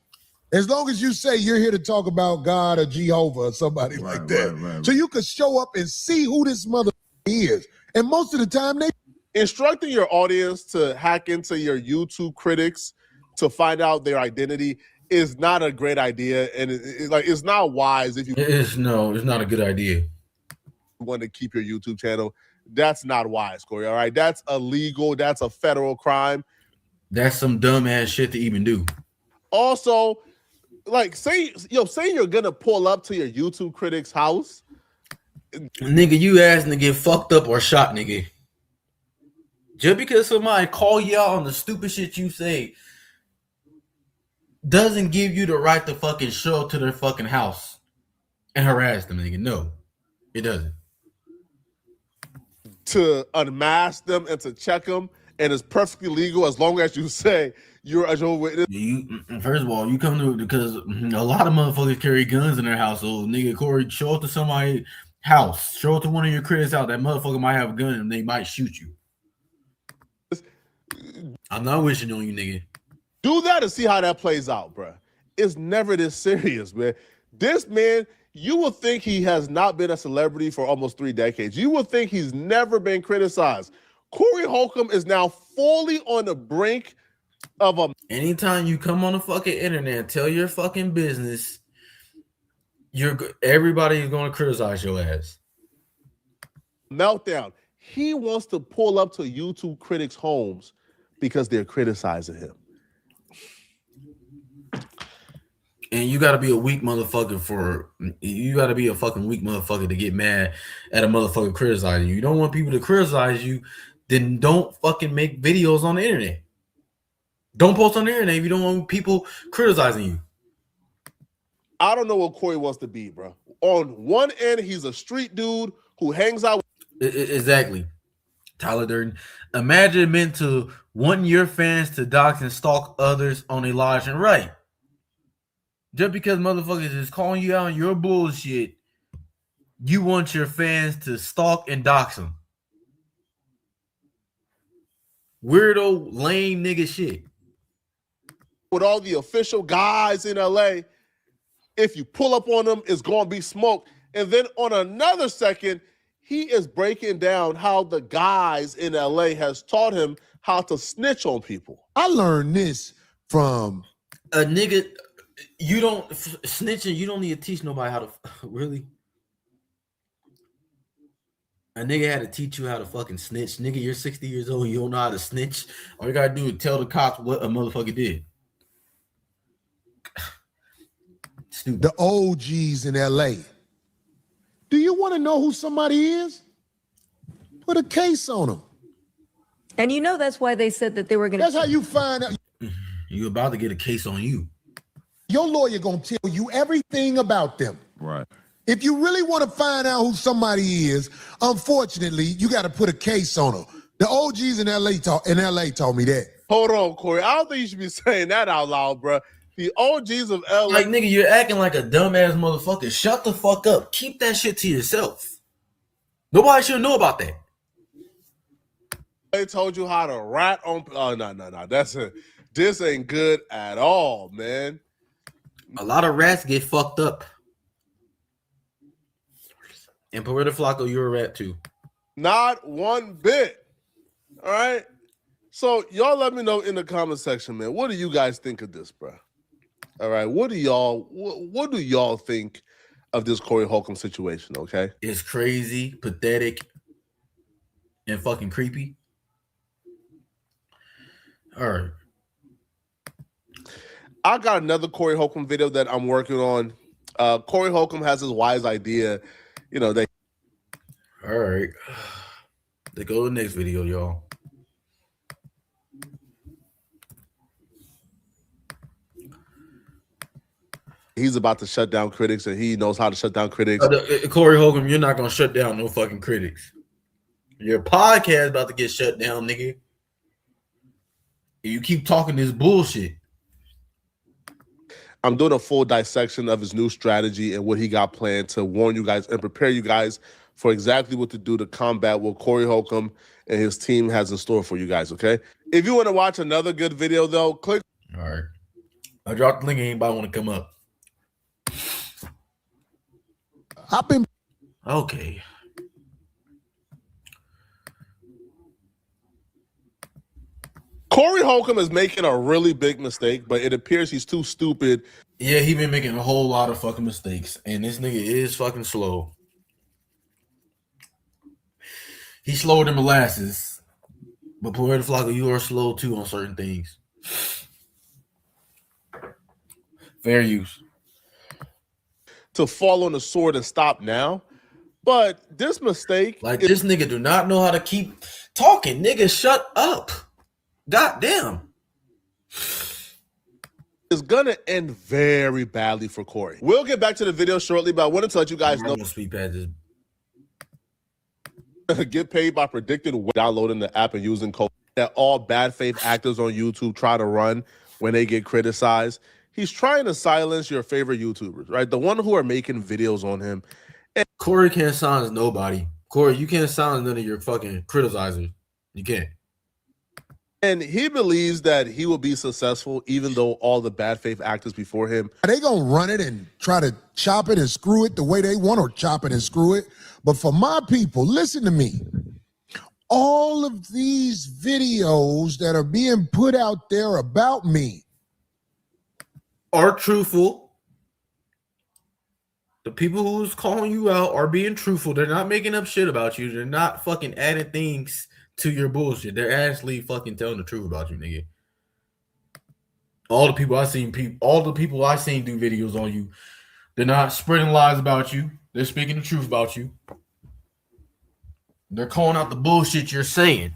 as long as you say you're here to talk about God or Jehovah or somebody like that. Right. So you could show up and see who this mother is. And most of the time they
instructing your audience to hack into your YouTube critics to find out their identity is not a great idea, and it's not wise. If you
it's not a good idea.
Want to keep your YouTube channel, that's not wise, Corey. All right, that's illegal. That's a federal crime.
That's some dumbass shit to even do.
Also, like say you're gonna pull up to your YouTube critic's house,
nigga. You asking to get fucked up or shot, nigga. Just because somebody call you out on the stupid shit you say doesn't give you the right to fucking show up to their fucking house and harass them, nigga. No, it doesn't.
To unmask them and to check them, and it's perfectly legal as long as you say you're a witness.
First of all, you come to because a lot of motherfuckers carry guns in their household. Nigga, Corey, show up to somebody's house. Show up to one of your critics out. That motherfucker might have a gun and they might shoot you. I'm not wishing on you, nigga.
Do that and see how that plays out, bro. It's never this serious, man. This man, you will think he has not been a celebrity for almost 3 decades. You will think he's never been criticized. Corey Holcomb is now fully on the brink of a...
Anytime you come on the fucking internet and tell your fucking business, everybody is going to criticize your ass.
Meltdown. He wants to pull up to YouTube critics' homes because they're criticizing him.
And you got to be a weak motherfucker you got to be a fucking weak motherfucker to get mad at a motherfucker criticizing you. You don't want people to criticize you, then don't fucking make videos on the internet. Don't post on the internet if you don't want people criticizing you.
I don't know what Corey wants to be, bro. On one end, he's a street dude who hangs out.
Exactly. Tyler Durden. Imagine meant to want your fans to dox and stalk others on a live and right. Just because motherfuckers is calling you out on your bullshit, you want your fans to stalk and dox them. Weirdo, lame nigga shit.
With all the official guys in LA, if you pull up on them, it's going to be smoke. And then on another second, he is breaking down how the guys in LA has taught him how to snitch on people.
I learned this from
a nigga. You don't snitching. You don't need to teach nobody how to really. A nigga had to teach you how to fucking snitch. Nigga, you're 60 years old. You don't know how to snitch. All you gotta do is tell the cops what a motherfucker did. Stupid.
The OGs in LA. Do you want to know who somebody is? Put a case on them.
And you know that's why they said that they were going to.
That's how you find out.
You about to get a case on you.
Your lawyer gonna tell you everything about them.
Right.
If you really want to find out who somebody is, unfortunately, you got to put a case on them. The OGs in LA told me that.
Hold on, Corey. I don't think you should be saying that out loud, bro. The OGs of LA.
Like, nigga, you're acting like a dumbass motherfucker. Shut the fuck up. Keep that shit to yourself. Nobody should know about that.
They told you how to rat on. Oh, no. This ain't good at all, man.
A lot of rats get fucked up. And Poetik Flakko, you're a rat too.
Not one bit. All right. So y'all let me know in the comment section, man. What do you guys think of this, bro? All right. What do y'all think of this Corey Holcomb situation? Okay.
It's crazy, pathetic, and fucking creepy. All right.
I got another Corey Holcomb video that I'm working on. Corey Holcomb has this wise idea, that.
All right. Let's go to the next video, y'all.
He's about to shut down critics, and he knows how to shut down critics.
Corey Holcomb, you're not gonna shut down no fucking critics. Your podcast about to get shut down, nigga. You keep talking this bullshit.
I'm doing a full dissection of his new strategy and what he got planned to warn you guys and prepare you guys for exactly what to do to combat what Corey Holcomb and his team has in store for you guys, okay? If you want to watch another good video, though, click.
All right. I dropped the link. Anybody want to come up?
I've been
okay.
Corey Holcomb is making a really big mistake, but it appears he's too stupid.
Yeah, he been making a whole lot of fucking mistakes, and this nigga is fucking slow. He's slower than molasses, but Poetik Flakko, you are slow too on certain things. Fair use.
To fall on the sword and stop now, but this mistake,
this nigga do not know how to keep talking. Nigga, shut up. God damn.
It's gonna end very badly for Corey. We'll get back to the video shortly, but I wanted to let you guys know. Get paid by predicting downloading the app and using code that all bad faith actors on YouTube try to run when they get criticized. He's trying to silence your favorite YouTubers, right? The one who are making videos on him. And
Corey can't silence nobody. Corey, you can't silence none of your fucking criticizers. You can't.
And he believes that he will be successful even though all the bad faith actors before him.
Are they going to run it and try to chop it and screw it the way they want, or chop it and screw it? But for my people, listen to me. All of these videos that are being put out there about me
are truthful. The people who's calling you out are being truthful. They're not making up shit about you. They're not fucking adding things to your bullshit. They're actually fucking telling the truth about you, nigga. All the people I seen do videos on you, they're not spreading lies about you. They're speaking the truth about you. They're calling out the bullshit you're saying.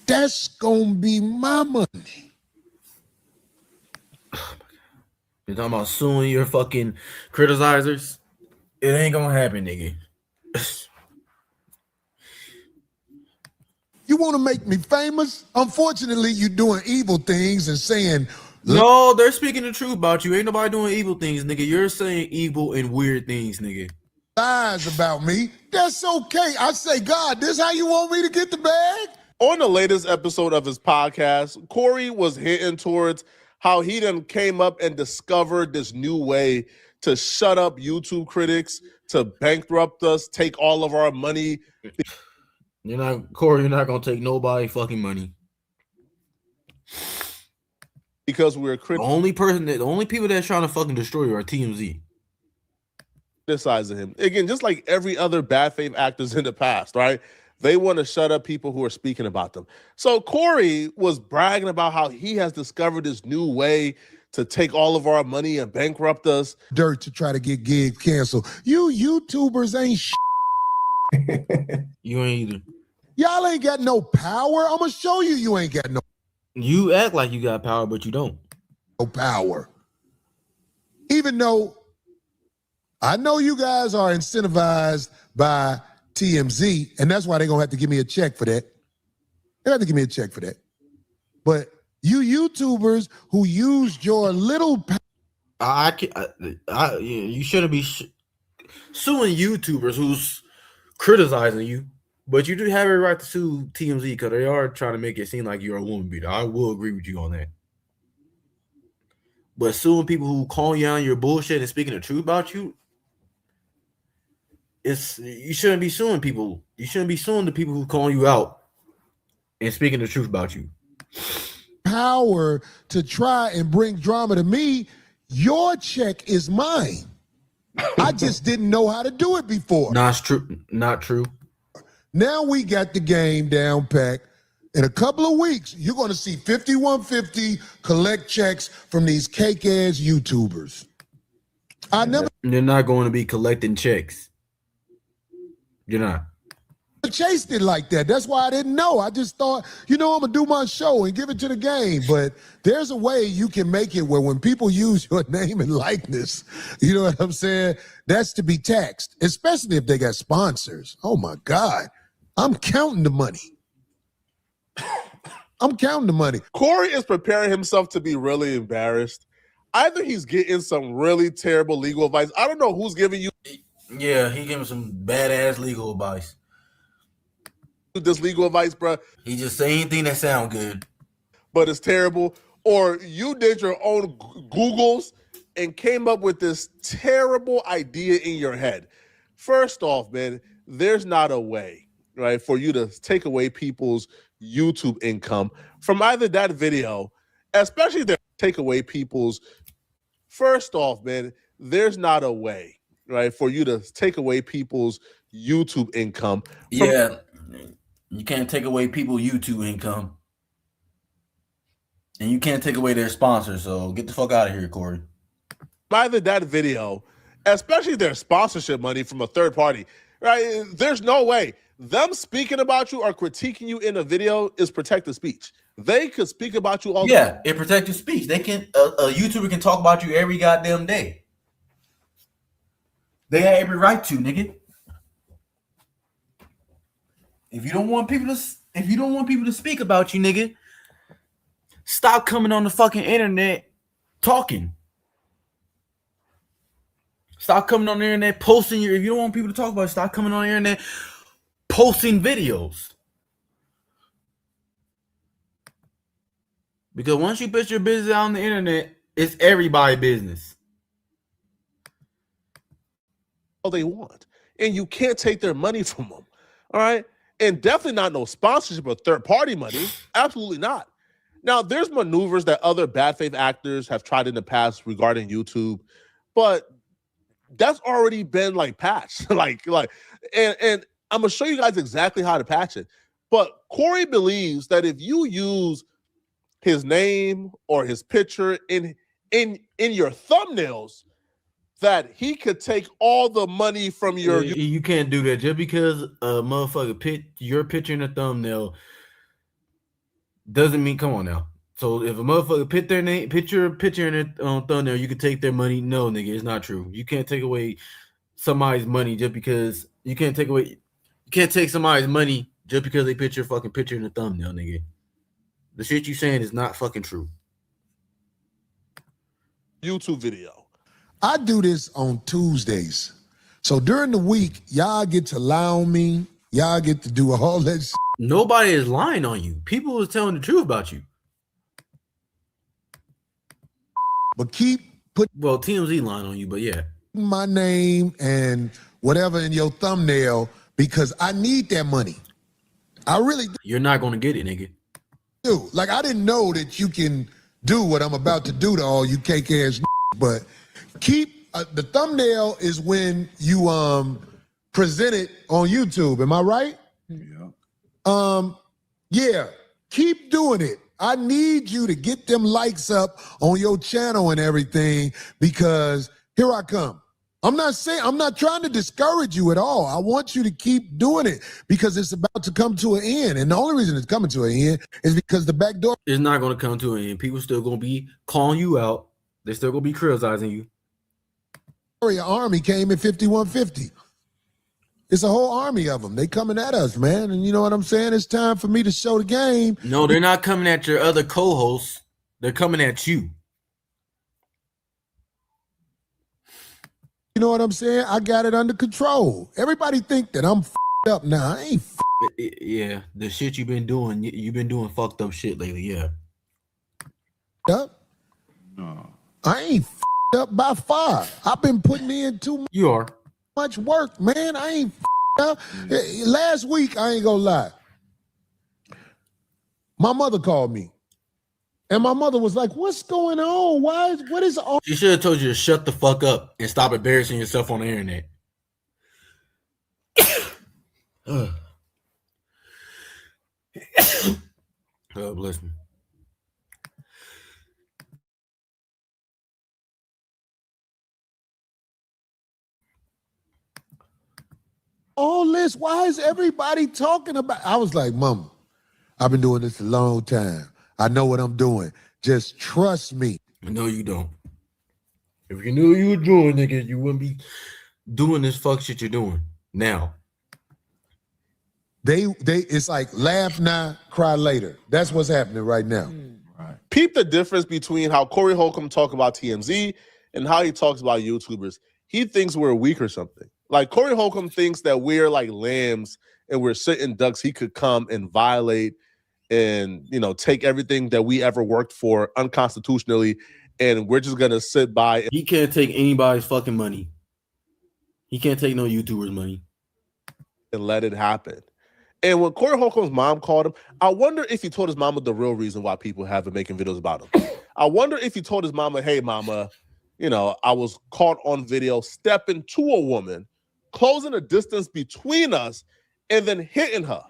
That's gonna be my money.
You're talking about suing your fucking criticizers? It ain't gonna happen, nigga.
You want to make me famous? Unfortunately, you're doing evil things and saying,
no, they're speaking the truth about you. Ain't nobody doing evil things, nigga. You're saying evil and weird things, nigga.
Lies about me. That's okay. I say, God, this how you want me to get the bag?
On the latest episode of his podcast, Corey was hinting towards how he then came up and discovered this new way to shut up YouTube critics, to bankrupt us, take all of our money.
Corey, you're not going to take nobody fucking money.
Because we're critics.
The only people that are trying to fucking destroy you are TMZ.
Criticizing him. Again, just like every other bad faith actors in the past, right? They want to shut up people who are speaking about them. So Corey was bragging about how he has discovered this new way to take all of our money and bankrupt us.
Dirt to try to get gigs canceled. You YouTubers ain't
You ain't either.
Y'all ain't got no power. I'm going to show you you ain't got no.
You act like you got power, but you don't.
No power. Even though I know you guys are incentivized by TMZ, and that's why they're going to have to give me a check for that. They have to give me a check for that. But you YouTubers who used your little
you shouldn't be suing YouTubers who's criticizing you. But you do have a right to sue TMZ because they are trying to make it seem like you're a woman beater. I will agree with you on that. But suing people who call you on your bullshit and speaking the truth about you, you shouldn't be suing people. You shouldn't be suing the people who call you out and speaking the truth about you.
Power to try and bring drama to me, your check is mine. I just didn't know how to do it before.
Not true. Not true.
Now we got the game down packed. In a couple of weeks, you're going to see 5150 collect checks from these cake-ass YouTubers.
You're not going to be collecting checks. You're not.
Chased it like that. That's why I didn't know. I just thought, I'm going to do my show and give it to the game. But there's a way you can make it where when people use your name and likeness, you know what I'm saying? That's to be taxed, especially if they got sponsors. Oh, my God. I'm counting the money. I'm counting the money.
Corey is preparing himself to be really embarrassed. Either he's getting some really terrible legal advice. I don't know who's giving you.
Yeah, he giving some badass legal advice.
This legal advice, bro.
He just say anything that sound good,
but it's terrible. Or you did your own Googles and came up with this terrible idea in your head. First off, man, there's not a way, right, for you to take away people's YouTube income from either that video, especially if they take away people's. First off, man, there's not a way, right, for you to take away people's YouTube income.
Yeah. You can't take away people's YouTube income. And you can't take away their sponsors. So get the fuck out of here, Corey.
Either that video, especially their sponsorship money from a third party, right? There's no way. Them speaking about you or critiquing you in a video is protected speech. They could speak about you all the time.
Yeah, it protected speech. They can a YouTuber can talk about you every goddamn day. They have every right to, nigga. If you don't want people to speak about you, nigga, stop coming on the fucking internet talking. Stop coming on the internet posting if you don't want people to talk about it, stop coming on the internet posting videos. Because once you put your business out on the internet, it's everybody's business.
All they want. And you can't take their money from them. All right? And definitely not no sponsorship or third-party money. Absolutely not. Now, there's maneuvers that other bad faith actors have tried in the past regarding YouTube, but that's already been like patched. and I'm gonna show you guys exactly how to patch it. But Corey believes that if you use his name or his picture in your thumbnails, that he could take all the money from your.
You can't do that just because a motherfucker put your picture in a thumbnail. Doesn't mean, come on now. So if a motherfucker put their name, put your picture in a thumbnail, you can take their money. No, nigga, it's not true. You can't take away somebody's money just because you can't take somebody's money just because they put your fucking picture in a thumbnail, nigga. The shit you saying is not fucking true.
YouTube video.
I do this on Tuesdays. So during the week, y'all get to lie on me. Y'all get to do all that shit.
Nobody is lying on you. People is telling the truth about you.
But well,
TMZ lying on you, but yeah.
My name and whatever in your thumbnail because I need that money. I really do.
You're not going to get it, nigga.
Dude, like I didn't know that you can do what I'm about to do to all you cake ass, but keep the thumbnail is when you present it on YouTube. Am I right? Yeah. Yeah. Keep doing it. I need you to get them likes up on your channel and everything because here I come. I'm not trying to discourage you at all. I want you to keep doing it because it's about to come to an end. And the only reason it's coming to an end is because the back door
is not going to come to an end. People still going to be calling you out. They're still going to be criticizing you.
Army came in 5150. It's a whole army of them. They coming at us, man. And you know what I'm saying? It's time for me to show the game.
No, they're not coming at your other co-hosts. They're coming at you.
You know what I'm saying? I got it under control. Everybody think that I'm up now. I ain't
Yeah, the shit you've been doing fucked up shit lately. Yeah.
Up?
No.
I ain't up by far. I've been putting in too
You are.
much work, man. I ain't up. Last week, I ain't gonna lie. My mother called me. And my mother was like, what's going on? What is all?
She should have told you to shut the fuck up and stop embarrassing yourself on the internet. Oh, bless me.
All this? Why is everybody talking about? I was like, Mama, I've been doing this a long time. I know what I'm doing. Just trust me.
No, you don't. If you knew what you were doing, nigga, you wouldn't be doing this fuck shit you're doing now.
It's like laugh now, cry later. That's what's happening right now.
Peep the difference between how Corey Holcomb talks about TMZ and how he talks about YouTubers. He thinks we're weak or something. Like Corey Holcomb thinks that we're like lambs and we're sitting ducks. He could come and violate and, you know, take everything that we ever worked for unconstitutionally, and we're just gonna sit by.
He can't take anybody's fucking money. He can't take no YouTuber's money
And let it happen. And when Corey Holcomb's mom called him, I wonder if he told his mama the real reason why people have been making videos about him. I wonder if he told his mama, hey, mama, you know, I was caught on video stepping to a woman, closing a distance between us, and then hitting her.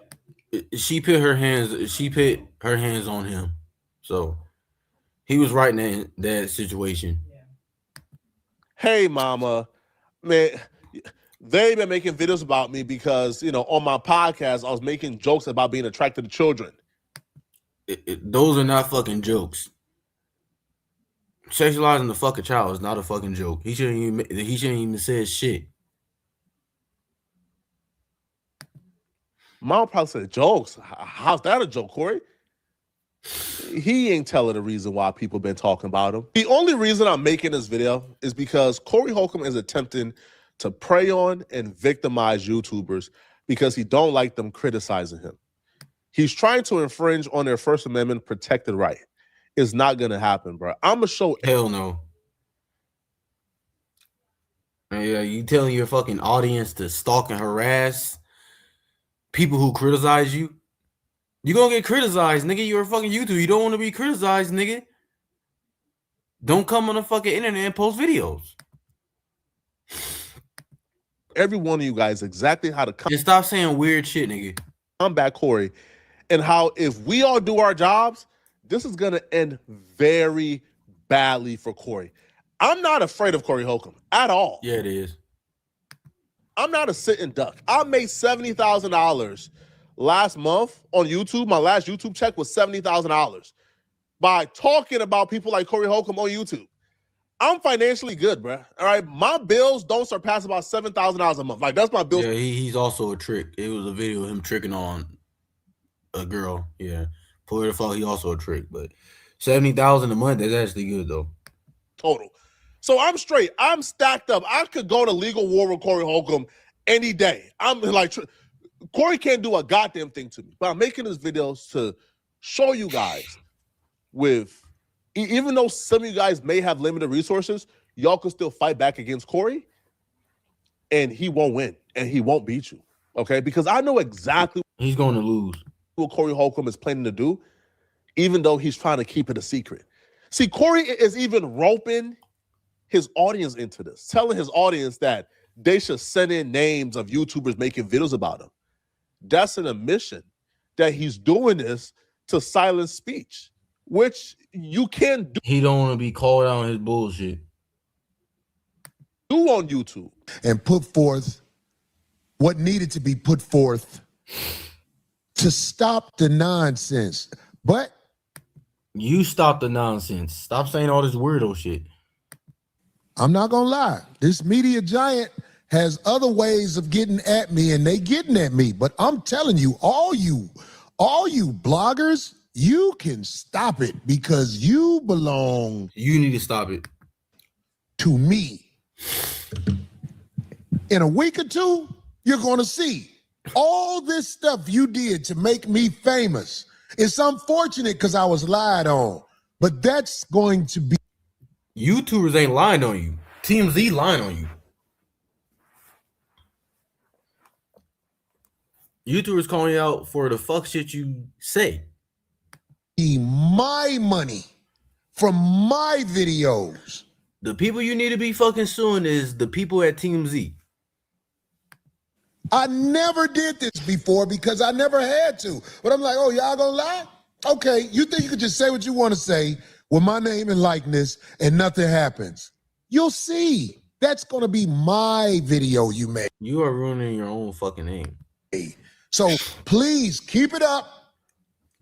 She put her hands on him. So he was right in that situation.
Hey, mama, man, they've been making videos about me because, you know, on my podcast, I was making jokes about being attracted to children.
Those are not fucking jokes. Sexualizing the fucking child is not a fucking joke. He shouldn't even say shit.
Mom probably said jokes. How's that a joke, Corey? He ain't telling the reason why people been talking about him. The only reason I'm making this video is because Corey Holcomb is attempting to prey on and victimize YouTubers because he don't like them criticizing him. He's trying to infringe on their First Amendment protected right. It's not gonna happen, bro. I'm gonna show.
Hell no. Yeah, you telling your fucking audience to stalk and harass people who criticize you? You gonna get criticized, nigga. You're a fucking YouTuber. You don't want to be criticized, nigga. Don't come on the fucking internet and post videos.
Every one of you guys exactly how to come.
Just stop saying weird shit, nigga.
I'm back, Corey, and how if we all do our jobs, this is gonna end very badly for Corey. I'm not afraid of Corey Holcomb at all.
Yeah, it is.
I'm not a sitting duck. I made $70,000 last month on YouTube. My last YouTube check was $70,000 by talking about people like Corey Holcomb on YouTube. I'm financially good, bro. All right, my bills don't surpass about $7,000 a month. Like that's my bill.
Yeah, he's also a trick. It was a video of him tricking on a girl. Yeah, Poetik, he also a trick, but 70,000 a month, that's actually good though.
Total. So I'm straight. I'm stacked up. I could go to legal war with Corey Holcomb any day. I'm like, Corey can't do a goddamn thing to me. But I'm making this videos to show you guys with, even though some of you guys may have limited resources, y'all can still fight back against Corey and he won't win and he won't beat you. Okay? Because I know exactly
he's going to lose
what Corey Holcomb is planning to do, even though he's trying to keep it a secret. See, Corey is even roping his audience into this, telling his audience that they should send in names of YouTubers making videos about him. That's an admission that he's doing this to silence speech, which you can't do.
He don't want to be called out on his bullshit.
Do on YouTube.
And put forth what needed to be put forth to stop the nonsense. But
you stop the nonsense. Stop saying all this weirdo shit.
I'm not gonna lie. This media giant has other ways of getting at me, and they getting at me. But I'm telling you, all you bloggers, you can stop it because you belong.
You need to stop it.
To me. In a week or two, you're gonna see all this stuff you did to make me famous. It's unfortunate because I was lied on, but that's going to be.
YouTubers ain't lying on you. TMZ lying on you. YouTubers calling you out for the fuck shit you say.
My money from my videos.
The people you need to be fucking suing is the people at TMZ.
I never did this before because I never had to. But I'm like, oh, y'all gonna lie? Okay, you think you could just say what you want to say with my name and likeness and nothing happens? You'll see. That's gonna be my video you made.
You are ruining your own fucking name.
So please keep it up.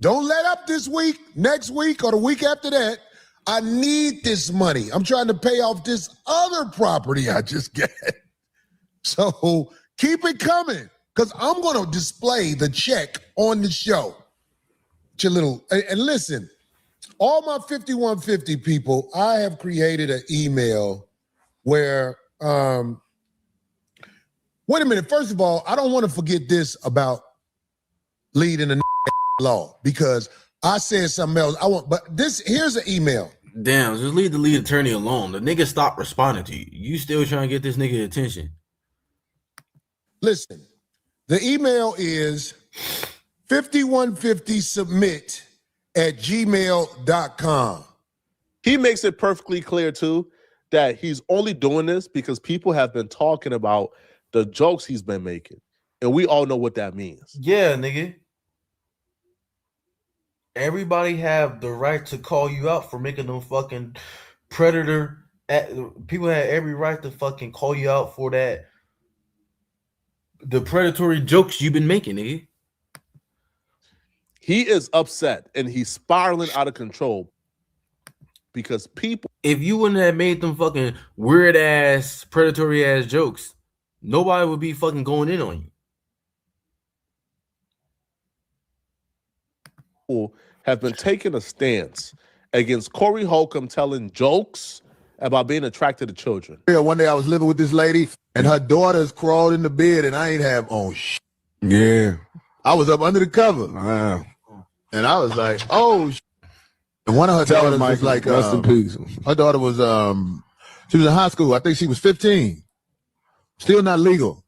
Don't let up this week, next week, or the week after that. I need this money. I'm trying to pay off this other property I just got. So keep it coming, because I'm going to display the check on the show. And listen, all my 5150 people, I have created an email where, wait a minute. First of all, I don't want to forget this about leading the law, because I said something else. Here's an email.
Damn, just leave the lead attorney alone. The nigga stopped responding to you. You still trying to get this nigga attention.
Listen, the email is 5150submit@gmail.com.
He makes it perfectly clear, too, that he's only doing this because people have been talking about the jokes he's been making. And we all know what that means.
Yeah, nigga. Everybody have the right to call you out for making them fucking predator. People have every right to fucking call you out for that. The predatory jokes you've been making, nigga.
He is upset and he's spiraling out of control because people.
If you wouldn't have made them fucking weird ass, predatory ass jokes, nobody would be fucking going in on
you. Have been taking a stance against Corey Holcomb telling jokes about being attracted to children.
Yeah, one day I was living with this lady and her daughters crawled in the bed and I ain't have on shit. Yeah. I was up under the cover. And I was like, oh shit. And one of her daughters was like, rest in peace. Her daughter was she was in high school. I think she was 15. Still not legal.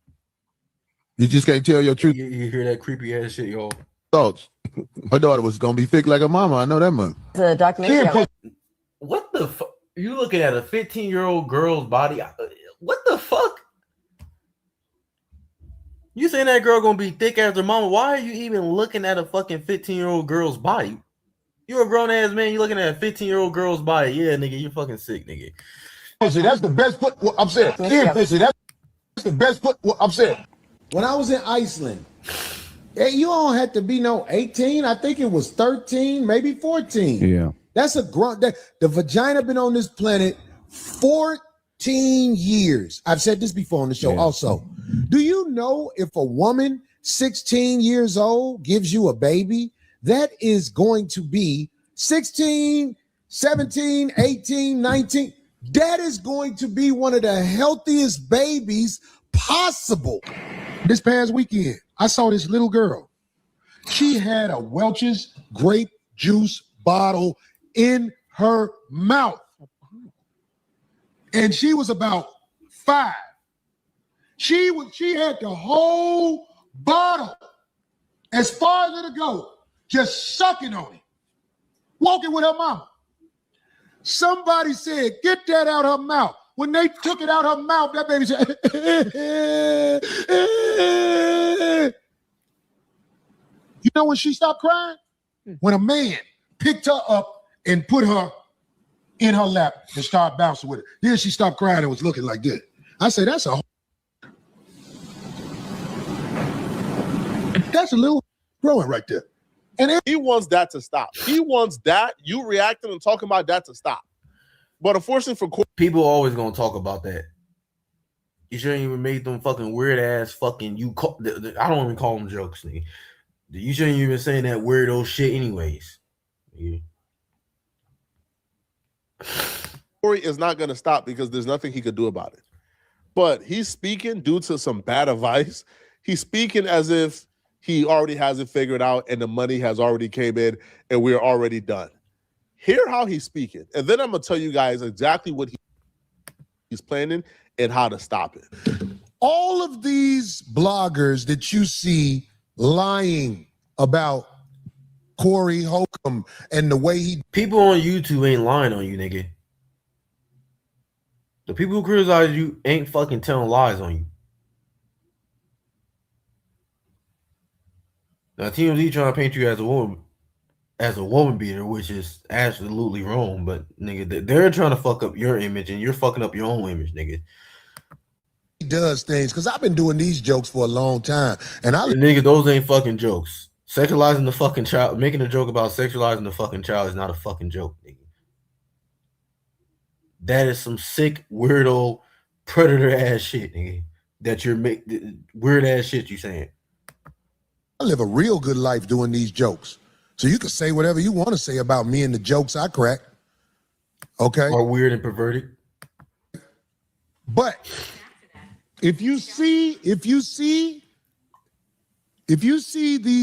You just can't tell your truth.
You hear that creepy ass shit, y'all.
Thoughts. Her daughter was gonna be thick like her mama. I know that much.
The documentary.
What the fuck? You looking at a 15-year-old girl's body? What the fuck? You saying that girl gonna be thick as her mama? Why are you even looking at a fucking 15-year-old girl's body? You're a grown ass man. You looking at a 15-year-old girl's body? Yeah, nigga, you're fucking sick, nigga.
Pussy, that's the best foot. I'm saying, pussy, that's the best foot. I'm saying.
When I was in Iceland, you don't have to be no 18. I think it was 13, maybe 14.
Yeah.
That's a grunt. The vagina been on this planet 14 years. I've said this before on the show also. Do you know if a woman 16 years old gives you a baby, that is going to be 16, 17, 18, 19. That is going to be one of the healthiest babies possible. This past weekend, I saw this little girl. She had a Welch's grape juice bottle in her mouth. And she was about 5. She had the whole bottle as far as it'll go, just sucking on it, walking with her mama. Somebody said, get that out her mouth. When they took it out her mouth, that baby said, you know when she stopped crying? When a man picked her up and put her in her lap and started bouncing with her. Then she stopped crying and was looking like this. I said, that's a little growing right there.
And he wants that to stop. He wants that. You reacting and talking about that to stop. But unfortunately for
people always gonna talk about that. You shouldn't even make them fucking weird ass fucking I don't even call them jokes, nigga. You shouldn't even say that weirdo shit anyways. Yeah.
Corey is not gonna stop because there's nothing he could do about it. But he's speaking due to some bad advice he's speaking as if he already has it figured out and the money has already came in and we're already done. Hear how he's speaking, and then I'm gonna tell you guys exactly what he's planning and how to stop it.
All of these bloggers that you see lying about Corey Holcomb and the way he...
People on YouTube ain't lying on you, nigga. The people who criticize you ain't fucking telling lies on you. Now, TMZ trying to paint you as a woman beater, which is absolutely wrong. But nigga, they're trying to fuck up your image, and you're fucking up your own image, nigga.
He does things because I've been doing these jokes for a long time, and
nigga, those ain't fucking jokes. Sexualizing the fucking child, making a joke about sexualizing the fucking child is not a fucking joke, nigga. That is some sick, weirdo, predator ass shit, nigga. That you're weird ass shit you saying.
I live a real good life doing these jokes. So you can say whatever you want to say about me and the jokes I crack. Okay?
Or weird and perverted.
But if you see these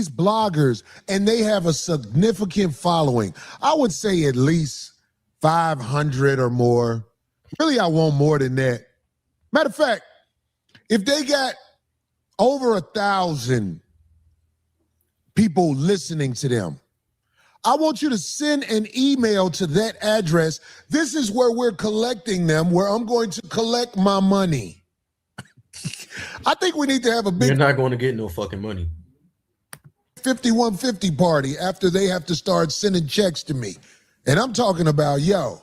bloggers and they have a significant following, I would say at least 500 or more. Really, I want more than that. Matter of fact, if they got over 1,000 people listening to them, I want you to send an email to that address. This is where we're collecting them, where I'm going to collect my money. I think we need to have a big...
You're not going to get no fucking money.
5150 party after they have to start sending checks to me. And I'm talking about, yo,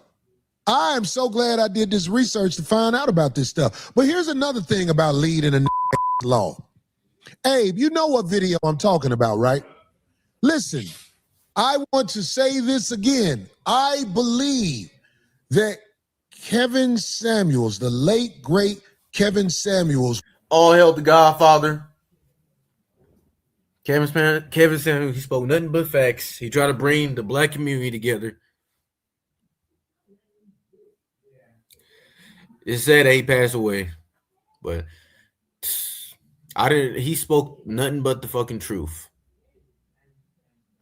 I am so glad I did this research to find out about this stuff. But here's another thing about leading a law. Abe, you know what video I'm talking about, right? Listen, I want to say this again. I believe that Kevin Samuels, the late, great Kevin Samuels.
All hail the Godfather. Kevin Samuels, he spoke nothing but facts. He tried to bring the black community together. It's sad that he passed away, but he spoke nothing but the fucking truth.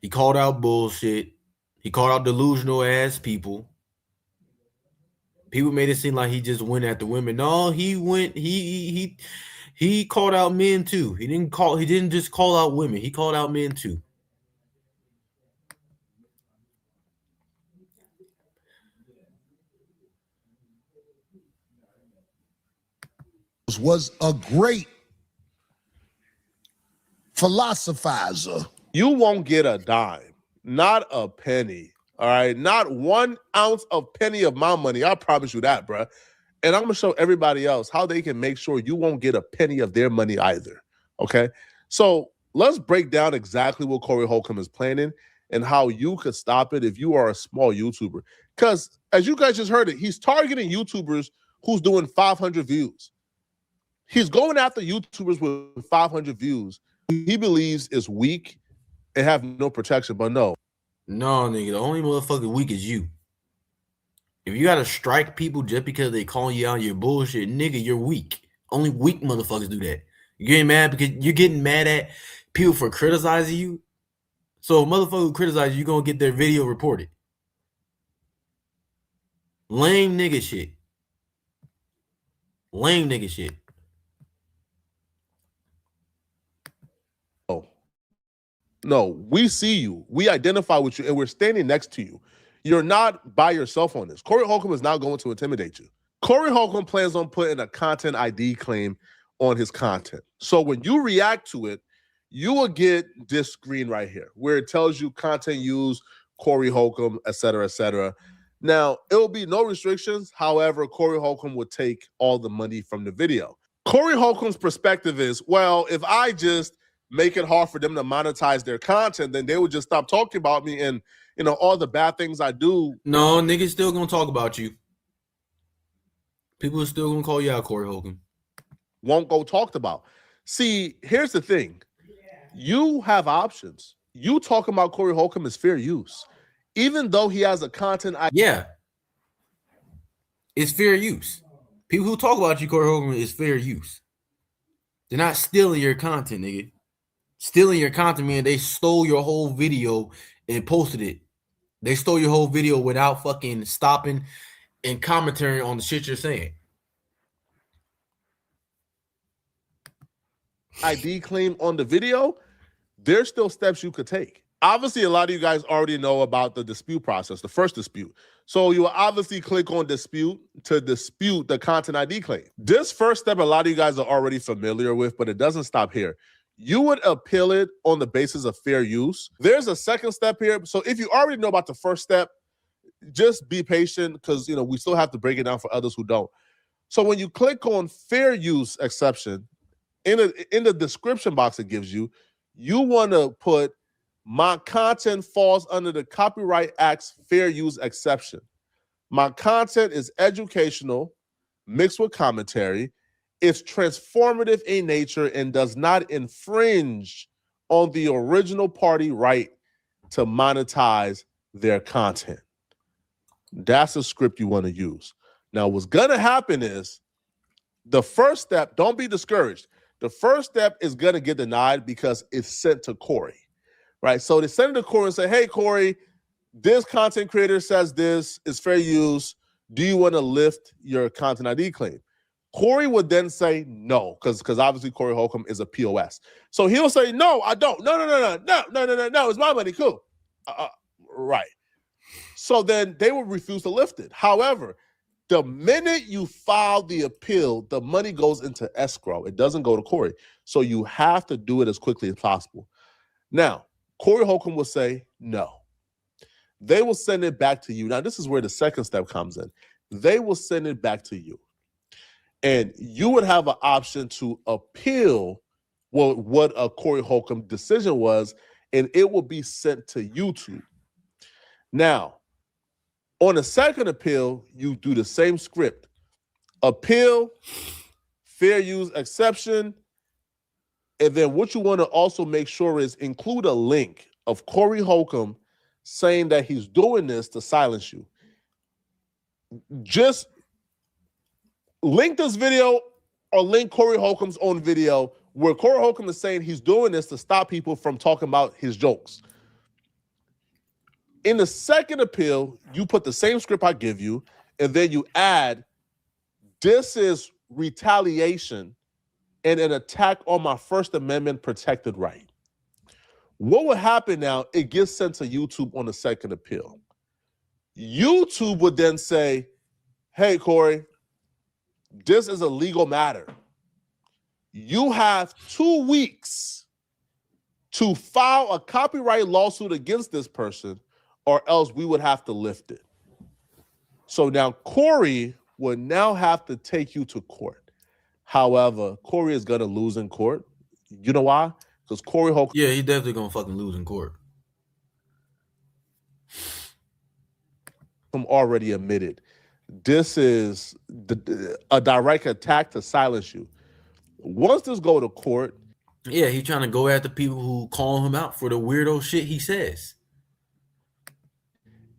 He called out bullshit. He called out delusional ass people. People made it seem like he just went after women. No, he called out men too. He didn't just call out women. He called out men too.
Was a great philosophizer.
You won't get a dime, not a penny. All right, not 1 ounce of penny of my money. I promise you that, bro. And I'm gonna show everybody else how they can make sure you won't get a penny of their money either. Okay, so let's break down exactly what Corey Holcomb is planning and how you could stop it if you are a small YouTuber. Because as you guys just heard it, he's targeting YouTubers who's doing 500 views. He's going after YouTubers with 500 views. He believes is weak and have no protection, but no.
No, nigga, the only motherfucker weak is you. If you gotta strike people just because they calling you out your bullshit, nigga, you're weak. Only weak motherfuckers do that. You're getting mad at people for criticizing you. So a motherfucker who criticizes you, gonna get their video reported. Lame nigga shit. Lame nigga shit.
No, we see you. We identify with you, and we're standing next to you. You're not by yourself on this. Corey Holcomb is not going to intimidate you. Corey Holcomb plans on putting a content ID claim on his content. So when you react to it, you will get this screen right here where it tells you content used, Corey Holcomb, et cetera, et cetera. Now, it will be no restrictions. However, Corey Holcomb would take all the money from the video. Corey Holcomb's perspective is, well, if I just make it hard for them to monetize their content, then they would just stop talking about me and, you know, all the bad things I do.
No, niggas still gonna talk about you. People are still gonna call you out, Corey Holcomb.
Won't go talked about. See, here's the thing. You have options. You talking about Corey Holcomb is fair use. Even though he has a content ID.
Yeah. It's fair use. People who talk about you, Corey Holcomb, is fair use. They're not stealing your content, nigga. Stealing your content, man. They stole your whole video and posted it. They stole your whole video without fucking stopping and commenting on the shit you're saying.
ID claim on the video, there's still steps you could take. Obviously, a lot of you guys already know about the dispute process, the first dispute. So you will obviously click on dispute to dispute the content ID claim. This first step, a lot of you guys are already familiar with, but it doesn't stop here. You would appeal it on the basis of fair use. There's a second step here. So if you already know about the first step, just be patient because we still have to break it down for others who don't. So when you click on fair use exception, in the description box it gives you, you want to put my content falls under the Copyright Act's fair use exception. My content is educational, mixed with commentary. It's transformative in nature and does not infringe on the original party right to monetize their content. That's the script you want to use. Now, what's going to happen is the first step, don't be discouraged. The first step is going to get denied because it's sent to Corey, right? So they send it to Corey and say, hey, Corey, this content creator says this is fair use. Do you want to lift your content ID claim? Corey would then say no, because obviously Corey Holcomb is a POS. So he'll say, no, I don't. No, it's my money. Cool. Right. So then they will refuse to lift it. However, the minute you file the appeal, the money goes into escrow. It doesn't go to Corey. So you have to do it as quickly as possible. Now, Corey Holcomb will say no. They will send it back to you. Now, this is where the second step comes in. They will send it back to you. And you would have an option to appeal what a Corey Holcomb decision was, and it will be sent to YouTube. Now, on the second appeal, you do the same script. Appeal, fair use exception, and then what you want to also make sure is include a link of Corey Holcomb saying that he's doing this to silence you. Just link this video or link Corey Holcomb's own video where Corey Holcomb is saying he's doing this to stop people from talking about his jokes. In the second appeal, you put the same script I give you, and then you add, this is retaliation and an attack on my First Amendment protected right. What would happen now? It gets sent to YouTube on the second appeal. YouTube would then say, hey, Corey, this is a legal matter. You have 2 weeks to file a copyright lawsuit against this person, or else we would have to lift it. So now Corey would now have to take you to court. However, Corey is going to lose in court. You know why? Because Corey Holcomb...
Yeah, he's definitely going to fucking lose in court.
Already admitted. This is a direct attack to silence you. Once this go to court...
Yeah, he's trying to go after people who call him out for the weirdo shit he says.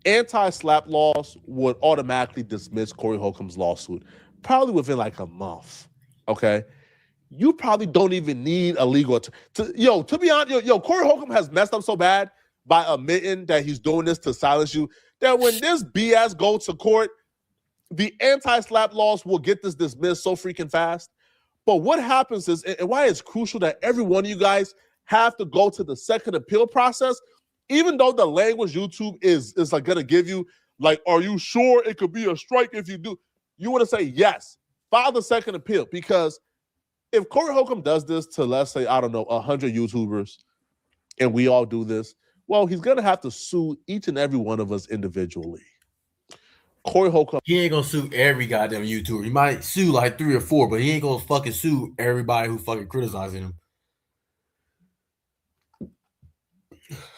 Anti-slap laws would automatically dismiss Corey Holcomb's lawsuit, probably within like a month, okay? You probably don't even need a legal... to be honest, Corey Holcomb has messed up so bad by admitting that he's doing this to silence you, that when this BS goes to court, the anti-slap laws will get this dismissed so freaking fast. But what happens is, and why it's crucial that every one of you guys have to go to the second appeal process, even though the language YouTube is like gonna give you, like, are you sure it could be a strike if you do? You want to say yes, file the second appeal, because if Corey Holcomb does this to, let's say, I don't know, 100 YouTubers, and we all do this, well, he's gonna have to sue each and every one of us individually. Corey Holcomb,
he ain't gonna sue every goddamn YouTuber. He might sue like 3 or 4, but he ain't gonna fucking sue everybody who fucking criticizing him.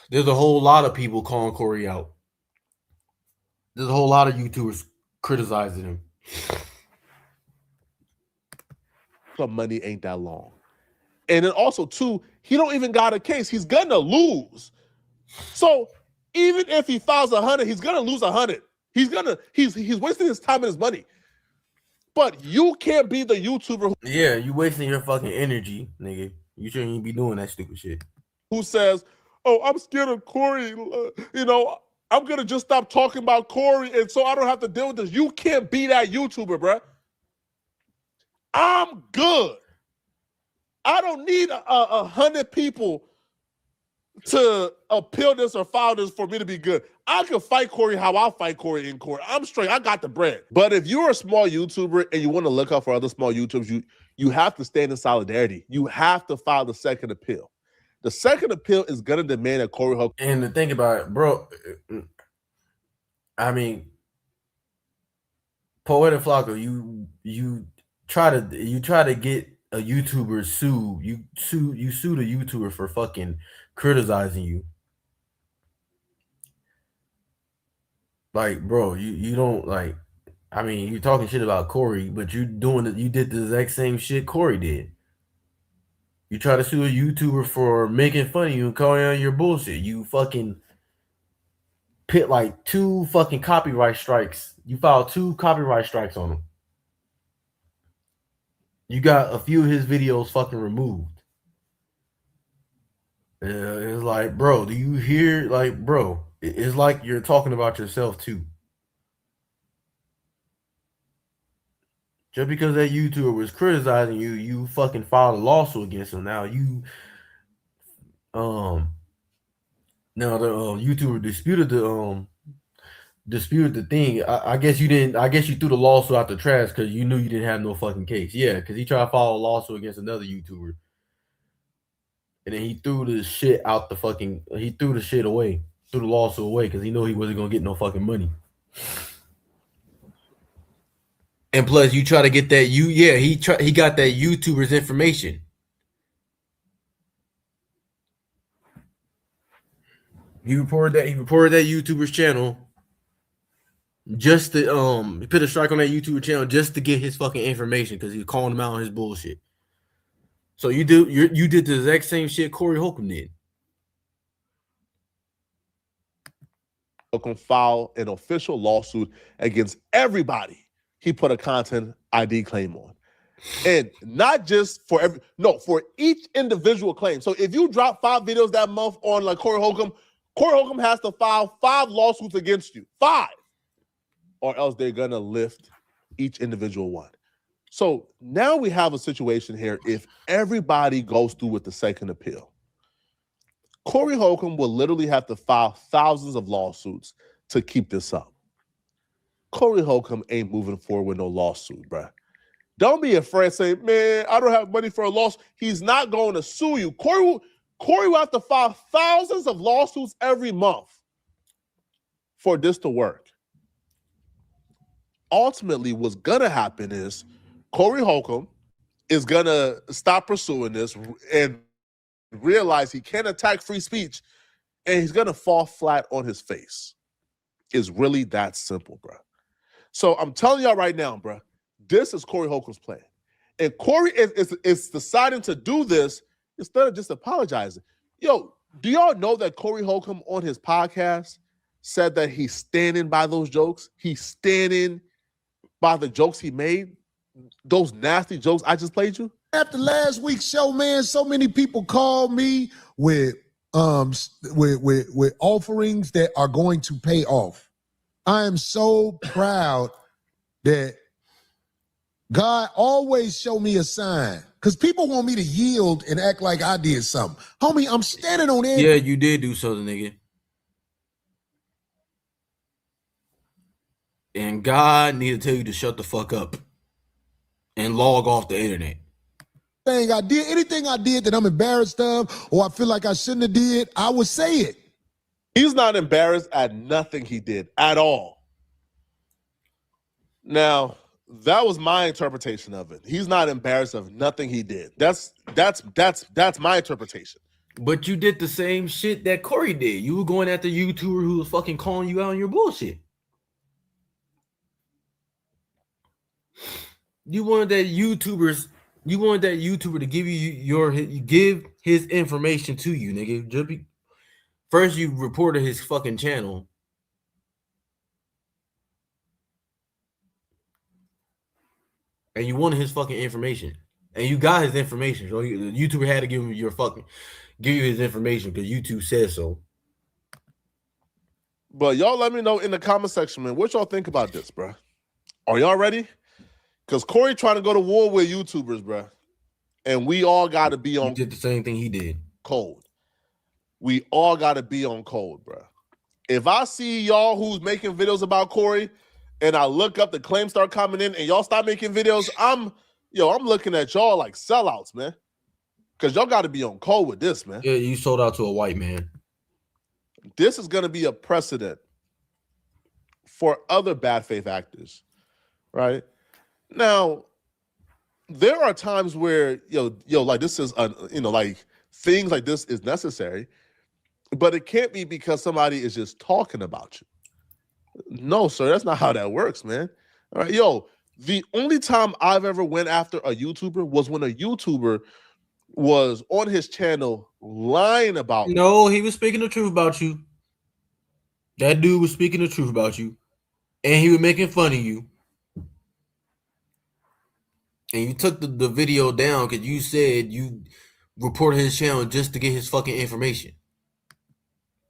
There's a whole lot of people calling Corey out. There's a whole lot of YouTubers criticizing him.
Money ain't that long. And then also, too, he don't even got a case. He's gonna lose. So even if he files 100, he's gonna lose 100. He's wasting his time and his money. But you can't be the YouTuber
Yeah, you wasting your fucking energy, nigga. You shouldn't even be doing that stupid shit.
who says, "Oh, I'm scared of Corey. You know, I'm gonna just stop talking about Corey, and so I don't have to deal with this." You can't be that YouTuber, bruh. I'm good. I don't need 100 people to appeal this or file this for me to be good. I can fight Corey how I'll fight Corey in court. I'm straight. I got the bread. But if you're a small YouTuber and you want to look out for other small YouTubers, you have to stand in solidarity. You have to file the second appeal. The second appeal is going to demand that Corey Holcomb.
And to think about it, bro, I mean, Poetik Flakko, you try to get a YouTuber sued. You sued a YouTuber for fucking criticizing you. Like, bro, you don't like. I mean, you're talking shit about Corey, but you did the exact same shit Corey did. You try to sue a YouTuber for making fun of you and calling out your bullshit. You fucking pit like 2 fucking copyright strikes. You filed 2 copyright strikes on him. You got a few of his videos fucking removed. It's like, bro, do you hear? Like, bro, it's like you're talking about yourself too. Just because that YouTuber was criticizing you, you fucking filed a lawsuit against him. Now you, now the YouTuber disputed the thing. I guess you didn't. I guess you threw the lawsuit out the trash because you knew you didn't have no fucking case. Yeah, because he tried to file a lawsuit against another YouTuber, and then he threw the shit out the fucking. He threw the shit away, threw the lawsuit away because he knew he wasn't gonna get no fucking money. And plus, you try to get that he got that YouTuber's information. He reported that YouTuber's channel just to he put a strike on that YouTuber channel just to get his fucking information because he was calling him out on his bullshit. So you did the exact same shit Corey Holcomb did.
Holcomb file an official lawsuit against everybody he put a content ID claim on. And not just for for each individual claim. So if you drop 5 videos that month on like Corey Holcomb has to file 5 lawsuits against you. 5. Or else they're gonna lift each individual one. So now we have a situation here. If everybody goes through with the second appeal, Corey Holcomb will literally have to file thousands of lawsuits to keep this up. Corey Holcomb ain't moving forward with no lawsuit, bruh. Don't be afraid. Say, man, I don't have money for a lawsuit. He's not going to sue you. Corey will have to file thousands of lawsuits every month for this to work. Ultimately, what's going to happen is Corey Holcomb is going to stop pursuing this and realize he can't attack free speech, and he's going to fall flat on his face. It's really that simple, bro. So I'm telling y'all right now, bro, this is Corey Holcomb's plan. And Corey is deciding to do this instead of just apologizing. Yo, do y'all know that Corey Holcomb on his podcast said that he's standing by those jokes? He's standing by the jokes he made, those nasty jokes I just played you?
After last week's show, man, so many people called me with offerings that are going to pay off. I am so proud that God always show me a sign, because people want me to yield and act like I did something. Homie, I'm standing on it.
Yeah, you did do something, nigga. And God need to tell you to shut the fuck up and log off the internet.
Anything I did that I'm embarrassed of or I feel like I shouldn't have did, I would say it.
He's not embarrassed at nothing he did at all. Now, that was my interpretation of it. He's not embarrassed of nothing he did. That's my interpretation.
But you did the same shit that Corey did. You were going after YouTuber who was fucking calling you out on your bullshit. You wanted that YouTuber to give his information to you, nigga. First you reported his fucking channel. and you wanted his fucking information, and you got his information. So the YouTuber had to give you his information because YouTube says so.
But y'all let me know in the comment section, man, what y'all think about this, bro. Are y'all ready? Because Corey trying to go to war with YouTubers, bro. And we all got to be on.
He did the same thing he did.
Cold. We all got to be on cold, bro. If I see y'all who's making videos about Corey and I look up, the claims start coming in and y'all stop making videos, I'm looking at y'all like sellouts, man. Because y'all got to be on cold with this, man.
Yeah, you sold out to a white man.
This is going to be a precedent for other bad faith actors, right? Now, there are times where, like this is, like things like this is necessary, but it can't be because somebody is just talking about you. No, sir, that's not how that works, man. All right, the only time I've ever went after a YouTuber was when a YouTuber was on his channel lying about me.
No, he was speaking the truth about you. That dude was speaking the truth about you, and he was making fun of you. And you took the video down because you said you reported his channel just to get his fucking information.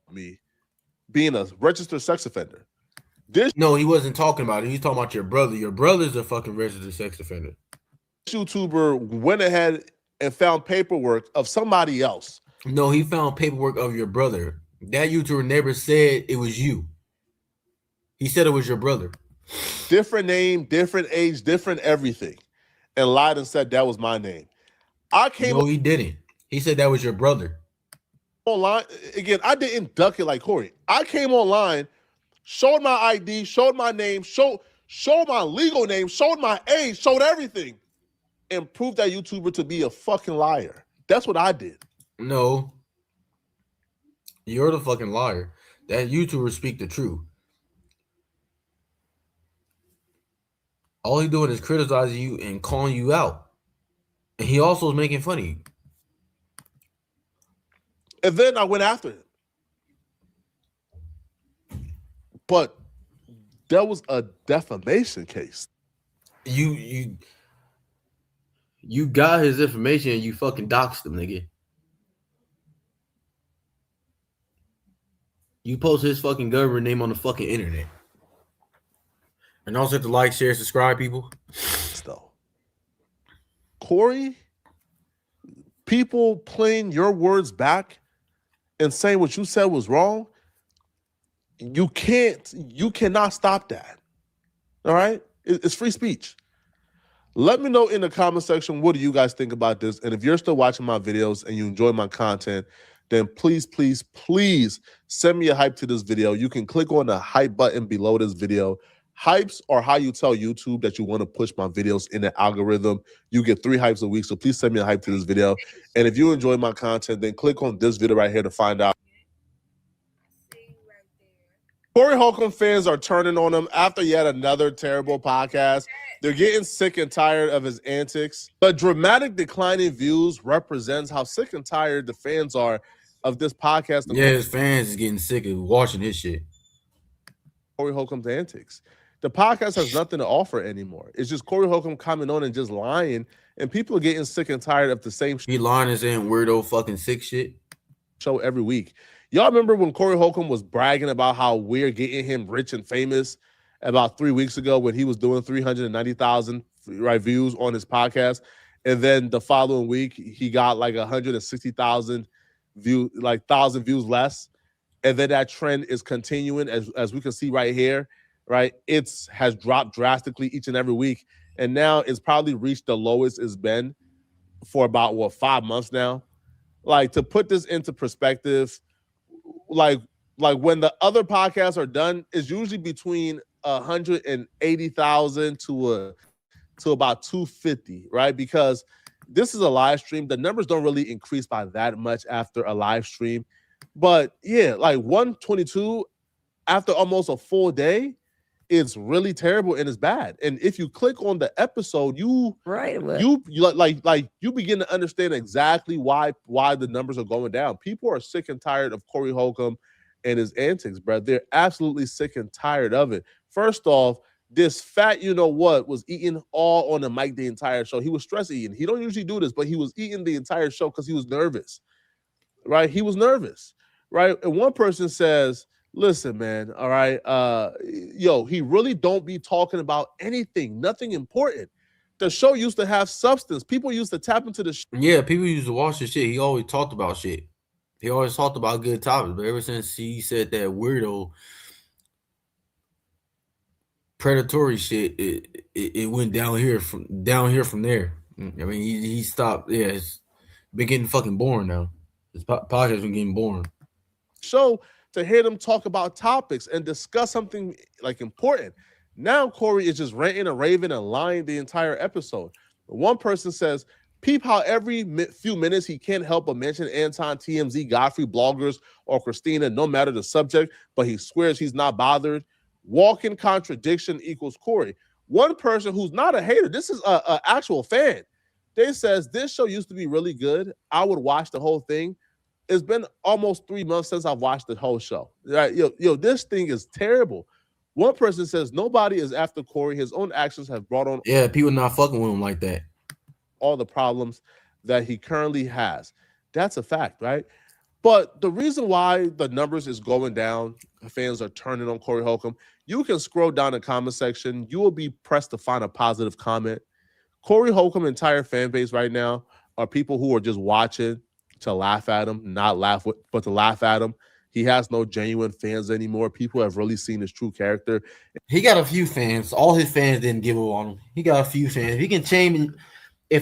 Me being a registered sex offender.
No, he wasn't talking about it. He's talking about your brother. Your brother's a fucking registered sex offender.
This YouTuber went ahead and found paperwork of somebody else.
No, he found paperwork of your brother. That YouTuber never said it was you. He said it was your brother.
Different name, different age, different everything. And lied and said that was my name. No,
he didn't. He said that was your brother.
Online again, I didn't duck it like Corey. I came online, showed my ID, showed my name, showed my legal name, showed my age, showed everything, and proved that YouTuber to be a fucking liar. That's what I did.
No. You're the fucking liar. That YouTuber speak the truth. All he doing is criticizing you and calling you out. And he also is making fun of you.
And then I went after him. But that was a defamation case.
You got his information and you fucking doxed him, nigga. You post his fucking government name on the fucking internet. And also have to like, share, subscribe, people.
Though. Corey, people playing your words back and saying what you said was wrong, you cannot stop that. All right? It's free speech. Let me know in the comment section, what do you guys think about this? And if you're still watching my videos and you enjoy my content, then please, please, please send me a hype to this video. You can click on the hype button below this video. Hypes are how you tell YouTube that you want to push my videos in the algorithm. You get 3 hypes a week, so please send me a hype to this video. And if you enjoy my content, then click on this video right here to find out. Corey Holcomb fans are turning on him after yet another terrible podcast. They're getting sick and tired of his antics. But dramatic decline in views represents how sick and tired the fans are of this podcast.
Yeah, his fans is getting sick of watching his shit.
Corey Holcomb's antics. The podcast has nothing to offer anymore. It's just Corey Holcomb coming on and just lying, and people are getting sick and tired of the same shit.
He lying and saying weirdo fucking sick shit.
Show every week. Y'all remember when Corey Holcomb was bragging about how we're getting him rich and famous about 3 weeks ago when he was doing 390,000 views on his podcast, and then the following week he got like 160,000 views, like 1,000 views less, and then that trend is continuing as we can see right here, right? It's has dropped drastically each and every week, and now it's probably reached the lowest it's been for about 5 months now. Like, to put this into perspective, like when the other podcasts are done, it's usually between 180,000 to about 250, right? Because this is a live stream. The numbers don't really increase by that much after a live stream. But yeah, like 122 after almost a full day, it's really terrible and it's bad. And if you click on the episode, you begin to understand exactly why the numbers are going down. People are sick and tired of Corey Holcomb and his antics, bro. They're absolutely sick and tired of it. First off, this fat, you know what, was eating all on the mic the entire show. He was stress eating. He don't usually do this, but he was eating the entire show because he was nervous, right? He was nervous, right? And one person says, listen, man, all right, he really don't be talking about anything, nothing important. The show used to have substance. People used to tap into the
Yeah, people used to watch the shit. He always talked about shit. He always talked about good topics, but ever since he said that weirdo predatory shit, it went down here from there. I mean, he stopped. Yeah, it's been getting fucking boring now. His podcast been getting boring.
Show to hear them talk about topics and discuss something like important. Now Corey is just ranting and raving and lying the entire episode. One person says, peep how every few minutes he can't help but mention Anton, TMZ, Godfrey, bloggers, or Christina, no matter the subject, but he swears he's not bothered. Walking contradiction equals Corey. One person who's not a hater, this is a actual fan. They says, this show used to be really good. I would watch the whole thing. It's been almost 3 months since I've watched the whole show. Right? This thing is terrible. One person says, nobody is after Corey. His own actions have brought on
people not fucking with him like that.
All the problems that he currently has. That's a fact, right? But the reason why the numbers is going down, fans are turning on Corey Holcomb, you can scroll down the comment section. You will be pressed to find a positive comment. Corey Holcomb's entire fan base right now are people who are just watching to laugh at him, not laugh with, but to laugh at him. He has no genuine fans anymore. People have really seen his true character.
He got a few fans. All his fans didn't give up on him. He got a few fans. If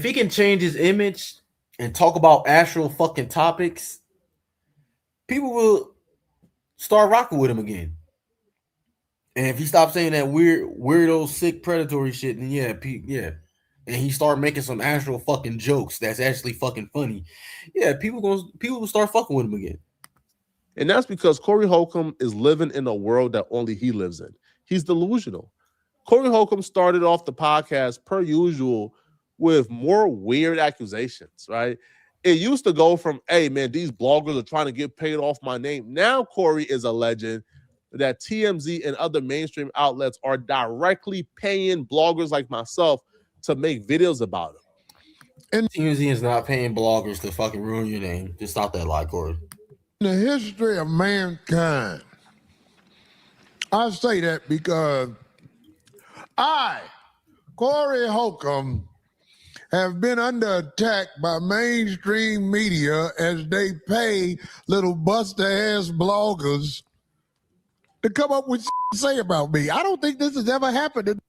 he can change his image and talk about actual fucking topics, people will start rocking with him again. And if he stops saying that weirdo, sick, predatory shit, then yeah. And he start making some actual fucking jokes that's actually fucking funny. Yeah, people will start fucking with him again.
And that's because Corey Holcomb is living in a world that only he lives in. He's delusional. Corey Holcomb started off the podcast per usual with more weird accusations, right? It used to go from, hey, man, these bloggers are trying to get paid off my name. Now Corey is alleging that TMZ and other mainstream outlets are directly paying bloggers like myself to make videos about him.
And TMZ is not paying bloggers to fucking ruin your name. Just stop that lie, Corey.
In the history of mankind, I say that because I, Corey Holcomb, have been under attack by mainstream media as they pay little buster-ass bloggers to come up with to say about me. I don't think this has ever happened.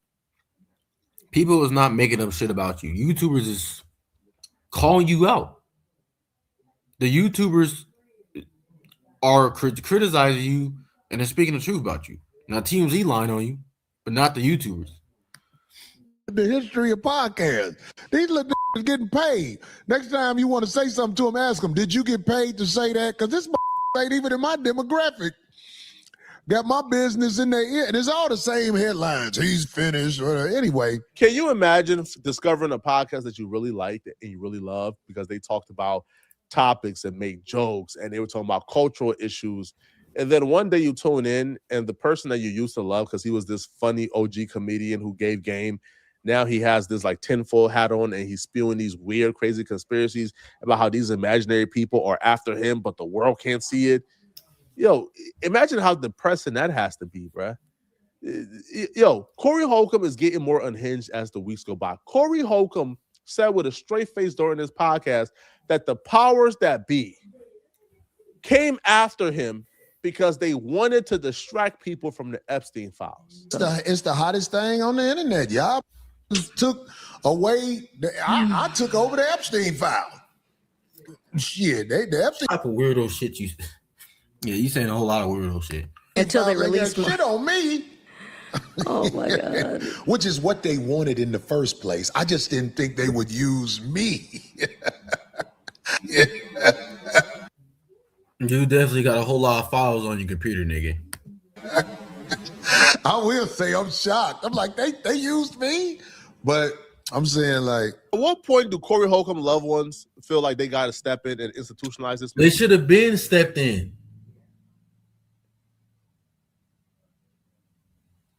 People is not making up shit about you. YouTubers is calling you out. The YouTubers are criticizing you and they're speaking the truth about you. Now TMZ lying on you, but not the YouTubers.
The history of podcasts. These little niggas getting paid. Next time you want to say something to them, ask them, did you get paid to say that? Because this ain't even in my demographic. Got my business in their ear. And it's all the same headlines. He's finished. Anyway.
Can you imagine discovering a podcast that you really liked and you really loved because they talked about topics and made jokes and they were talking about cultural issues, and then one day you tune in and the person that you used to love because he was this funny OG comedian who gave game, now he has this like tinfoil hat on and he's spewing these weird crazy conspiracies about how these imaginary people are after him but the world can't see it. Imagine how depressing that has to be, bruh. Corey Holcomb is getting more unhinged as the weeks go by. Corey Holcomb said with a straight face during this podcast that the powers that be came after him because they wanted to distract people from the Epstein files.
It's the hottest thing on the internet. Y'all took away, I took over the Epstein file. Shit, the Epstein.
Type of weirdo shit you. Yeah, you saying a whole lot of weirdo shit.
Until they release
shit on me.
Oh my God.
Which is what they wanted in the first place. I just didn't think they would use me.
You definitely got a whole lot of files on your computer, nigga.
I will say I'm shocked. I'm like, they used me? But I'm saying, like,
at what point do Corey Holcomb loved ones feel like they got to step in and institutionalize this?
They should have been stepped in.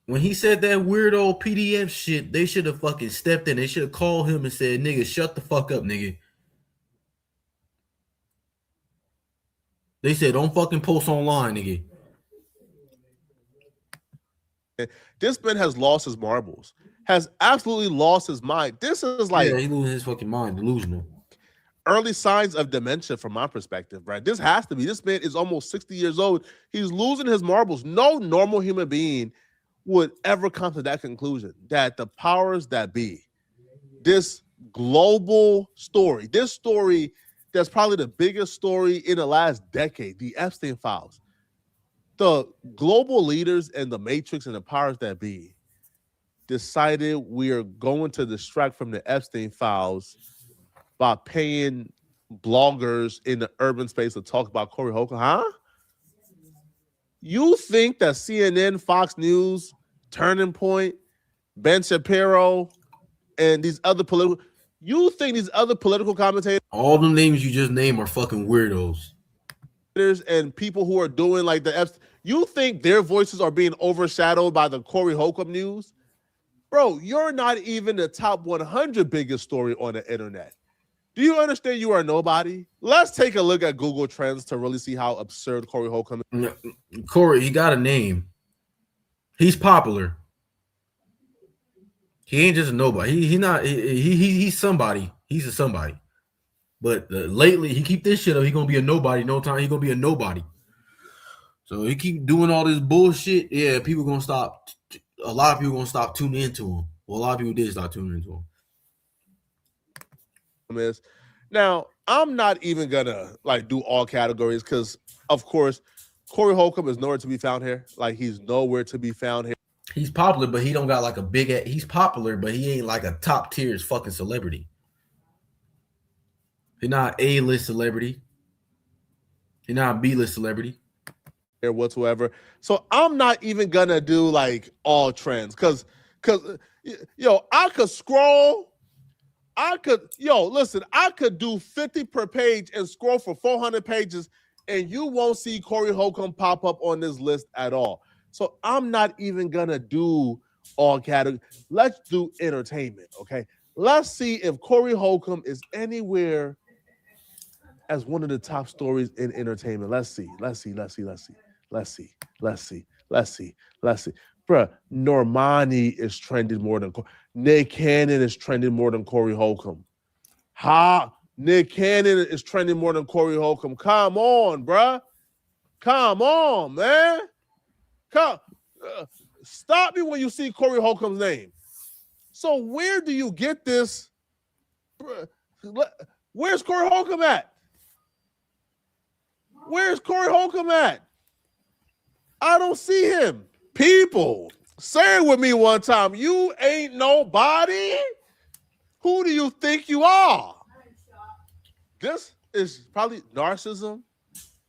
When he said that weirdo PDF shit, they should have fucking stepped in. They should have called him and said, "Nigga, shut the fuck up, nigga." They said, "Don't fucking post online, nigga."
This man has lost his marbles. Has absolutely lost his mind. This is like
he losing his fucking mind, delusional.
Early signs of dementia from my perspective, right? This has to be. This man is almost 60 years old. He's losing his marbles. No normal human being would ever come to that conclusion that the powers that be, this global story, this story that's probably the biggest story in the last decade, the Epstein files, the global leaders and the matrix and the powers that be decided we are going to distract from the Epstein files by paying bloggers in the urban space to talk about Corey Holcomb, huh? You think that CNN, Fox News, Turning Point, Ben Shapiro, and these other political, you think these other political commentators,
all the names you just named are fucking weirdos,
and people who are doing like the Epstein, you think their voices are being overshadowed by the Corey Holcomb news? Bro, you're not even the top 100 biggest story on the internet. Do you understand you are nobody? Let's take a look at Google Trends to really see how absurd Corey Holcomb is.
Corey, he got a name. He's popular. He ain't just a nobody. He's somebody. He's a somebody. But lately, he keep this shit up. He gonna be a nobody. No time. He gonna be a nobody. So he keep doing all this bullshit. Yeah, people gonna stop. A lot of people gonna stop tuning into him. Well, a lot of people did stop tuning into him.
Is now I'm not even gonna like do all categories because of course Corey Holcomb is nowhere to be found here. Like he's nowhere to be found here.
He's popular, but he don't got like a big. He's popular, but he ain't like a top tier fucking celebrity. He's not A-list celebrity. He's not a B-list celebrity.
Or whatsoever. So I'm not even gonna do like all trends because yo, I could scroll. I could do 50 per page and scroll for 400 pages and you won't see Corey Holcomb pop up on this list at all. So I'm not even gonna do all categories. Let's do entertainment, okay? Let's see if Corey Holcomb is anywhere as one of the top stories in entertainment. Let's see. Bruh, Normani is trending more than Nick Cannon is trending more than Corey Holcomb. Nick Cannon is trending more than Corey Holcomb. Come on, bruh. Come on, man. Stop me when you see Corey Holcomb's name. So where do you get this? Where's Corey Holcomb at? Where's Corey Holcomb at? I don't see him. People, say it with me one time. You ain't nobody. Who do you think you are? This is probably narcissism,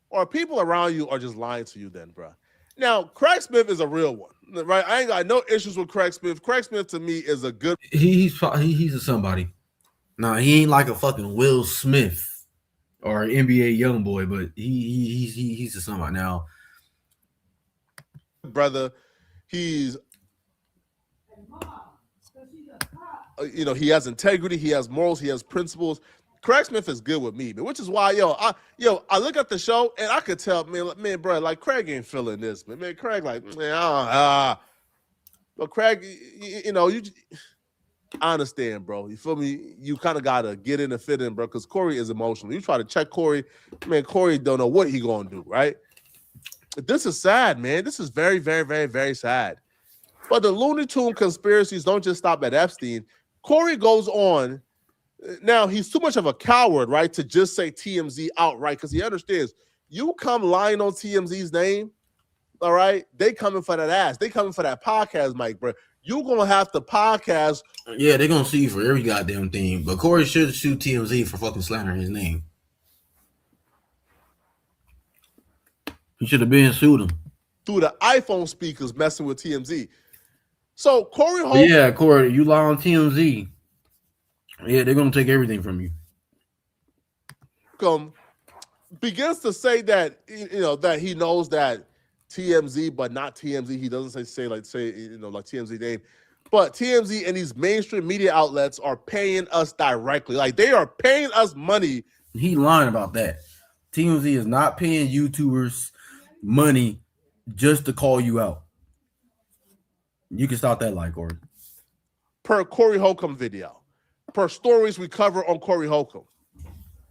or people around you are just lying to you then, bro. Now, Craig Smith is a real one, right? I ain't got no issues with Craig Smith. Craig Smith to me is a good.
He's a somebody. Nah, he ain't like a fucking Will Smith or an NBA young boy, but he's a somebody now.
Brother, he's he has integrity, he has morals, he has principles. Craig Smith is good with me, man, which is why I look at the show and I could tell, man, bro, like Craig ain't feeling this, man. Craig, like, man, but Craig, I understand, bro. You feel me? You kind of gotta get in and fit in, bro, because Corey is emotional. You try to check Corey, man. Corey don't know what he gonna do, right? This is sad, man. This is very, very, very, very sad. But the Looney Tune conspiracies don't just stop at Epstein. Corey goes on. Now, he's too much of a coward, right, to just say TMZ outright because he understands you come lying on TMZ's name, all right, they coming for that ass. They coming for that podcast, Mike, bro. You going to have to podcast.
Yeah, they're going to sue you for every goddamn thing. But Corey should sue TMZ for fucking slandering his name. He should have been sued him.
Through the iPhone speakers messing with TMZ. So Corey Holcomb.
Yeah, Corey, you lie on TMZ. Yeah, they're going to take everything from you.
Begins to say that, that he knows that TMZ, but not TMZ. He doesn't say like TMZ name. But TMZ and these mainstream media outlets are paying us directly. Like they are paying us money.
He lying about that. TMZ is not paying YouTubers money just to call you out. You can stop that lie, Corey.
Per Corey Holcomb video, per stories we cover on Corey Holcomb,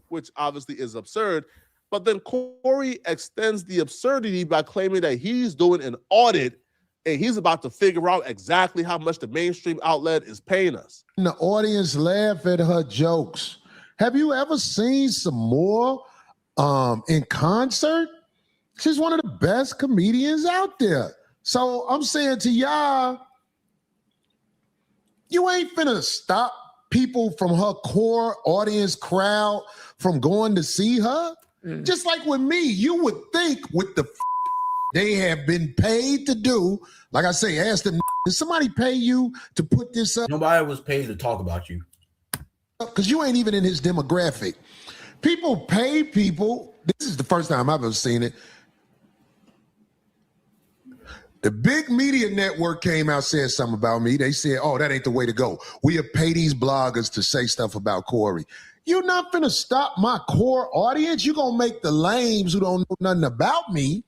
which obviously is absurd. But then Corey extends the absurdity by claiming that he's doing an audit and he's about to figure out exactly how much the mainstream outlet is paying us.
And the audience laugh at her jokes. Have you ever seen some more in concert? She's one of the best comedians out there. So I'm saying to y'all, you ain't finna stop people from her core audience crowd from going to see her. Just like with me, you would think with the they have been paid to do, like I say, ask them, did somebody pay you to put this up?
Nobody was paid to talk about you.
Because you ain't even in his demographic. People pay people. This is the first time I've ever seen it. The big media network came out, said something about me. They said, oh, that ain't the way to go. We have paid these bloggers to say stuff about Corey. You're not finna stop my core audience. You're gonna make the lames who don't know nothing about me.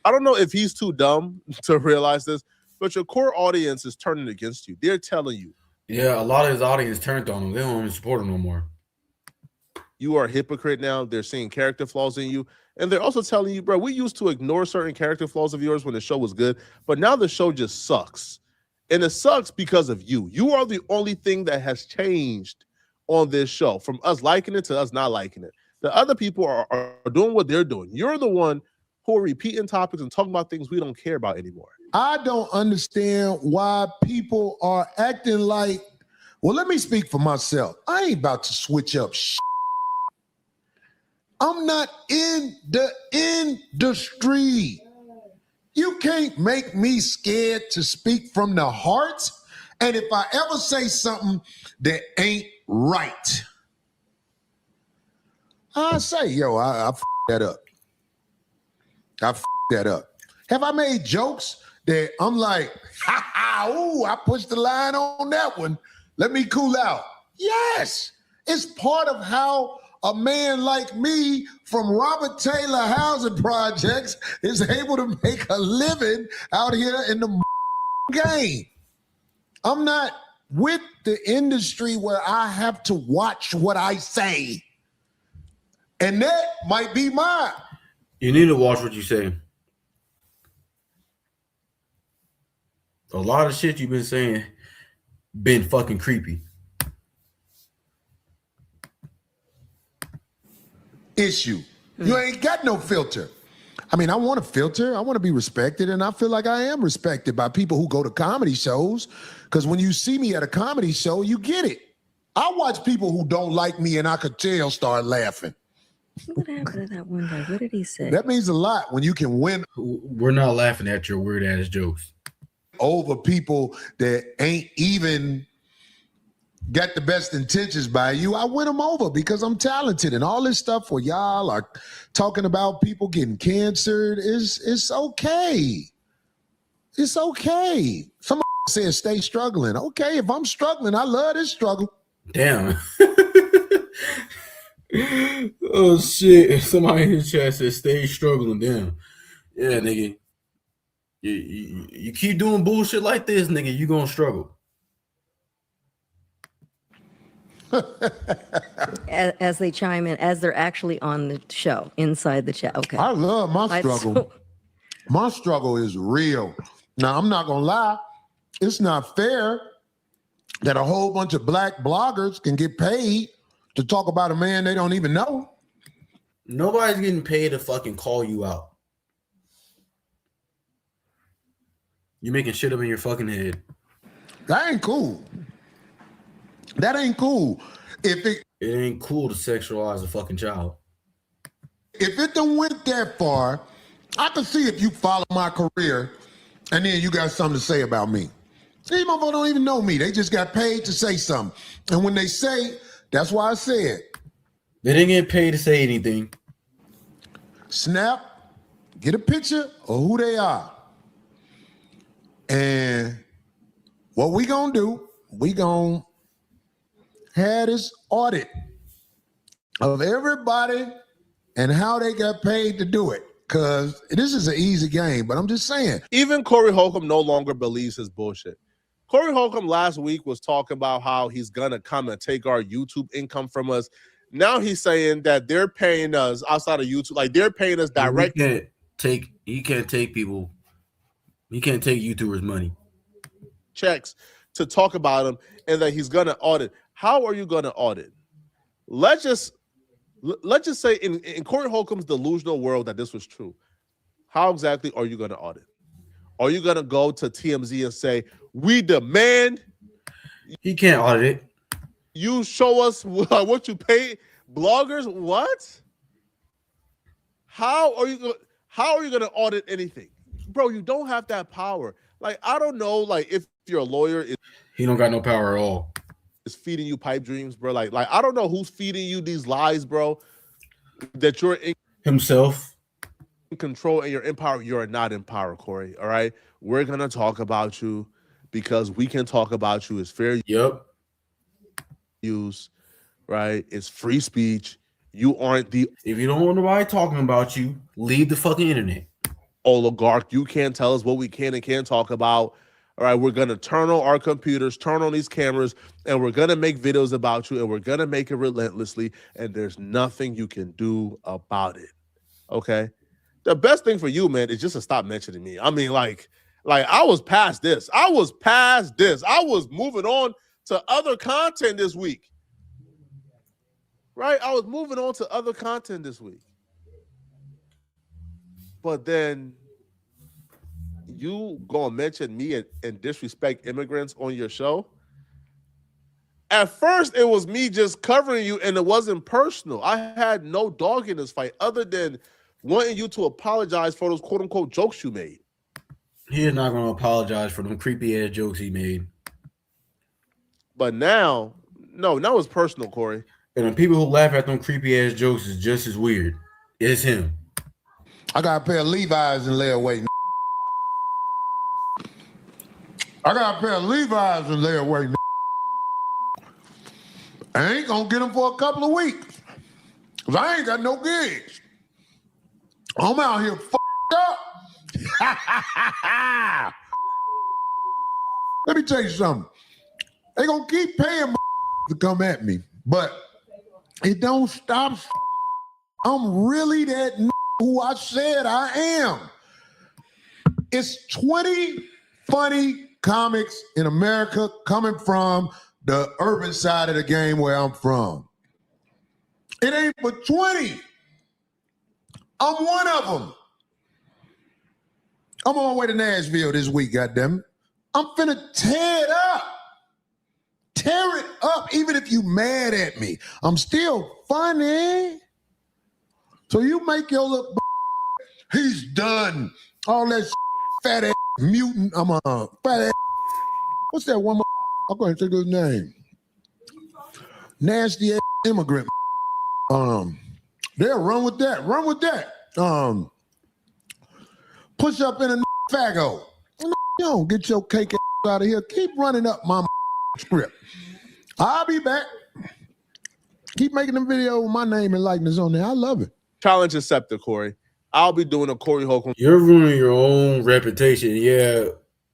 I don't know if he's too dumb to realize this, but your core audience is turning against you. They're telling you.
Yeah, a lot of his audience turned on him. They don't even support him no more.
You are a hypocrite now. They're seeing character flaws in you. And they're also telling you, bro, we used to ignore certain character flaws of yours when the show was good, but now the show just sucks. And it sucks because of you. You are the only thing that has changed on this show, from us liking it to us not liking it. The other people are doing what they're doing. You're the one who are repeating topics and talking about things we don't care about anymore.
I don't understand why people are acting like, well, let me speak for myself. I ain't about to switch up shit. I'm not in the industry. You can't make me scared to speak from the heart. And if I ever say something that ain't right, I say, yo, I f that up. I f that up. Have I made jokes that I'm like, ha ha, ooh, I pushed the line on that one. Let me cool out. Yes, it's part of how a man like me from Robert Taylor Housing Projects is able to make a living out here in the game. I'm not with the industry where I have to watch what I say. And that might be mine.
You need to watch what you say. A lot of shit you've been saying been fucking creepy.
Issue. You ain't got no filter. I mean, I want a filter. I want to be respected, and I feel like I am respected by people who go to comedy shows, because when you see me at a comedy show, you get it. I watch people who don't like me, and I could tell start laughing.
What happened to that one guy? What did he say?
That means a lot when you can win.
We're not laughing at your weird ass jokes.
Over people that ain't even got the best intentions by you. I win them over because I'm talented, and all this stuff where y'all are talking about people getting cancer it's okay. It's okay. Somebody says stay struggling. Okay, if I'm struggling, I love this struggle.
Damn. Oh shit. Somebody in the chat says stay struggling. Damn. Yeah, nigga. You keep doing bullshit like this, nigga, you gonna struggle.
As they chime in, as they're actually on the show, inside the chat. Okay.
I love my struggle. My struggle is real. Now, I'm not gonna lie. It's not fair that a whole bunch of black bloggers can get paid to talk about a man they don't even know.
Nobody's getting paid to fucking call you out. You're making shit up in your fucking head.
That ain't cool. That ain't cool. It
ain't cool to sexualize a fucking child.
If it done went that far, I can see if you follow my career and then you got something to say about me. These motherfuckers don't even know me. They just got paid to say something. And when they say, that's why I said.
They didn't get paid to say anything.
Snap, get a picture of who they are. And what we gonna do, we gonna have this audit of everybody and how they got paid to do it. Because this is an easy game, but I'm just saying.
Even Corey Holcomb no longer believes his bullshit. Corey Holcomb last week was talking about how he's going to come and take our YouTube income from us. Now he's saying that they're paying us outside of YouTube. Like, they're paying us direct.
You can't take YouTubers' money.
Checks to talk about him and that he's going to audit. How are you going to audit? Let's just say in Corey Holcomb's delusional world that this was true. How exactly are you going to audit? Are you going to go to TMZ and say, we demand?
He can't audit it.
You show us what you pay bloggers? What? How are you going to audit anything? Bro, you don't have that power. Like, I don't know, like, if your lawyer
he don't got no power at all.
Is feeding you pipe dreams, bro. Like I don't know who's feeding you these lies, bro. That you're in
himself
in control and you're in power. You're not in power, Corey. All right. We're gonna talk about you because we can talk about you. It's fair use, right? It's free speech. You aren't the
if you don't want nobody talking about you, leave the fucking internet.
Oligarch. You can't tell us what we can and can't talk about. All right, we're going to turn on our computers, turn on these cameras, and we're going to make videos about you, and we're going to make it relentlessly, and there's nothing you can do about it, okay? The best thing for you, man, is just to stop mentioning me. I mean, like I was past this. I was moving on to other content this week, right? I was moving on to other content this week. But then you gonna mention me and disrespect immigrants on your show? At first, it was me just covering you, and it wasn't personal. I had no dog in this fight other than wanting you to apologize for those quote-unquote jokes you made.
He is not gonna apologize for them creepy-ass jokes he made.
But now it's personal, Corey.
And the people who laugh at them creepy-ass jokes is just as weird. It's him.
I got a pair of Levi's and lay away. I got a pair of Levi's and lay away. I ain't gonna get them for a couple of weeks. Cause I ain't got no gigs. I'm out here up. Let me tell you something. They gonna keep paying to come at me, but it don't stop. I'm really that who I said I am. It's 20 funny comics in America coming from the urban side of the game where I'm from. It ain't but 20. I'm one of them. I'm on my way to Nashville this week, goddammit. I'm finna tear it up. Tear it up, even if you mad at me. I'm still funny. So you make your look, he's done. All that fat ass mutant, I'm a fat ass. What's that one? I'm going to take his name. Nasty ass immigrant. They'll run with that. Run with that. Push up in a faggo. You don't get your cake out of here. Keep running up my script. I'll be back. Keep making them video with my name and likeness on there. I love it.
Challenge accepted, Corey. I'll be doing a Corey Holcomb.
You're ruining your own reputation. Yeah,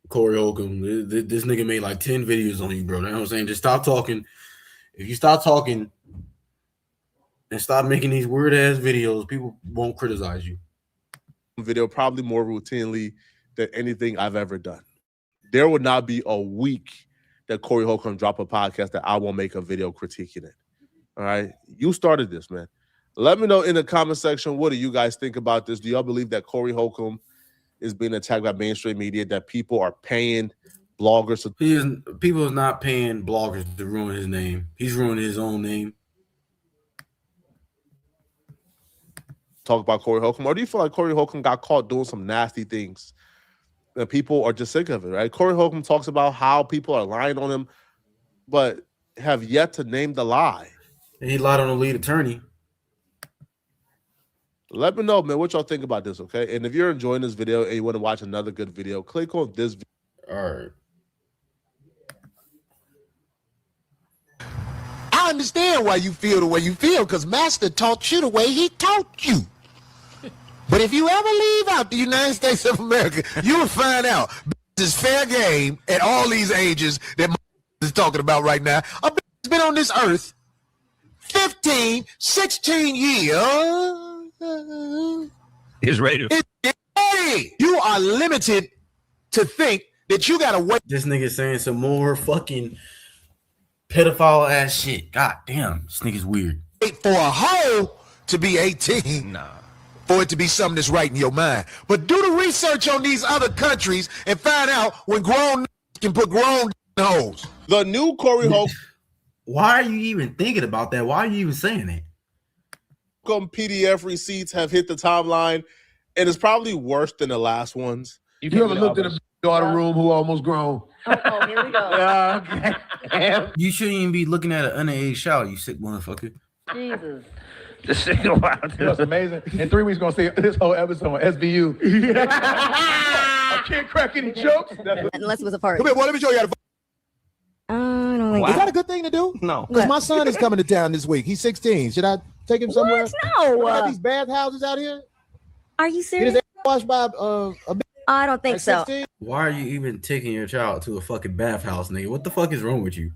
Corey Holcomb. This nigga made like 10 videos on you, bro. You know what I'm saying? Just stop talking. If you stop talking and stop making these weird ass videos, people won't criticize you.
Video probably more routinely than anything I've ever done. There would not be a week that Corey Holcomb drop a podcast that I won't make a video critiquing it. All right? You started this, man. Let me know in the comment section, what do you guys think about this? Do y'all believe that Corey Holcomb is being attacked by mainstream media, that people are paying bloggers?
People is not paying bloggers to ruin his name. He's ruining his own name.
Talk about Corey Holcomb? Or do you feel like Corey Holcomb got caught doing some nasty things and people are just sick of it, right? Corey Holcomb talks about how people are lying on him, but have yet to name the lie.
And he lied on the lead attorney.
Let me know, man, what y'all think about this, okay? And if you're enjoying this video and you want to watch another good video, click on this video.
All right.
I understand why you feel the way you feel, because Master taught you the way he taught you. But if you ever leave out the United States of America, you will find out this is fair game at all these ages that is talking about right now. A bitch has been on this earth 15, 16 years.
It's ready.
You are limited to think that you gotta wait.
This nigga saying some more fucking pedophile ass shit. God damn, this nigga's weird.
For a hoe to be 18.
Nah.
For it to be something that's right in your mind. But do the research on these other countries and find out when grown can put grown hoes.
The new Corey Holcomb.
Why are you even thinking about that? Why are you even saying that?
PDF receipts have hit the timeline, and it's probably worse than the last ones.
You ever looked at a daughter room who almost grown?
Oh, here we go.
You shouldn't even be looking at an underage child, you sick motherfucker.
Jesus.
Just think about
You know what's amazing? In 3 weeks, gonna see this whole episode on SBU. I can't crack any jokes.
Unless it was a party.
Come here, boy, let me show you how to.
I don't think
Is that a good thing to do?
No.
Because my son is coming to town this week. He's 16. Should I take him somewhere?
What? No.
We got these bathhouses out here.
Are you
Get
serious?
his ass washed by a
I don't think
at
so.
16?
Why are you even taking your child to a fucking bathhouse, nigga? What the fuck is wrong with you?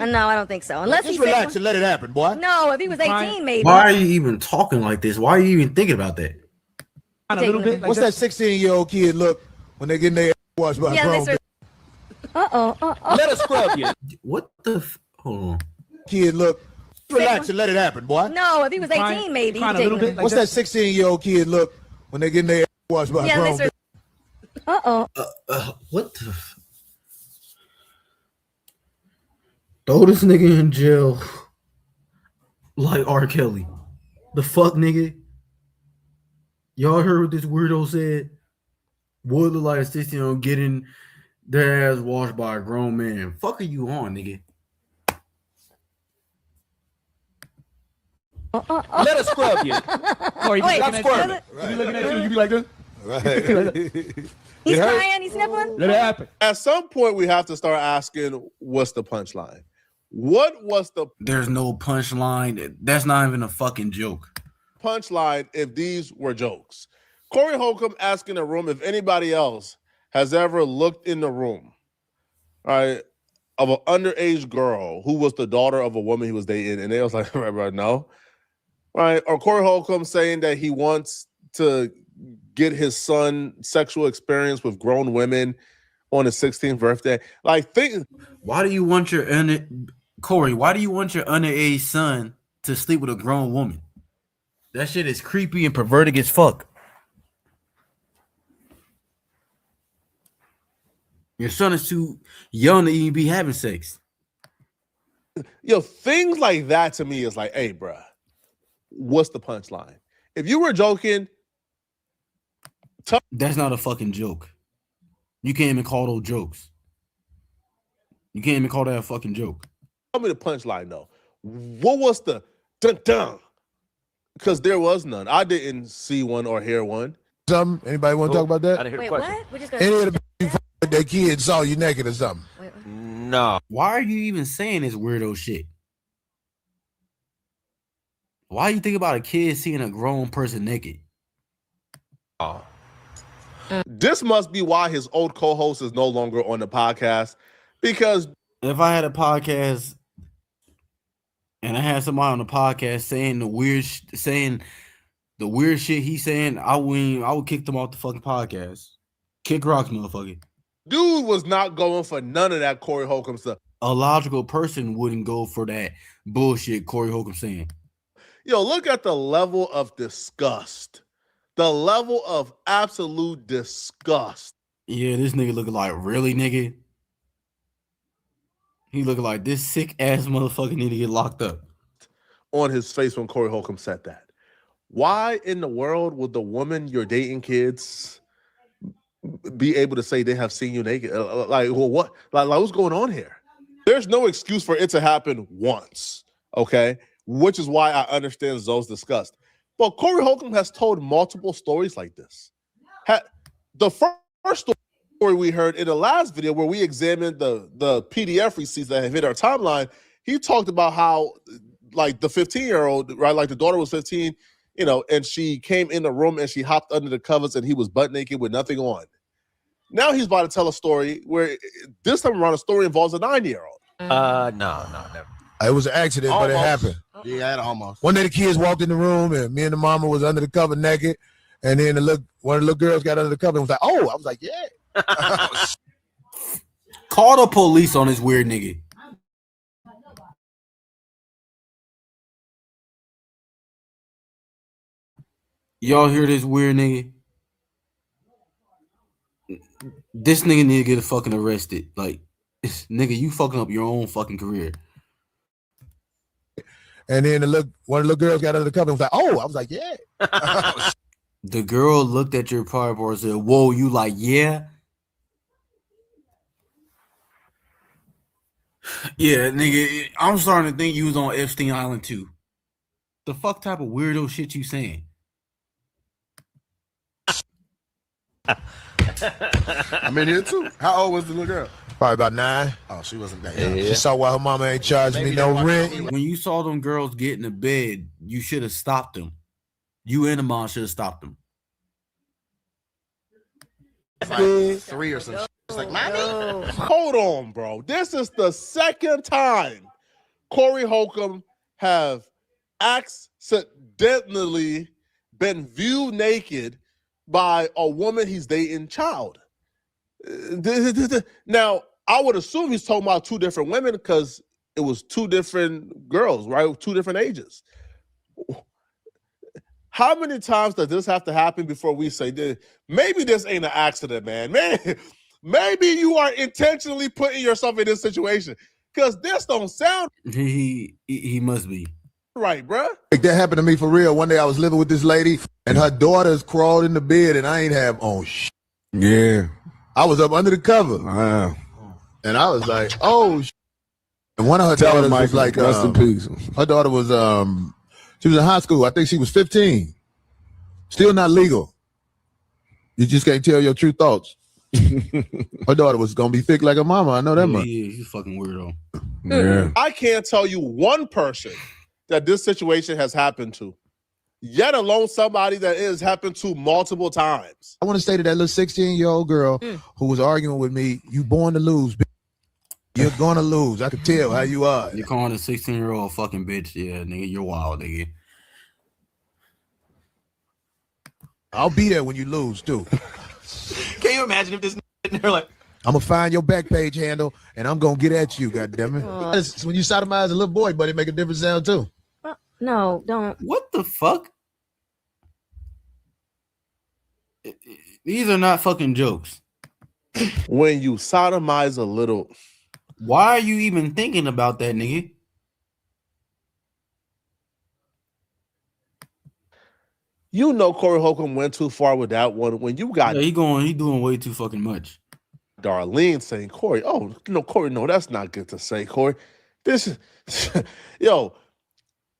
No, I don't think so. Unless
Just
he's
relax and let it happen, boy.
No, if he was 18, maybe.
Why are you even talking like this? Why are you even thinking about that?
A little bit.
What's that 16-year-old kid look when they getting their ass washed by a grown bitch?
Let us scrub you.
What the? Hold on.
Kid look. Relax and let it happen, boy.
No, if he was 18, maybe.
Crying a little bit.
What's that 16-year-old kid look when they getting their ass washed by a grown bitch?
What the? Throw this nigga in jail like R. Kelly. The fuck, nigga? Y'all heard what this weirdo said? Would look like a 16-year-old getting their ass washed by a grown man. Fuck are you on, nigga?
Let us scrub you.
Or you
Wait,
stop squirming.
Right.
You be looking at you be like this.
Right.
He's crying, he's sniffling.
Let it happen.
At some point, we have to start asking, what's the punchline? What was the
There's no punchline. That's not even a fucking joke.
punchline if these were jokes? Corey Holcomb asking the room if anybody else has ever looked in the room, right, of an underage girl who was the daughter of a woman he was dating, and they was like, right, no. Right? Or Corey Holcomb saying that he wants to get his son sexual experience with grown women on his 16th birthday. Like, think.
Why do you want your Corey? Why do you want your underage son to sleep with a grown woman? That shit is creepy and perverted as fuck. Your son is too young to even be having sex.
Yo, things like that to me is like, hey, bruh, what's the punchline? If you were joking,
that's not a fucking joke. You can't even call those jokes. You can't even call that a fucking joke.
Tell me the punchline though. What was the dun-dun? Because there was none. I didn't see one or hear one.
Something? Anybody want to talk about that?
Wait, what? We're just gonna...
Any of their kids saw you naked or something?
No.
Why are you even saying this weirdo shit? Why you think about a kid seeing a grown person naked?
Oh. This must be why his old co-host is no longer on the podcast. Because
if I had a podcast and I had somebody on the podcast saying the weird shit he's saying, I would kick them off the fucking podcast. Kick rocks, motherfucker.
Dude was not going for none of that Corey Holcomb stuff.
A logical person wouldn't go for that bullshit Corey Holcomb saying.
Yo, look at the level of disgust. The level of absolute disgust.
Yeah, this nigga looking like, really, nigga? He looking like this sick ass motherfucker need to get locked up.
On his face when Corey Holcomb said that. Why in the world would the woman you're dating, kids, be able to say they have seen you naked? Like, well, what? Like, what's going on here? There's no excuse for it to happen once, okay? Which is why I understand Zoe's disgust. But Corey Holcomb has told multiple stories like this. The first story we heard in the last video where we examined the PDF receipts that have hit our timeline, he talked about how, like, the 15-year-old, right, like the daughter was 15, you know, and she came in the room and she hopped under the covers and he was butt naked with nothing on. Now he's about to tell a story where this time around the story involves a 9-year-old.
No, never.
It was an accident, but it happened.
Yeah, almost.
One day the kids walked in the room and me and the mama was under the cover naked. And then one of the little girls got under the cover and was like, oh, I was like, yeah.
Call the police on this weird nigga. Y'all hear this weird nigga? This nigga need to get fucking arrested. Like, nigga, you fucking up your own fucking career.
And then one of the little girls got under the cover and was like, oh, I was like, yeah.
The girl looked at your private part and said, whoa, you like, yeah? Yeah, nigga, I'm starting to think you was on Epstein Island too. The fuck type of weirdo shit you saying?
I'm in here too. How old was the little girl?
Probably about 9.
Oh, she wasn't that young.
She saw why her mama ain't charging me no rent.
When you saw them girls get in the bed, you should have stopped them. You and the mom should have stopped them.
It's like 3 or some shit. It's like, mommy?
Hold on, bro. This is the second time Corey Holcomb have accidentally been viewed naked by a woman he's dating child. Now, I would assume he's talking about 2 different women because it was 2 different girls, right? 2 different ages. How many times does this have to happen before we say, maybe this ain't an accident, man? Maybe you are intentionally putting yourself in this situation because this don't sound
He must be.
right, bruh.
Like that happened to me for real. One day I was living with this lady and her daughters crawled in the bed and I ain't have on shit.
Yeah.
I was up under the cover.
Wow.
And I was like, oh shit. And one of her
Tell
daughters
Mike,
was like,
rest in peace.
her daughter was she was in high school. I think she was 15. Still not legal. You just can't tell your true thoughts. Her daughter was gonna be thick like her mama. I know that much.
Yeah, he's a fucking weirdo.
Yeah.
I can't tell you one person that this situation has happened to, yet alone somebody that it has happened to multiple times.
I want to say to that little 16-year-old girl who was arguing with me, you born to lose. You're gonna lose. I could tell how you are.
You're calling a 16-year-old fucking bitch. Yeah, nigga, you're wild, nigga.
I'll be there when you lose too.
Can you imagine if this they're like,
I'm gonna find your back page handle and I'm gonna get at you, goddammit. When you sodomize a little boy, buddy, make a different sound too.
No, don't.
What the fuck? These are not fucking jokes.
When you sodomize a little,
why are you even thinking about that, nigga?
You know Corey Holcomb went too far with that one. When you got
he doing way too fucking much.
Darlene saying, Corey, oh no, Corey, no, that's not good to say, Corey. This is yo,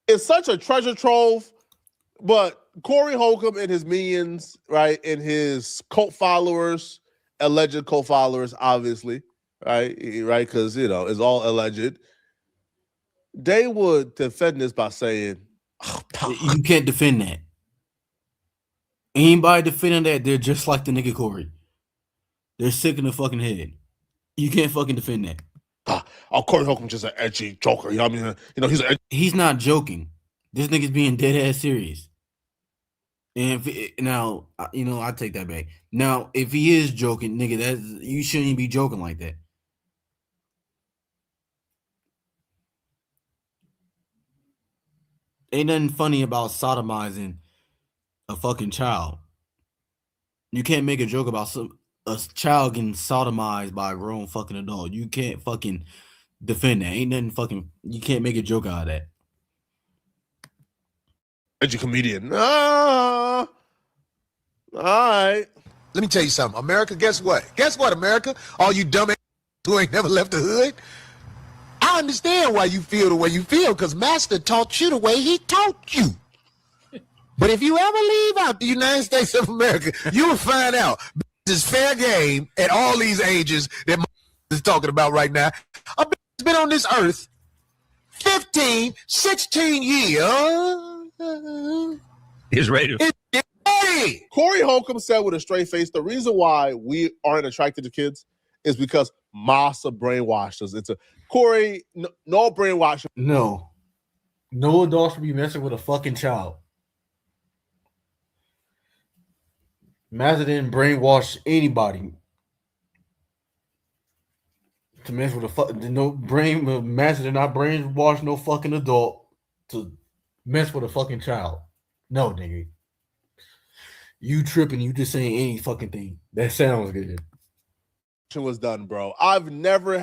it's such a treasure trove, but Corey Holcomb and his minions, right, and his cult followers, alleged cult followers, obviously, right, because you know it's all alleged. They would defend this by saying,
you can't defend that. Anybody defending that, they're just like the nigga Corey. They're sick in the fucking head. You can't fucking defend that.
Oh, Corey Holcomb's just an edgy joker. You know what I mean? You know,
he's not joking. This nigga's being dead ass serious. And now, you know, I take that back. Now, if he is joking, nigga, you shouldn't be joking like that. Ain't nothing funny about sodomizing a fucking child. You can't make a joke about a child getting sodomized by a grown fucking adult. You can't fucking defend that. Ain't nothing fucking. You can't make a joke out of that.
edgy comedian. All right.
Let me tell you something. America, guess what? Guess what, America? All you dumb who ain't never left the hood. I understand why you feel the way you feel, because Master taught you the way he taught you. But if you ever leave out the United States of America, you will find out this fair game at all these ages that is talking about right now. A bitch has been on this earth 15, 16 years.
He's ready.
Corey Holcomb said with a straight face, the reason why we aren't attracted to kids is because Massa brainwashed us. It's a Corey, no brainwashing.
No adult should be messing with a fucking child. Massa didn't brainwash anybody to mess with a Massa did not brainwash no fucking adult to mess with a fucking child. No, nigga. You tripping, you just saying any fucking thing. That sounds good.
Was done, bro. I've never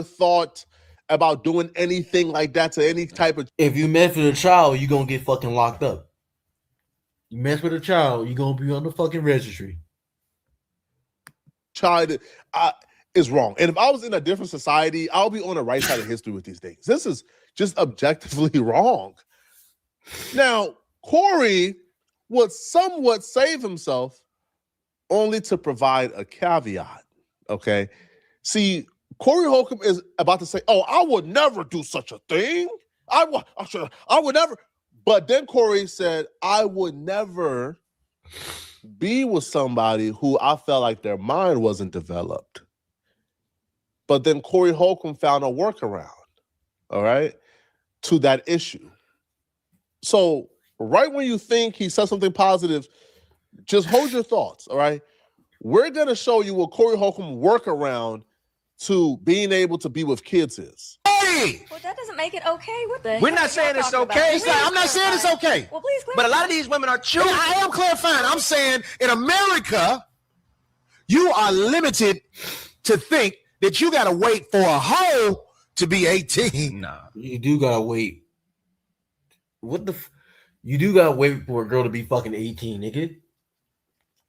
thought about doing anything like that to any type of.
If you mess with a child, you're gonna get fucking locked up. You mess with a child, you're gonna be on the fucking registry.
Child is wrong. And if I was in a different society, I'll be on the right side of history with these things. This is just objectively wrong. Now, Corey would somewhat save himself only to provide a caveat, okay? See, Corey Holcomb is about to say, oh, I would never do such a thing. I would never. But then Corey said, I would never be with somebody who I felt like their mind wasn't developed. But then Corey Holcomb found a workaround, all right, to that issue. So right when you think he said something positive, just hold your thoughts, all right? We're going to show you what Corey Holcomb workaround to being able to be with kids is.
Hey!
Well, that doesn't make it okay. What the
We're
heck
not
are
saying
y'all
it's
talking
okay.
about?
I'm not saying it's okay.
Well, please
But a lot of these women are children.
I am clarifying. I'm saying in America, you are limited to think that you got to wait for a hoe to be 18.
Nah.
You do gotta wait. You do gotta wait for a girl to be fucking 18, nigga,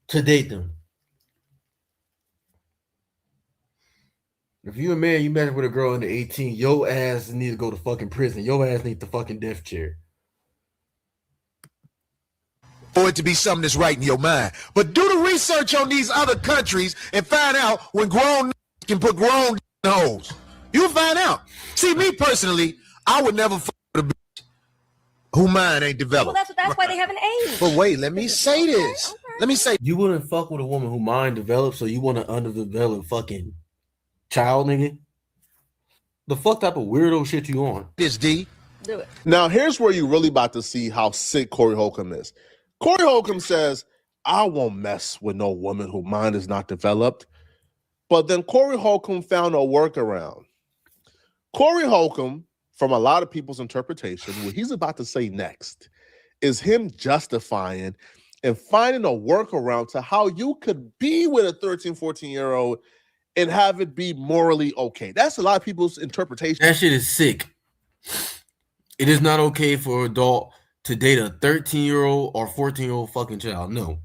to date them. If you a man, you mess with a girl under 18, your ass need to go to fucking prison. Your ass need the fucking death chair.
For it to be something that's right in your mind. But do the research on these other countries and find out when grown can put grown hoes. You'll find out. See, me personally, I would never fuck with a bitch who mind ain't developed.
Well, that's why they have an age.
But wait, let me say this. Let me say,
You wouldn't fuck with a woman who mind developed, so you want an underdeveloped fucking child, nigga? The fuck type of weirdo shit you on?
This D.
Do it.
Now, here's where you're really about to see how sick Corey Holcomb is. Corey Holcomb says, I won't mess with no woman whose mind is not developed. But then Corey Holcomb found a workaround. Corey Holcomb, from a lot of people's interpretation, what he's about to say next is him justifying and finding a workaround to how you could be with a 13, 14-year-old and have it be morally okay. That's a lot of people's interpretation.
That shit is sick. It is not okay for an adult to date a 13-year-old or 14-year-old fucking child. No.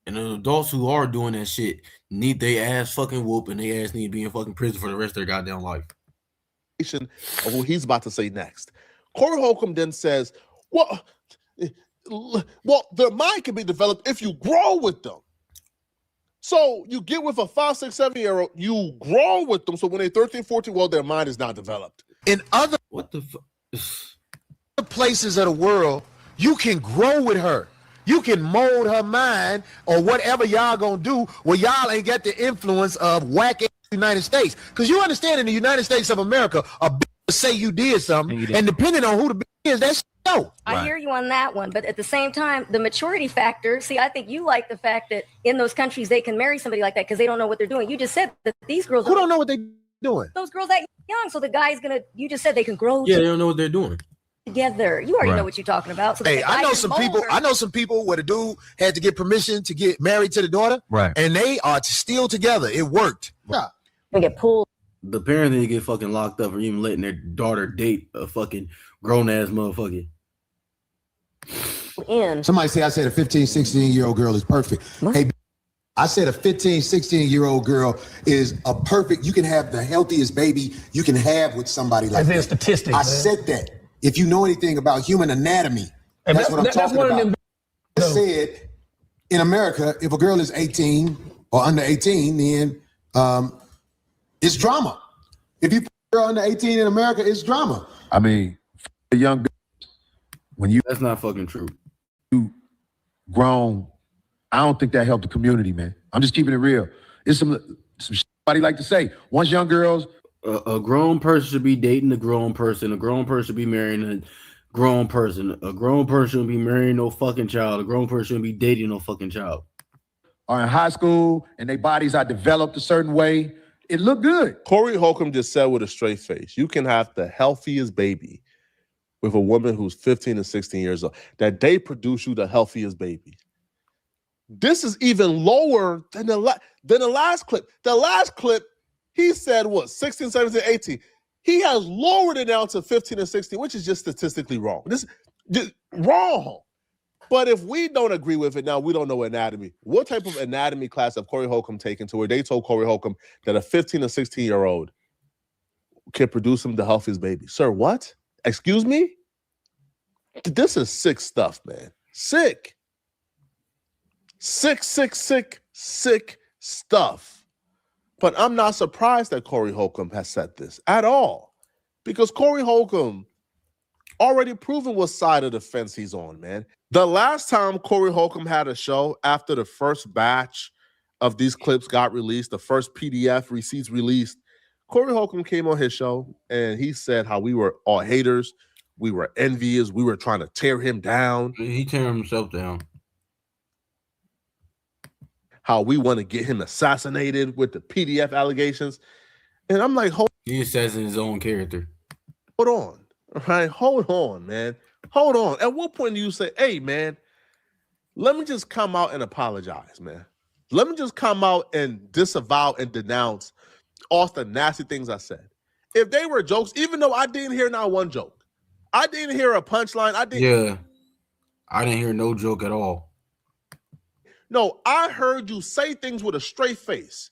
And the adults who are doing that shit need their ass fucking whoop and their ass need to be in fucking prison for the rest of their goddamn life.
Of what he's about to say next. Corey Holcomb then says, well, their mind can be developed if you grow with them. So you get with a 5, 6, 7-year-old, you grow with them. So when they're 13, 14, well, their mind is not developed.
In other places of the world, you can grow with her. You can mold her mind or whatever y'all gonna do where y'all ain't got the influence of whack United States. Because you understand in the United States of America, a bitch will say you did something, and depending on who the bitch is, that's no.
I hear you on that one, but at the same time, the maturity factor, see, I think you like the fact that in those countries they can marry somebody like that because they don't know what they're doing. You just said that these girls
who don't know what they're doing.
Those girls that young, so the guy's gonna, you just said they can grow
Yeah, they don't know what they're doing.
together. You already know what you're talking about. So
Hey, I know some people where the dude had to get permission to get married to the daughter.
Right.
And they are still together. It worked. Yeah.
They get pulled.
The parents need to get fucking locked up for even letting their daughter date a fucking grown ass motherfucker.
in.
Somebody say I said a 15, 16-year-old girl is perfect.
What?
Hey, I said a 15, 16-year-old girl is a perfect, you can have the healthiest baby you can have with somebody like that.
Statistics,
I said that. If you know anything about human anatomy,
And
that's what I'm talking
one
about.
of them.
I said, in America, if a girl is 18 or under 18, then it's drama. If you put a girl under 18 in America, it's drama.
I mean, the young when you
That's not fucking true.
grown, I don't think that helped the community, man. I'm just keeping it real. It's some shit somebody like to say. Once young girls,
A grown person should be dating a grown person. A grown person should be marrying a grown person. A grown person should be marrying no fucking child. A grown person shouldn't be dating no fucking child.
are in high school and their bodies are developed a certain way, it look good.
Corey Holcomb just said with a straight face, you can have the healthiest baby with a woman who's 15 and 16 years old, that they produce you the healthiest baby. This is even lower than the last clip. The last clip, he said, what, 16, 17, 18. He has lowered it down to 15 and 16, which is just statistically wrong. This is just wrong. But if we don't agree with it now, we don't know anatomy. What type of anatomy class have Corey Holcomb taken to where they told Corey Holcomb that a 15 or 16-year-old can produce him the healthiest baby? Sir, what? Excuse me? This is sick stuff, man. Sick. Sick stuff. But I'm not surprised that Corey Holcomb has said this at all. Because Corey Holcomb already proven what side of the fence he's on, man. The last time Corey Holcomb had a show after the first batch of these clips got released, the first PDF receipts released, Corey Holcomb came on his show and he said how we were all haters, we were envious, we were trying to tear him down.
He tearing himself down.
How we want to get him assassinated with the PDF allegations. And I'm like,
he assassinated his own character.
Hold on. All right, hold on, man. Hold on. At what point do you say, hey, man, let me just come out and apologize, man. Let me just come out and disavow and denounce all the nasty things I said. If they were jokes, even though I didn't hear not one joke, I didn't hear a punchline. I didn't
hear no joke at all.
No, I heard you say things with a straight face.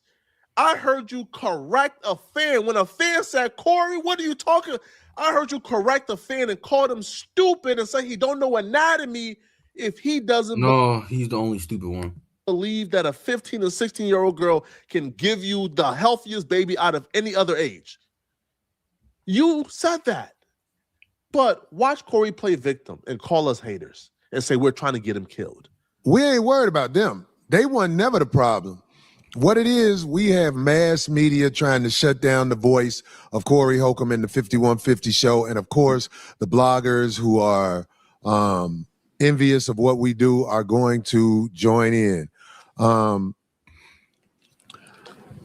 I heard you correct a fan. When a fan said, Corey, what are you talking? I heard you correct a fan and called him stupid and say he don't know anatomy if he doesn't.
No, he's the only stupid one.
Believe that a 15 or 16-year-old girl can give you the healthiest baby out of any other age. You said that. But watch Corey play victim and call us haters and say we're trying to get him killed.
We ain't worried about them. They weren't never the problem. What it is, we have mass media trying to shut down the voice of Corey Holcomb in the 5150 show. And of course, the bloggers who are envious of what we do are going to join in.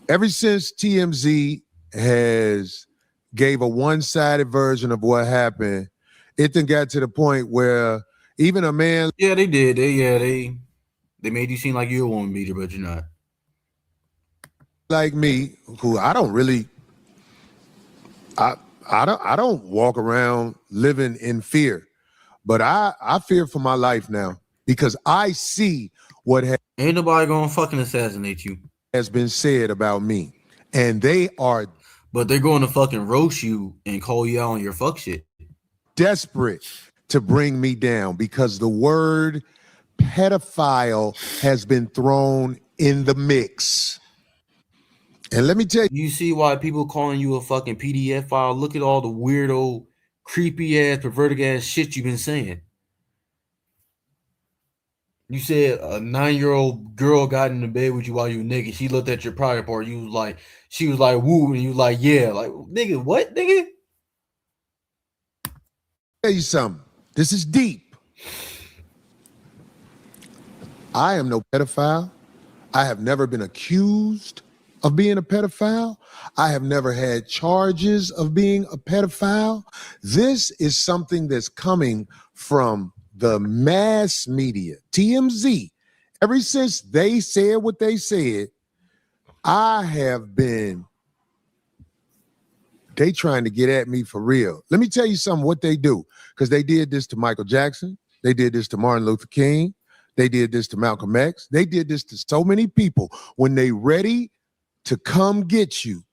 Ever since TMZ has gave a one-sided version of what happened, it then got to the point where even a man.
Yeah, they did. They made you seem like you're a woman beater, but you're not.
Like me, who I don't really, I don't walk around living in fear, but I fear for my life now because I see what
ain't nobody gonna fucking assassinate you.
Has been said about me, and they are,
but they're going to fucking roast you and call you out on your fuck shit.
Desperate to bring me down because the word pedophile has been thrown in the mix. And let me tell you.
You see why people calling you a fucking PDF file? Look at all the weirdo, creepy ass, perverted ass shit you've been saying. You said a 9-year-old girl got in the bed with you while you were naked. She looked at your private part. She was like, woo, and you like, yeah. Like, nigga, what, nigga?
Tell you something. This is deep. I am no pedophile. I have never been accused of being a pedophile. I have never had charges of being a pedophile. This is something that's coming from the mass media, TMZ. Ever since they said what they said, they trying to get at me for real. Let me tell you something, what they do, because they did this to Michael Jackson. They did this to Martin Luther King. They did this to Malcolm X. They did this to so many people. When they ready to come get you,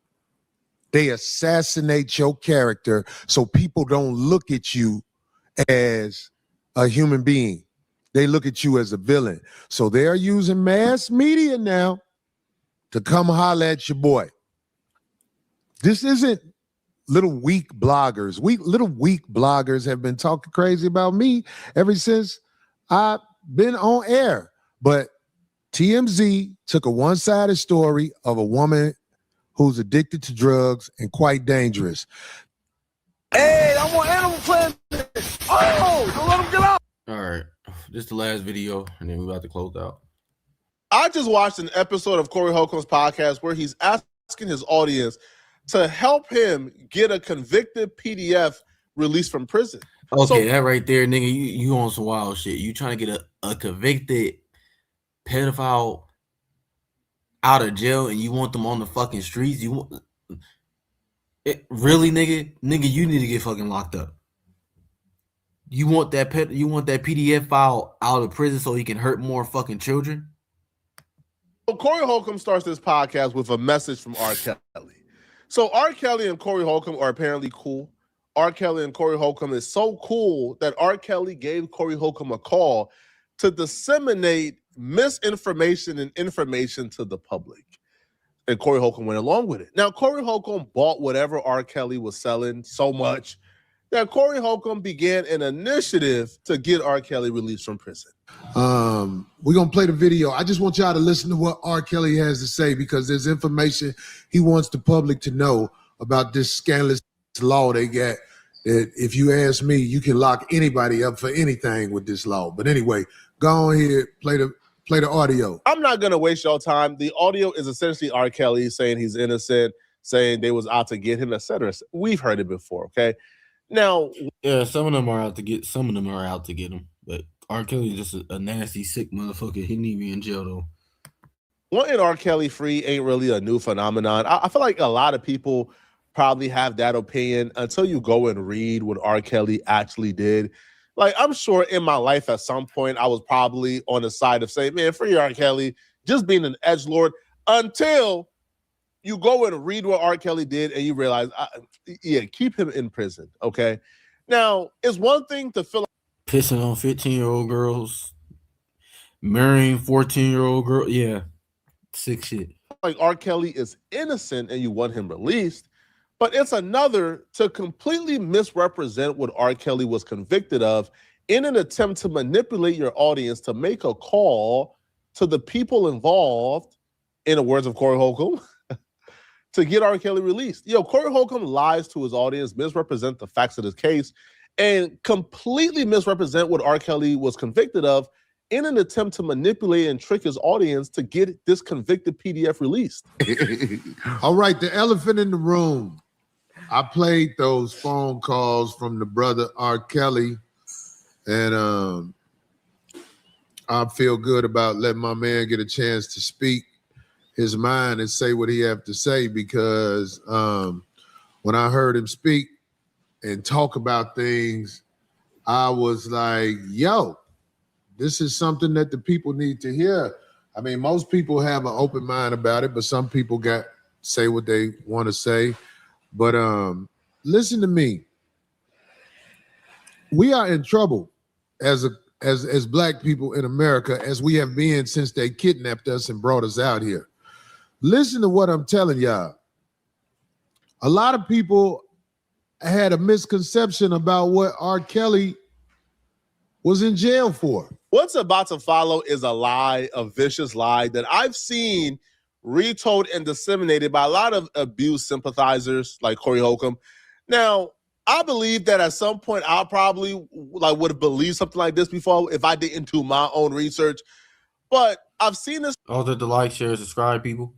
they assassinate your character so people don't look at you as a human being. They look at you as a villain. So they're using mass media now to come holler at your boy. This isn't little weak bloggers. Little weak bloggers have been talking crazy about me ever since I've been on air. But TMZ took a one-sided story of a woman who's addicted to drugs and quite dangerous.
Hey, I want Animal Planet. Oh, don't let him get out. All right, this is the last video, and then we're about to close out.
I just watched an episode of Corey Holcomb's podcast where he's asking his audience to help him get a convicted PDF released from prison.
Okay, that right there, nigga, you on some wild shit. You trying to get a convicted pedophile out of jail, and you want them on the fucking streets? You want really, nigga? Nigga, you need to get fucking locked up. You want that PDF file out of prison so he can hurt more fucking children?
So Corey Holcomb starts this podcast with a message from R. Kelly. So R. Kelly and Corey Holcomb are apparently cool. R. Kelly and Corey Holcomb is so cool that R. Kelly gave Corey Holcomb a call to disseminate misinformation and information to the public. And Corey Holcomb went along with it. Now, Corey Holcomb bought whatever R. Kelly was selling so much that Corey Holcomb began an initiative to get R. Kelly released from prison.
We're going to play the video. I just want y'all to listen to what R. Kelly has to say because there's information he wants the public to know about this scandalous law they got that if you ask me, you can lock anybody up for anything with this law. But anyway, go on here, play the audio.
I'm not going to waste your time. The audio is essentially R. Kelly saying he's innocent, saying they was out to get him, etc. We've heard it before, okay? Now,
yeah, some of them are out to get him, but R. Kelly is just a nasty, sick motherfucker. He need to be in jail though.
Wanting R. Kelly free ain't really a new phenomenon. I feel like a lot of people probably have that opinion until you go and read what R. Kelly actually did. Like, I'm sure in my life at some point I was probably on the side of saying, man, free R. Kelly, just being an edgelord, until you go and read what R. Kelly did and you realize, keep him in prison, okay? Now, it's one thing to feel like
pissing on 15-year-old girls, marrying 14-year-old girls. Yeah, sick shit.
Like R. Kelly is innocent and you want him released, but it's another to completely misrepresent what R. Kelly was convicted of in an attempt to manipulate your audience to make a call to the people involved, in the words of Corey Holcomb, to get R. Kelly released. Corey Holcomb lies to his audience, misrepresent the facts of his case, and completely misrepresent what R. Kelly was convicted of in an attempt to manipulate and trick his audience to get this convicted PDF released.
All right, the elephant in the room. I played those phone calls from the brother R. Kelly, and I feel good about letting my man get a chance to speak his mind and say what he have to say, because when I heard him speak and talk about things, I was like, yo, this is something that the people need to hear. I mean, most people have an open mind about it, but some people say what they want to say. But listen to me. We are in trouble as Black people in America, as we have been since they kidnapped us and brought us out here. Listen to what I'm telling y'all. A lot of people had a misconception about what R. Kelly was in jail for.
What's about to follow is a lie, a vicious lie that I've seen retold and disseminated by a lot of abuse sympathizers like Corey Holcomb. Now, I believe that at some point I probably would have believed something like this before if I didn't do my own research. But I've seen this.
Oh, did the like, share, subscribe, people?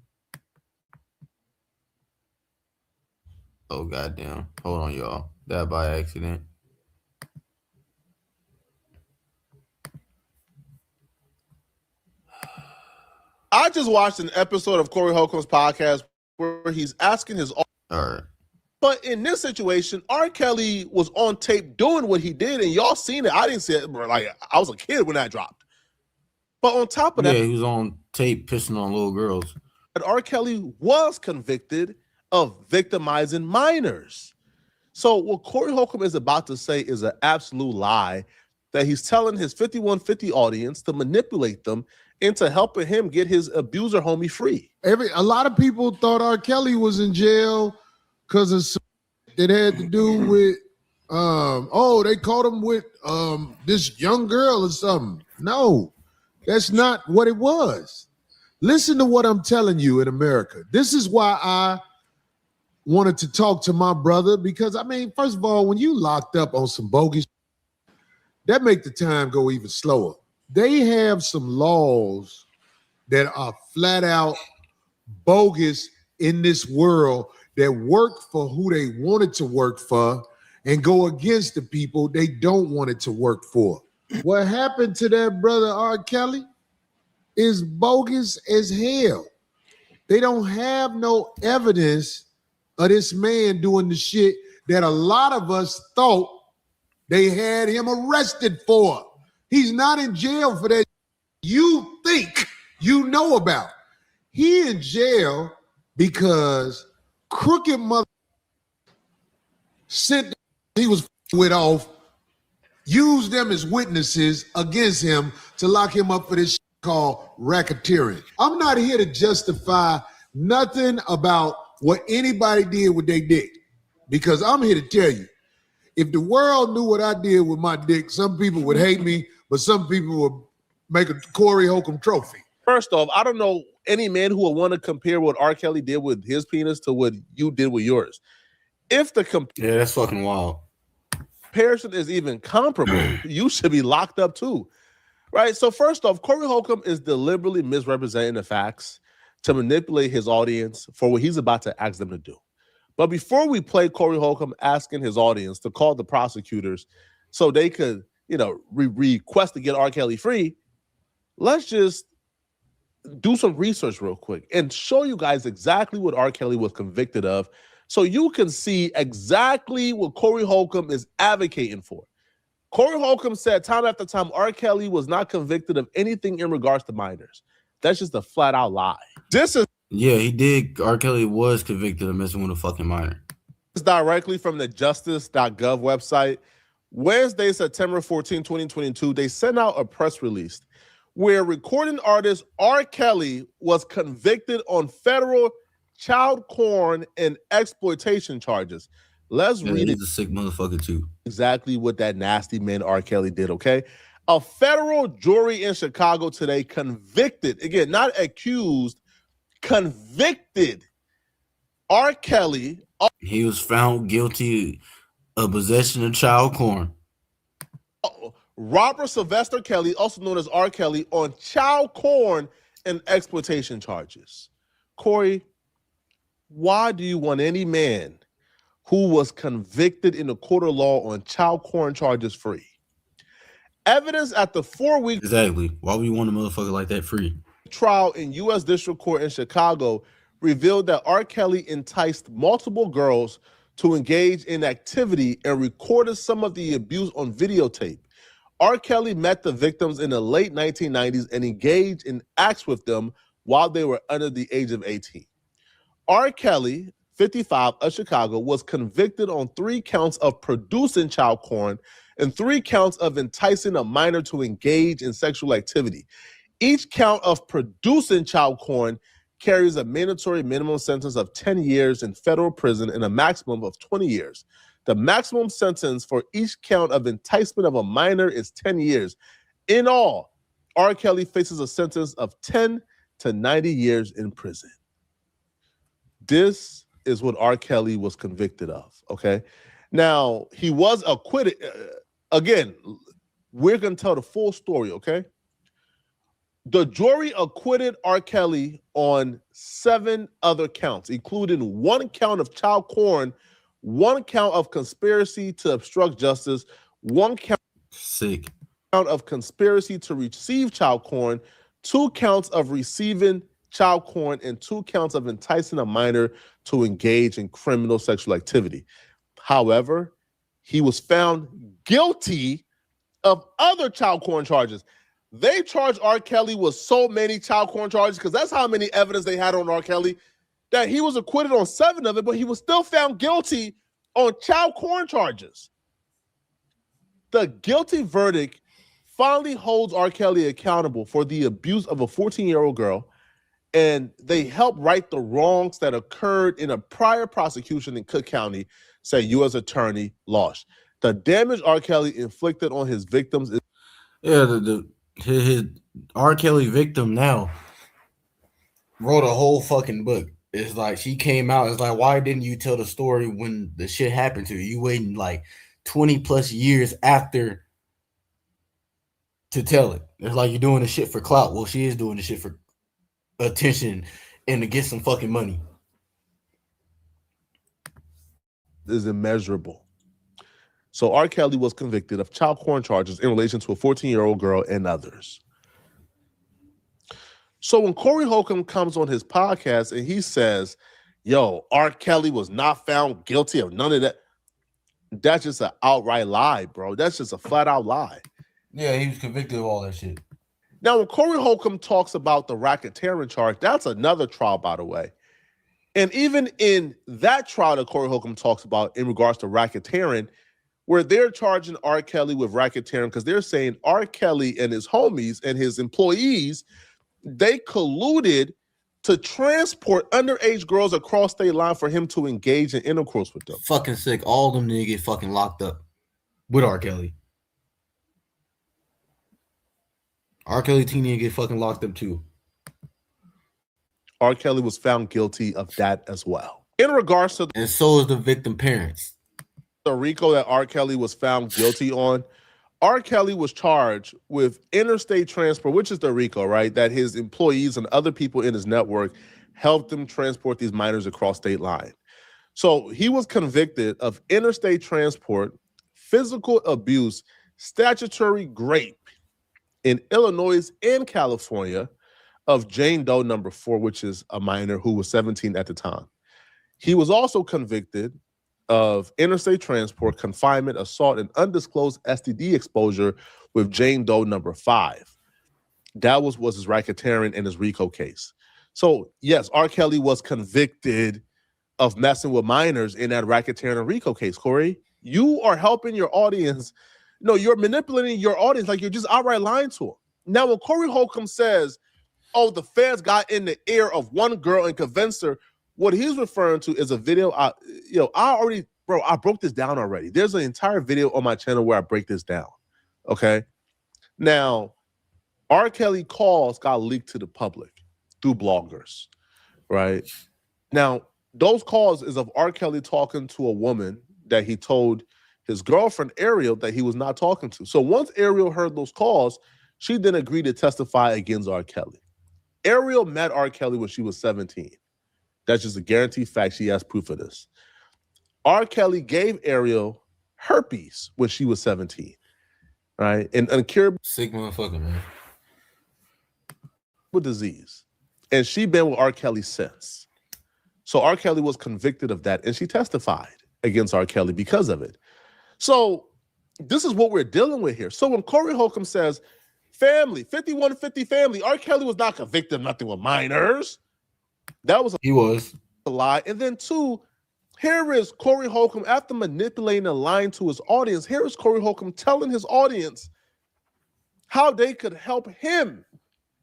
Oh, goddamn. Hold on, y'all. That by accident.
I just watched an episode of Corey Holcomb's podcast where he's asking his...
All right.
But in this situation, R. Kelly was on tape doing what he did, and y'all seen it. I didn't see it, bro. Like, I was a kid when that dropped. But on top of that,
he was on tape pissing on little girls.
R. Kelly was convicted of victimizing minors. So what Corey Holcomb is about to say is an absolute lie that he's telling his 5150 audience to manipulate them into helping him get his abuser homie free.
A lot of people thought R. Kelly was in jail because of something that had to do with they caught him with this young girl or something. No, that's not what it was. Listen to what I'm telling you in America. This is why I wanted to talk to my brother, because I mean, first of all, when you locked up on some bogus, that make the time go even slower. They have some laws that are flat out bogus in this world that work for who they want it to work for and go against the people they don't want it to work for. What happened to that brother R. Kelly is bogus as hell. They don't have no evidence of this man doing the shit that a lot of us thought they had him arrested for. He's not in jail for that you think you know about. He in jail because crooked mother sent he was with off, used them as witnesses against him to lock him up for this shit called racketeering. I'm not here to justify nothing about what anybody did with their dick, because I'm here to tell you, if the world knew what I did with my dick, some people would hate me, but some people would make a Corey Holcomb trophy.
First off, I don't know any man who would want to compare what R. Kelly did with his penis to what you did with yours. If the
that's fucking wild.
Comparison is even comparable, you should be locked up too, right? So first off, Corey Holcomb is deliberately misrepresenting the facts to manipulate his audience for what he's about to ask them to do. But before we play Corey Holcomb asking his audience to call the prosecutors so they could, request to get R. Kelly free, let's just do some research real quick and show you guys exactly what R. Kelly was convicted of so you can see exactly what Corey Holcomb is advocating for. Corey Holcomb said time after time R. Kelly was not convicted of anything in regards to minors. That's just a flat out lie.
He did. R. Kelly was convicted of messing with a fucking minor.
This is directly from the justice.gov website. Wednesday, September 14, 2022, they sent out a press release where recording artist R. Kelly was convicted on federal child porn and exploitation charges. Let's read it.
He's a sick motherfucker too.
Exactly what that nasty man R. Kelly did, okay? A federal jury in Chicago today convicted, again, not accused, convicted R. Kelly.
He was found guilty of possession of child porn.
Robert Sylvester Kelly, also known as R. Kelly, on child porn and exploitation charges. Corey, why do you want any man who was convicted in a court of law on child porn charges free? Evidence at the 4-week
Exactly. Why would you want a motherfucker like that free?
Trial in U.S. District Court in Chicago revealed that R. Kelly enticed multiple girls to engage in activity and recorded some of the abuse on videotape. R. Kelly met the victims in the late 1990s and engaged in acts with them while they were under the age of 18. R. Kelly, 55, of Chicago, was convicted on 3 counts of producing child porn and 3 counts of enticing a minor to engage in sexual activity. Each count of producing child porn carries a mandatory minimum sentence of 10 years in federal prison and a maximum of 20 years. The maximum sentence for each count of enticement of a minor is 10 years. In all, R. Kelly faces a sentence of 10 to 90 years in prison. This is what R. Kelly was convicted of, okay? Now, he was acquitted. Again, we're going to tell the full story, okay? The jury acquitted R. Kelly on 7 other counts, including 1 count of child porn, 1 count of conspiracy to obstruct justice, 1 count of conspiracy to receive child porn, 2 counts of receiving child porn, and 2 counts of enticing a minor to engage in criminal sexual activity. However, he was found guilty of other child porn charges. They charged R. Kelly with so many child porn charges because that's how many evidence they had on R. Kelly, that he was acquitted on 7 of it, but he was still found guilty on child porn charges. The guilty verdict finally holds R. Kelly accountable for the abuse of a 14-year-old girl, and they help right the wrongs that occurred in a prior prosecution in Cook County, say U.S. attorney lost. The damage R. Kelly inflicted on his victims is
his R. Kelly victim now wrote a whole fucking book. It's like she came out. It's like, why didn't you tell the story when the shit happened to you? You waiting like 20 plus years after to tell it. It's like you're doing the shit for clout. Well, she is doing the shit for attention and to get some fucking money.
Is immeasurable. So R. Kelly was convicted of child porn charges in relation to a 14-year-old girl and others. So when Corey Holcomb comes on his podcast and he says, yo, R. Kelly was not found guilty of none of that, that's just an outright lie, bro. That's just a flat out lie.
Yeah, he was convicted of all that shit.
Now, when Corey Holcomb talks about the racketeering charge, that's another trial, by the way. And even in that trial that Corey Holcomb talks about in regards to racketeering, where they're charging R. Kelly with racketeering because they're saying R. Kelly and his homies and his employees, they colluded to transport underage girls across state line for him to engage in intercourse with them.
Fucking sick. All of them niggas get fucking locked up with R. Kelly. R. Kelly teen get fucking locked up too.
R. Kelly was found guilty of that as well. In regards to,
and so is the victim parents.
The RICO that R. Kelly was found guilty on, R. Kelly was charged with interstate transport, which is the RICO, right? That his employees and other people in his network helped him transport these minors across state line. So he was convicted of interstate transport, physical abuse, statutory rape in Illinois and California of Jane Doe number 4, which is a minor who was 17 at the time. He was also convicted of interstate transport, confinement, assault, and undisclosed STD exposure with Jane Doe number 5. That was his racketeering and his RICO case. So yes, R. Kelly was convicted of messing with minors in that racketeering and RICO case. Corey, you are helping your audience. No, you're manipulating your audience like you're just outright lying to them. Now, when Corey Holcomb says, oh, the feds got in the ear of one girl and convinced her, what he's referring to is a video. I broke this down already. There's an entire video on my channel where I break this down. Okay. Now, R. Kelly calls got leaked to the public through bloggers, right? Now, those calls is of R. Kelly talking to a woman that he told his girlfriend Ariel that he was not talking to. So once Ariel heard those calls, she then agreed to testify against R. Kelly. Ariel met R. Kelly when she was 17. That's just a guaranteed fact. She has proof of this. R. Kelly gave Ariel herpes when she was 17, right? And uncurable
sick motherfucker, man.
With disease. And she been with R. Kelly since. So R. Kelly was convicted of that, and she testified against R. Kelly because of it. So this is what we're dealing with here. So when Corey Holcomb says, family, 51-50 family, R. Kelly was not convicted of nothing with minors. That was a lie. And then 2, here is Corey Holcomb, after manipulating and lying to his audience, here is Corey Holcomb telling his audience how they could help him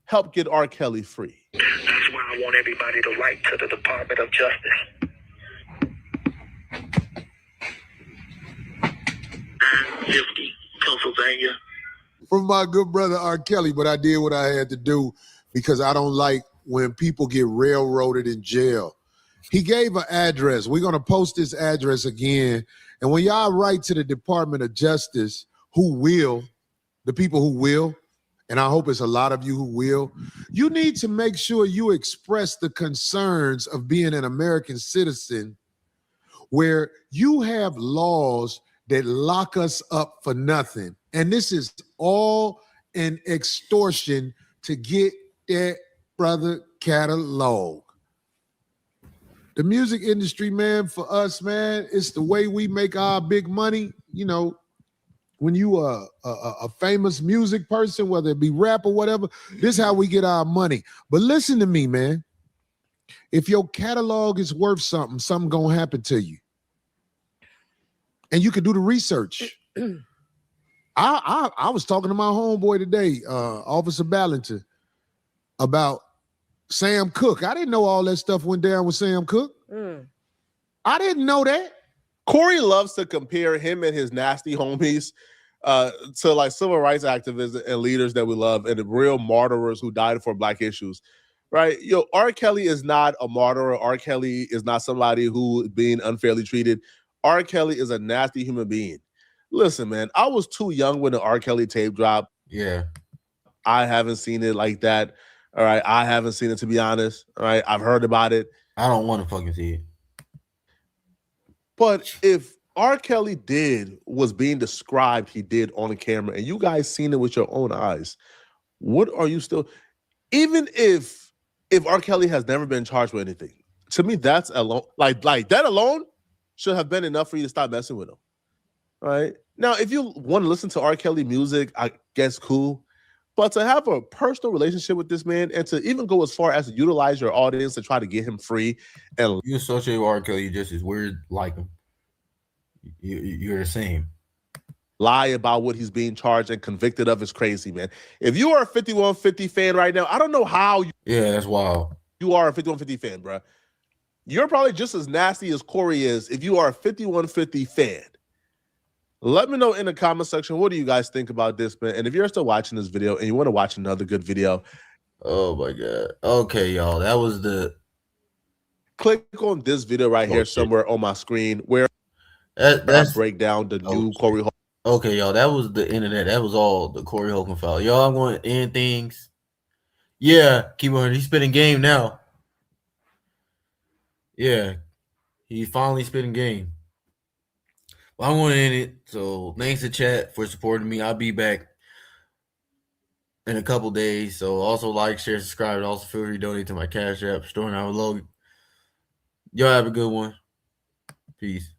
help get R. Kelly free.
That's why I want everybody to write to the Department of Justice. 950, Pennsylvania.
From my good brother R. Kelly, but I did what I had to do because I don't like when people get railroaded in jail. He gave an address. We're going to post this address again. And when y'all write to the Department of Justice, the people who will, and I hope it's a lot of you who will, you need to make sure you express the concerns of being an American citizen where you have laws that lock us up for nothing. And this is all an extortion to get that brother catalog. the music industry, man, for us, man, it's the way we make our big money. You know, when you are a famous music person, whether it be rap or whatever, this is how we get our money. But listen to me, man. If your catalog is worth something gonna happen to you. And you can do the research. I was talking to my homeboy today, Officer Ballenter, about Sam Cooke. I didn't know all that stuff went down with Sam Cooke. I didn't know that.
Corey loves to compare him and his nasty homies to like civil rights activists and leaders that we love and the real martyrs who died for Black issues, right? Yo, R. Kelly is not a martyr. R. Kelly is not somebody who is being unfairly treated. R. Kelly is a nasty human being. Listen, man, I was too young when the R. Kelly tape dropped.
Yeah.
I haven't seen it like that. All right. I haven't seen it, to be honest. All right. I've heard about it.
I don't want to fucking see it.
But if R. Kelly did was being described he did on the camera and you guys seen it with your own eyes, what are you still, even if R. Kelly has never been charged with anything, to me, that's alone, like that alone should have been enough for you to stop messing with him. Right? Now, if you want to listen to R. Kelly music, I guess cool. But to have a personal relationship with this man and to even go as far as to utilize your audience to try to get him free and
you associate with R. Kelly, just as weird like him. You're the same.
Lie about what he's being charged and convicted of is crazy, man. If you are a 5150 fan right now, I don't know how
that's wild.
You are a 5150 fan, bro. You're probably just as nasty as Corey is if you are a 5150 fan. Let me know in the comment section, what do you guys think about this, man? And if you're still watching this video and you want to watch another good video.
Oh, my God. Okay, y'all. That was the...
Click on this video right here somewhere on my screen where that's break down the new Corey Holcomb.
Okay, y'all. That was the internet. That was all the Corey Holcomb file. Y'all, I'm going to end things. Yeah, keep on. He's spitting game now. Yeah, he's finally spitting game. Well, I'm going to end it. So thanks to chat for supporting me. I'll be back in a couple days. So also like, share, subscribe, and also feel free to donate to my Cash App, store now below. Y'all have a good one. Peace.